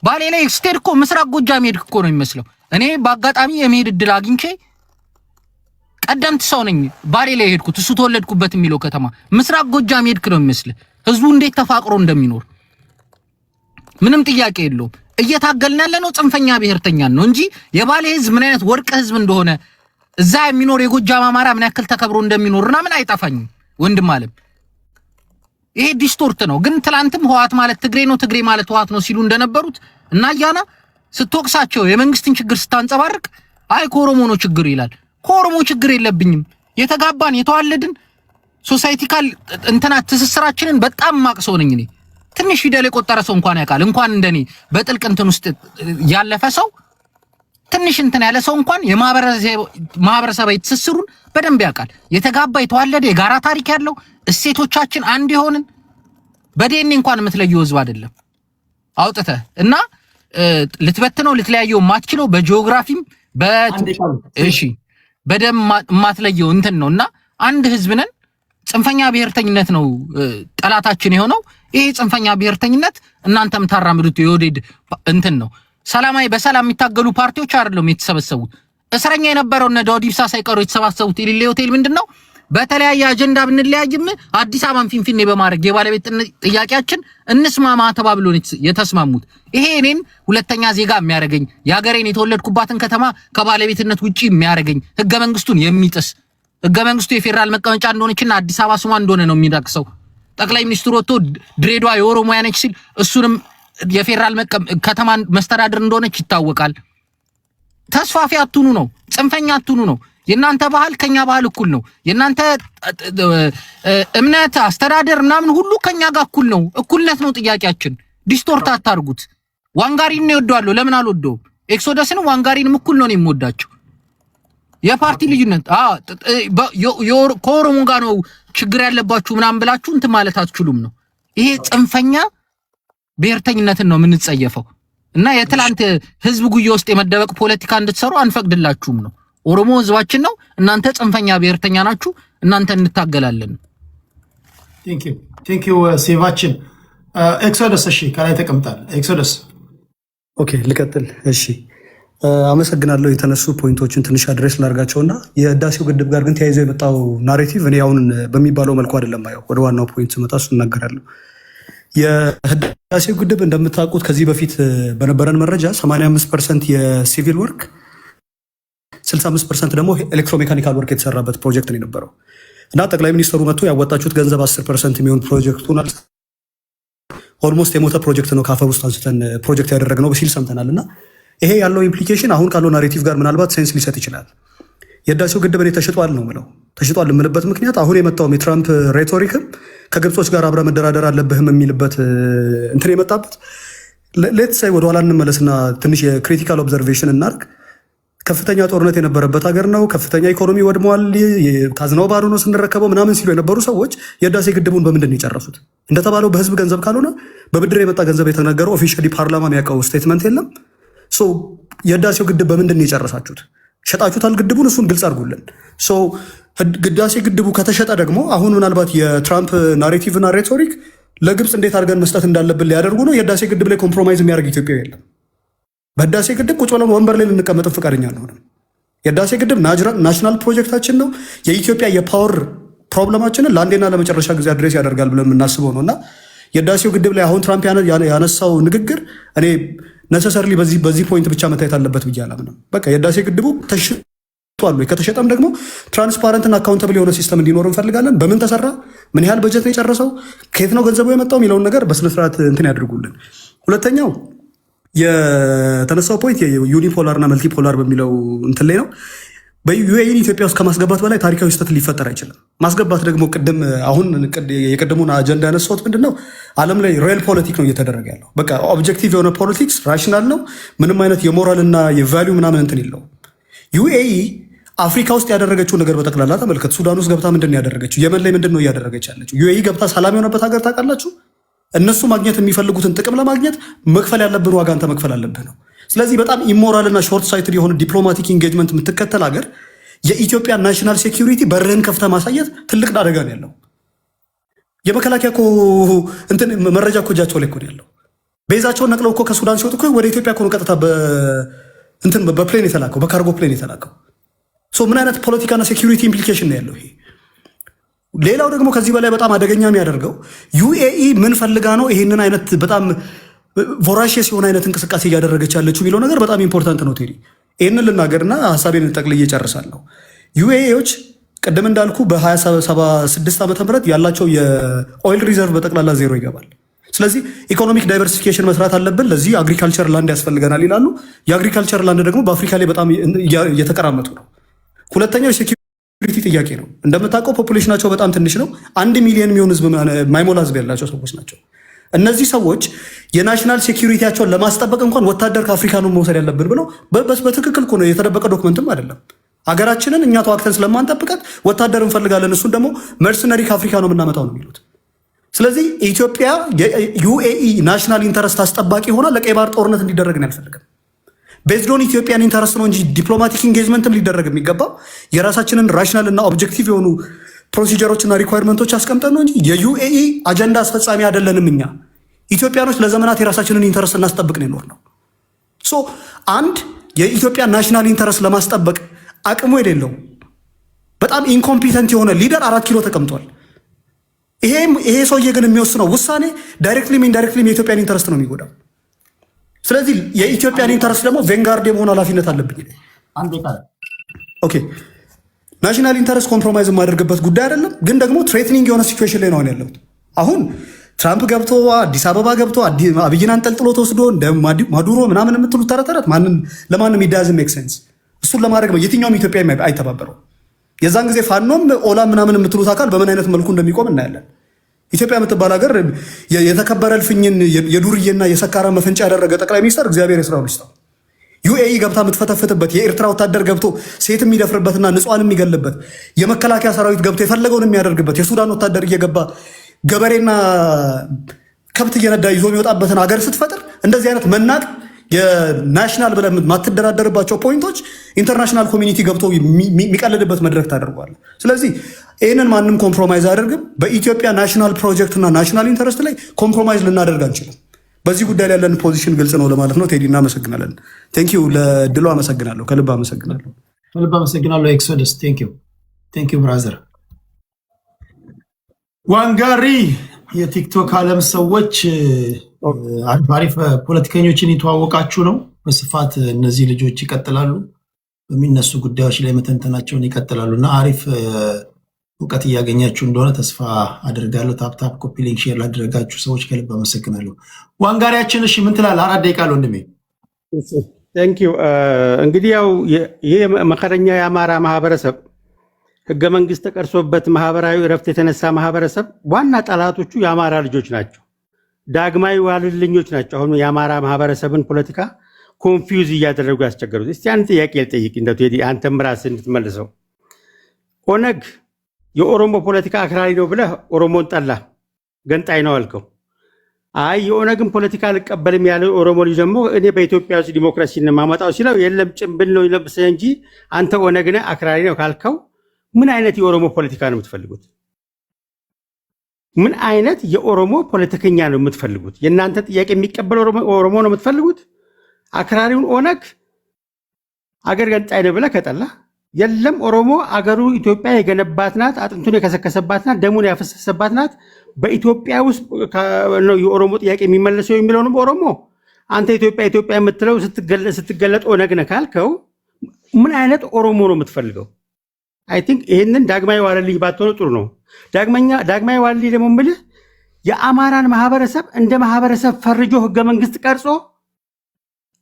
ባሌ ላይ ስቴድ እኮ ምስራቅ ጎጃም ሄድክ እኮ ነው የሚመስለው። እኔ በአጋጣሚ የመሄድ እድል አግኝቼ ቀደምት ሰው ነኝ። ባሌ ላይ ሄድኩት እሱ ተወለድኩበት የሚለው ከተማ ምስራቅ ጎጃም ሄድክ ነው የሚመስለው። ህዝቡ እንዴት ተፋቅሮ እንደሚኖር ምንም ጥያቄ የለውም። እየታገልን ያለነው ጽንፈኛ ብሔርተኛን ነው እንጂ የባሌ ህዝብ ምን አይነት ወርቅ ህዝብ እንደሆነ እዛ የሚኖር የጎጃም አማራ ምን ያክል ተከብሮ እንደሚኖርና ምን አይጠፋኝም ወንድም አለም። ይሄ ዲስቶርት ነው። ግን ትላንትም ህዋት ማለት ትግሬ ነው ትግሬ ማለት ህዋት ነው ሲሉ እንደነበሩት እና ያና ስትወቅሳቸው የመንግስትን ችግር ስታንጸባርቅ አይ ከኦሮሞ ነው ችግር ይላል። ከኦሮሞ ችግር የለብኝም። የተጋባን የተዋለድን ሶሳይቲካል እንትና ትስስራችንን በጣም ማቅሰው ነኝ እኔ። ትንሽ ፊደል የቆጠረ ሰው እንኳን ያውቃል። እንኳን እንደኔ በጥልቅ እንትን ውስጥ ያለፈ ሰው ትንሽ እንትን ያለ ሰው እንኳን የማህበረሰባዊ ትስስሩን በደንብ ያውቃል። የተጋባ የተዋለደ የጋራ ታሪክ ያለው እሴቶቻችን አንድ የሆንን በዲኤንኤ እንኳን የምትለየው ህዝብ አይደለም አውጥተህ እና ልትበትነው ልትለያየው ማትችለው በጂኦግራፊም እሺ በደም ማትለየው እንትን ነውና አንድ ህዝብ ነን። ጽንፈኛ ብሔርተኝነት ነው ጠላታችን የሆነው። ይሄ ጽንፈኛ ብሔርተኝነት እናንተም ታራምዱት የወዴድ እንትን ነው። ሰላማዊ በሰላም የሚታገሉ ፓርቲዎች አይደሉም የተሰበሰቡት። እስረኛ የነበረው እነ ዳውድ ኢብሳ ሳይቀሩ የተሰባሰቡት ኢሊሌ ሆቴል ምንድነው? በተለያየ አጀንዳ ብንለያይም አዲስ አበባን ፊንፊኔ በማድረግ የባለቤት ጥያቄያችን እንስማማ ተባብሎ የተስማሙት። ይሄ እኔን ሁለተኛ ዜጋ የሚያደርገኝ የሀገሬን የተወለድኩባትን ከተማ ከባለቤትነት ውጪ የሚያደርገኝ ህገ መንግስቱን የሚጥስ ህገ መንግስቱ የፌዴራል መቀመጫ እንደሆነችና አዲስ አበባ ስሟ እንደሆነ ነው የሚዳቅሰው። ጠቅላይ ሚኒስትሩ ወጥቶ ድሬዳዋ የኦሮሚያ ነች ሲል እሱንም የፌዴራል ከተማ መስተዳድር እንደሆነች ይታወቃል። ተስፋፊ አትሁኑ ነው፣ ጽንፈኛ አትሁኑ ነው። የናንተ ባህል ከኛ ባህል እኩል ነው። የናንተ እምነት፣ አስተዳደር ምናምን ሁሉ ከኛ ጋር እኩል ነው። እኩልነት ነው ጥያቄያችን። ዲስቶርት አታርጉት። ዋንጋሪን ነው ይወደዋለሁ፣ ለምን አልወደውም? ኤክሶደስንም ዋንጋሪንም እኩል ነው የምወዳቸው። የፓርቲ ልዩነት ከኦሮሞ ጋር ነው ችግር ያለባችሁ ምናምን ብላችሁ እንትን ማለት አትችሉም ነው። ይሄ ጽንፈኛ ብሔርተኝነትን ነው የምንጸየፈው እና የትላንት ህዝብ ጉያ ውስጥ የመደበቅ ፖለቲካ እንድትሰሩ አንፈቅድላችሁም ነው። ኦሮሞ ህዝባችን ነው፣ እናንተ ጽንፈኛ ብሔርተኛ ናችሁ፣ እናንተ እንታገላለን። ቴንክ ዩ ሴቫችን። ኤክሶደስ እሺ፣ ከላይ ተቀምጣል። ኤክሶደስ ኦኬ፣ ልቀጥል። እሺ አመሰግናለሁ። የተነሱ ፖይንቶችን ትንሽ አድሬስ ላርጋቸውና የህዳሴው ግድብ ጋር ግን ተያይዞ የመጣው ናሬቲቭ እኔ አሁን በሚባለው መልኩ አይደለም ማየው። ወደ ዋናው ፖይንት ስመጣ እሱ እናገራለሁ። የህዳሴው ግድብ እንደምታውቁት ከዚህ በፊት በነበረን መረጃ 85% የሲቪል ወርክ 65% ደግሞ ኤሌክትሮሜካኒካል ወርክ የተሰራበት ፕሮጀክት ነው የነበረው እና ጠቅላይ ሚኒስትሩ መጥቶ ያወጣችሁት ገንዘብ 10% የሚሆን ፕሮጀክቱን ኦልሞስት የሞተ ፕሮጀክት ነው ከአፈር ውስጥ አንስተን ፕሮጀክት ያደረግነው ሲል ሰምተናል። እና ይሄ ያለው ኢምፕሊኬሽን አሁን ካለው ናሬቲቭ ጋር ምናልባት ሴንስ ሊሰጥ ይችላል። የህዳሴው ግድብ እኔ ተሽጧል ነው የምለው። ተሽጧል የምልበት ምክንያት አሁን የመጣውም የትራምፕ ሬቶሪክም ከግብጾች ጋር አብረ መደራደር አለብህም የሚልበት እንትን የመጣበት ሌትስ ሳይ ወደኋላ እንመለስና ትንሽ የክሪቲካል ኦብዘርቬሽን እናርግ። ከፍተኛ ጦርነት የነበረበት ሀገር ነው። ከፍተኛ ኢኮኖሚ ወድሟል። ካዝናው ባዶ ነው ስንረከበው ምናምን ሲሉ የነበሩ ሰዎች የህዳሴ ግድቡን በምንድን ነው የጨረሱት? እንደተባለው በህዝብ ገንዘብ ካልሆነ በብድር የመጣ ገንዘብ የተነገረው ኦፊሻሊ ፓርላማ የሚያውቀው ስቴትመንት የለም። የህዳሴው ግድብ በምንድን ነው የጨረሳችሁት? ሸጣችሁታል ግድቡን? እሱን ግልጽ አድርጉልን። ህዳሴ ግድቡ ከተሸጠ ደግሞ አሁን ምናልባት የትራምፕ ናሬቲቭ እና ሬቶሪክ ለግብፅ እንዴት አድርገን መስጠት እንዳለብን ሊያደርጉ ነው። የህዳሴ ግድብ ላይ ኮምፕሮማይዝ የሚያደርግ ኢትዮጵያ የለም። በህዳሴ ግድብ ቁጭ ብለን ወንበር ላይ ልንቀመጥን ፈቃደኛ አንሆንም። የህዳሴ ግድብ ናሽናል ፕሮጀክታችን ነው። የኢትዮጵያ የፓወር ፕሮብለማችንን ለአንዴና ለመጨረሻ ጊዜ አድሬስ ያደርጋል ብለን የምናስበው ነው እና የህዳሴው ግድብ ላይ አሁን ትራምፕ ያነሳው ንግግር እኔ ነሰሰርሊ በዚህ ፖይንት ብቻ መታየት አለበት ብዬ አላምንም። በቃ የህዳሴ ግድቡ ተሽጧል ወይ? ከተሸጠም ደግሞ ትራንስፓረንትና አካውንተብል የሆነ ሲስተም እንዲኖር እንፈልጋለን። በምን ተሰራ፣ ምን ያህል በጀት ነው የጨረሰው፣ ከየት ነው ገንዘቡ የመጣው የሚለውን ነገር በስነስርዓት እንትን ያድርጉልን። ሁለተኛው የተነሳው ፖይንት ዩኒፖላር እና መልቲፖላር በሚለው እንትን ላይ ነው። በዩኤኢን ኢትዮጵያ ውስጥ ከማስገባት በላይ ታሪካዊ ስህተት ሊፈጠር አይችልም። ማስገባት ደግሞ አሁን የቅድሙን አጀንዳ ያነሳሁት ምንድን ነው፣ ዓለም ላይ ሪል ፖለቲክ ነው እየተደረገ ያለው። በቃ ኦብጀክቲቭ የሆነ ፖለቲክስ ራሽናል ነው። ምንም አይነት የሞራል እና የቫሊዩ ምናምን እንትን የለው። ዩኤኢ አፍሪካ ውስጥ ያደረገችው ነገር በጠቅላላ ተመልከት። ሱዳን ውስጥ ገብታ ምንድን ነው ያደረገችው? የመን ላይ ምንድን ነው እያደረገች ያለችው? ዩኤኢ ገብታ ሰላም የሆነበት ሀገር ታውቃላችሁ? እነሱ ማግኘት የሚፈልጉትን ጥቅም ለማግኘት መክፈል ያለብን ዋጋ አንተ መክፈል አለብህ ነው። ስለዚህ በጣም ኢሞራልና ሾርት ሳይትድ የሆነ ዲፕሎማቲክ ኢንጌጅመንት የምትከተል ሀገር የኢትዮጵያ ናሽናል ሴኪሪቲ በርህን ከፍተ ማሳየት ትልቅ አደጋ ነው ያለው። የመከላከያ እኮ እንትን መረጃ እኮ እጃቸው ላይ እኮ ነው ያለው። ቤዛቸውን ነቅለው እኮ ከሱዳን ሲወጡ እኮ ወደ ኢትዮጵያ እኮ ነው ቀጥታ እንትን በፕሌን የተላከው፣ በካርጎ ፕሌን የተላከው። ምን አይነት ፖለቲካና ሴኪሪቲ ኢምፕሊኬሽን ነው ያለው ይሄ? ሌላው ደግሞ ከዚህ በላይ በጣም አደገኛ የሚያደርገው ዩኤኢ ምን ፈልጋ ነው ይህንን አይነት በጣም ቮራሽስ የሆነ አይነት እንቅስቃሴ እያደረገች ያለችው የሚለው ነገር በጣም ኢምፖርታንት ነው። ቴዲ ይህንን ልናገርና ሀሳቤን ጠቅልዬ እጨርሳለሁ። ዩኤኢዎች ቅድም እንዳልኩ በ2076 ዓመተ ምህረት ያላቸው የኦይል ሪዘርቭ በጠቅላላ ዜሮ ይገባል። ስለዚህ ኢኮኖሚክ ዳይቨርሲፊኬሽን መስራት አለብን። ለዚህ አግሪካልቸር ላንድ ያስፈልገናል ይላሉ። የአግሪካልቸር ላንድ ደግሞ በአፍሪካ ላይ በጣም እየተቀራመጡ ነው። ሁለተኛው የሴኪሪቲ ጥያቄ ነው። እንደምታውቀው ፖፑሌሽናቸው በጣም ትንሽ ነው። 1 ሚሊዮን የሚሆን ህዝብ ማይሞላ ህዝብ ያላቸው ሰዎች ናቸው። እነዚህ ሰዎች የናሽናል ሴኪሪቲያቸውን ለማስጠበቅ እንኳን ወታደር ከአፍሪካ ነው መውሰድ ያለብን ብለው በትክክል እኮ ነው፣ የተደበቀ ዶክመንትም አይደለም። ሀገራችንን እኛ ተዋክተን ስለማንጠብቀት ወታደር እንፈልጋለን፣ እሱን ደግሞ መርሰነሪ ከአፍሪካ ነው የምናመጣው ነው የሚሉት። ስለዚህ ኢትዮጵያ የዩኤኢ ናሽናል ኢንተረስት አስጠባቂ ሆና ለቀይ ባህር ጦርነት እንዲደረግን አልፈልግም። ቤዝዶን ኢትዮጵያን ኢንተረስት ነው እንጂ ዲፕሎማቲክ ኢንጌጅመንትም ሊደረግ የሚገባው የራሳችንን ራሽናል እና ኦብጀክቲቭ የሆኑ ፕሮሲጀሮችና ሪኳየርመንቶች አስቀምጠን ነው እንጂ የዩኤኢ አጀንዳ አስፈጻሚ አይደለንም። እኛ ኢትዮጵያኖች ለዘመናት የራሳችንን ኢንተረስት እናስጠብቅ ነው የኖርነው። ሶ አንድ የኢትዮጵያ ናሽናል ኢንተረስት ለማስጠበቅ አቅሙ የሌለው በጣም ኢንኮምፒተንት የሆነ ሊደር 4 ኪሎ ተቀምጧል። ይሄ ሰውዬ ግን የሚወስነው ውሳኔ ዳይሬክትሊም ኢንዳይሬክትሊም የኢትዮጵያን ኢንተረስት ነው የሚጎዳው። ስለዚህ የኢትዮጵያን ኢንተረስት ደግሞ ቬንጋርድ የመሆን ኃላፊነት አለብኝ። ኦኬ ናሽናል ኢንተረስት ኮምፕሮማይዝ የማደርግበት ጉዳይ አይደለም፣ ግን ደግሞ ትሬትኒንግ የሆነ ሲቹዌሽን ላይ ነው ያለሁት። አሁን ትራምፕ ገብቶ አዲስ አበባ ገብቶ አብይን አንጠልጥሎ ተወስዶ እንደ ማዱሮ ምናምን የምትሉት ተረት ለማንም ኢዳዝ ሜክ ሴንስ። እሱን ለማድረግ ነው የትኛውም ኢትዮጵያ አይተባበረው። የዛን ጊዜ ፋኖም ኦላ ምናምን የምትሉት አካል በምን አይነት መልኩ እንደሚቆም እናያለን። ኢትዮጵያ የምትባል ሀገር የተከበረ እልፍኝን የዱርዬና የሰካራ መፈንጫ ያደረገ ጠቅላይ ሚኒስትር እግዚአብሔር የስራውን ይስጠው። ዩኤኢ ገብታ የምትፈተፍትበት፣ የኤርትራ ወታደር ገብቶ ሴት የሚደፍርበትና ንጹሃን የሚገልበት፣ የመከላከያ ሰራዊት ገብቶ የፈለገውን የሚያደርግበት፣ የሱዳን ወታደር እየገባ ገበሬና ከብት እየነዳ ይዞ የሚወጣበትን ሀገር ስትፈጥር እንደዚህ አይነት መናቅ የናሽናል ብለህ የማትደራደርባቸው ፖይንቶች ኢንተርናሽናል ኮሚኒቲ ገብቶ የሚቀልድበት መድረክ ታደርገዋለህ። ስለዚህ ይህንን ማንም ኮምፕሮማይዝ አያደርግም። በኢትዮጵያ ናሽናል ፕሮጀክት እና ናሽናል ኢንተረስት ላይ ኮምፕሮማይዝ ልናደርግ አንችልም። በዚህ ጉዳይ ላይ ያለን ፖዚሽን ግልጽ ነው ለማለት ነው። ቴዲ እናመሰግናለን። ቴንኪው ለድሎ አመሰግናለሁ። ከልብ አመሰግናለሁ። ከልብ አመሰግናለሁ። ኤክሶደስ ቴንኪው ብራዘር። ዋንጋሪ የቲክቶክ ዓለም ሰዎች አሪፍ ፖለቲከኞችን የተዋወቃችሁ ነው በስፋት። እነዚህ ልጆች ይቀጥላሉ፣ በሚነሱ ጉዳዮች ላይ መተንተናቸውን ይቀጥላሉ እና አሪፍ እውቀት እያገኛችሁ እንደሆነ ተስፋ አድርጋለሁ። ታፕታፕ ኮፒ ሊንክ ሼር ላደረጋችሁ ሰዎች ከልብ አመሰግናለሁ። ዋንጋሪያችን እሺ ምን ትላለህ? 4 ደቂቃ አለ ወንድሜ። ቴንኪው። እንግዲህ ያው ይሄ መከረኛ የአማራ ማህበረሰብ ህገ መንግስት ተቀርሶበት ማህበራዊ እረፍት የተነሳ ማህበረሰብ ዋና ጠላቶቹ የአማራ ልጆች ናቸው፣ ዳግማዊ ዋልልኞች ናቸው። አሁን የአማራ ማህበረሰብን ፖለቲካ ኮንፊውዝ እያደረጉ ያስቸገሩት። እስቲ አንድ ጥያቄ ልጠይቅ፣ እንደው ቴዲ አንተም ራስህ እንድትመልሰው። ኦነግ የኦሮሞ ፖለቲካ አክራሪ ነው ብለህ ኦሮሞን ጠላ፣ ገንጣይ ነው አልከው። አይ የኦነግን ፖለቲካ አልቀበልም ያለ ኦሮሞ ልጅ ደግሞ እኔ በኢትዮጵያ ውስጥ ዲሞክራሲን ማመጣው ሲለው የለም ጭምብል ነው ይለብሰ እንጂ አንተ ኦነግ ነህ አክራሪ ነው ካልከው ምን አይነት የኦሮሞ ፖለቲካ ነው የምትፈልጉት? ምን አይነት የኦሮሞ ፖለቲከኛ ነው የምትፈልጉት? የእናንተ ጥያቄ የሚቀበል ኦሮሞ ነው የምትፈልጉት? አክራሪውን ኦነግ አገር ገንጣይ ነው ብለህ ከጠላ የለም ኦሮሞ አገሩ ኢትዮጵያ የገነባት ናት፣ አጥንቱን የከሰከሰባት ናት፣ ደሙን ያፈሰሰባት ናት፣ በኢትዮጵያ ውስጥ ነው የኦሮሞ ጥያቄ የሚመለሰው የሚለውንም ኦሮሞ አንተ ኢትዮጵያ የምትለው ስትገለጥ ኦነግ ነህ ካልከው ምን አይነት ኦሮሞ ነው የምትፈልገው? አይ ቲንክ ይህንን ዳግማዊ ዋለልኝ ባትሆነ ጥሩ ነው። ዳግማዊ ዋለልኝ ደግሞ የምልህ የአማራን ማህበረሰብ እንደ ማህበረሰብ ፈርጆ ህገ መንግስት ቀርጾ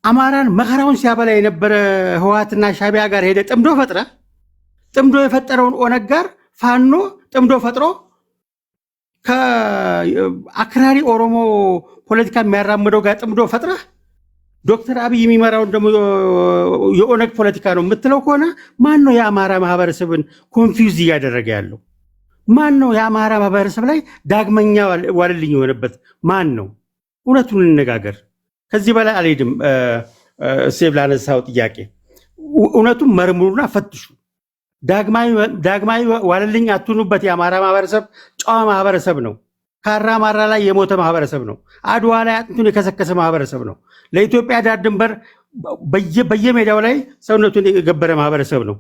አማራን መከራውን ሲያበላ የነበረ ህወሓትና ሻቢያ ጋር ሄደ ጥምዶ የፈጠረውን ኦነግ ጋር ፋኖ ጥምዶ ፈጥሮ ከአክራሪ ኦሮሞ ፖለቲካ የሚያራምደው ጋር ጥምዶ ፈጥረህ ዶክተር አብይ የሚመራውን ደግሞ የኦነግ ፖለቲካ ነው የምትለው ከሆነ ማን ነው የአማራ ማህበረሰብን ኮንፊውዝ እያደረገ ያለው? ማን ነው የአማራ ማህበረሰብ ላይ ዳግመኛ ዋልልኝ የሆነበት ማን ነው? እውነቱን እንነጋገር። ከዚህ በላይ አልሄድም። ሴቭ ላነሳው ጥያቄ እውነቱን መርምሩና ፈትሹ። ዳግማዊ ዋልልኝ አትኑበት። የአማራ ማህበረሰብ ጨዋ ማህበረሰብ ነው። ካራ ማራ ላይ የሞተ ማህበረሰብ ነው። አድዋ ላይ አጥንቱን የከሰከሰ ማህበረሰብ ነው። ለኢትዮጵያ ዳር ድንበር በየሜዳው ላይ ሰውነቱን የገበረ ማህበረሰብ ነው።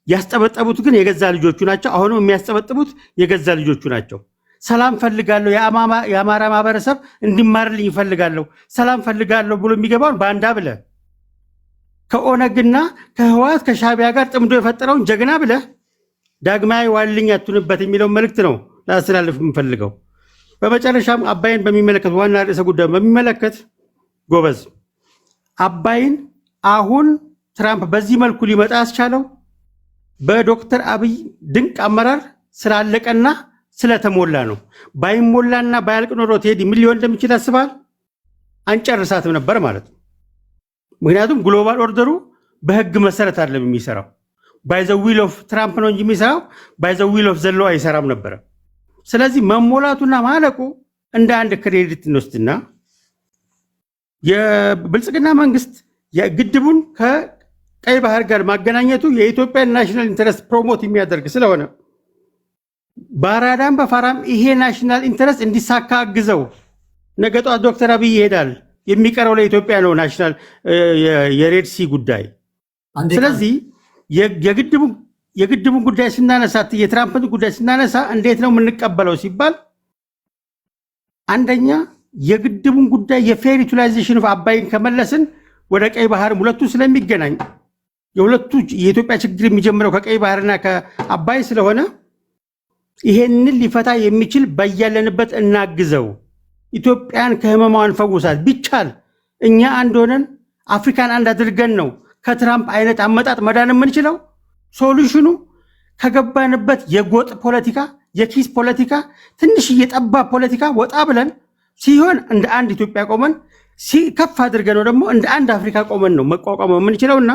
ያስጠበጠቡት ግን የገዛ ልጆቹ ናቸው። አሁንም የሚያስጠበጥቡት የገዛ ልጆቹ ናቸው። ሰላም ፈልጋለሁ፣ የአማራ ማህበረሰብ እንዲማርልኝ ይፈልጋለሁ፣ ሰላም ፈልጋለሁ ብሎ የሚገባውን ባንዳ ብለ ከኦነግና ከህወሓት ከሻቢያ ጋር ጥምዶ የፈጠረውን ጀግና ብለ ዳግማዊ ዋልልኝ አትኑበት የሚለው መልእክት ነው ላስተላልፍ የምፈልገው። በመጨረሻም አባይን በሚመለከት ዋና ርዕሰ ጉዳይ በሚመለከት ጎበዝ አባይን አሁን ትራምፕ በዚህ መልኩ ሊመጣ ያስቻለው በዶክተር አብይ ድንቅ አመራር ስላለቀና ስለተሞላ ነው። ባይሞላና ባያልቅ ኖሮ ቴዲ ምን ሊሆን እንደሚችል አስባል? አንጨርሳትም ነበር ማለት ነው። ምክንያቱም ግሎባል ኦርደሩ በህግ መሰረት አይደለም የሚሰራው። ባይ ዘ ዊል ኦፍ ትራምፕ ነው እንጂ የሚሰራው ባይ ዘ ዊል ኦፍ ዘሎ አይሰራም ነበረ። ስለዚህ መሞላቱና ማለቁ እንደ አንድ ክሬዲት እንወስድና የብልጽግና መንግስት የግድቡን ከቀይ ባህር ጋር ማገናኘቱ የኢትዮጵያን ናሽናል ኢንተረስት ፕሮሞት የሚያደርግ ስለሆነ በአራዳም በፋራም ይሄ ናሽናል ኢንተረስት እንዲሳካ አግዘው። ነገ ጠዋት ዶክተር አብይ ይሄዳል፣ የሚቀረው ለኢትዮጵያ ነው ናሽናል የሬድሲ ጉዳይ። ስለዚህ የግድቡን ጉዳይ ስናነሳ የትራምፕን ጉዳይ ስናነሳ እንዴት ነው የምንቀበለው ሲባል አንደኛ የግድቡን ጉዳይ የፌር ዩቲላይዜሽን ኦፍ አባይን ከመለስን ወደ ቀይ ባህርም ሁለቱ ስለሚገናኝ የሁለቱ የኢትዮጵያ ችግር የሚጀምረው ከቀይ ባህርና ከአባይ ስለሆነ ይሄንን ሊፈታ የሚችል በያለንበት እናግዘው፣ ኢትዮጵያን ከህመማዋን ፈውሳት። ቢቻል እኛ አንድ ሆነን አፍሪካን አንድ አድርገን ነው ከትራምፕ አይነት አመጣጥ መዳን የምንችለው። ሶሉሽኑ ከገባንበት የጎጥ ፖለቲካ፣ የኪስ ፖለቲካ፣ ትንሽ የጠባብ ፖለቲካ ወጣ ብለን ሲሆን እንደ አንድ ኢትዮጵያ ቆመን ከፍ አድርገን ነው ደግሞ እንደ አንድ አፍሪካ ቆመን ነው መቋቋም የምንችለውና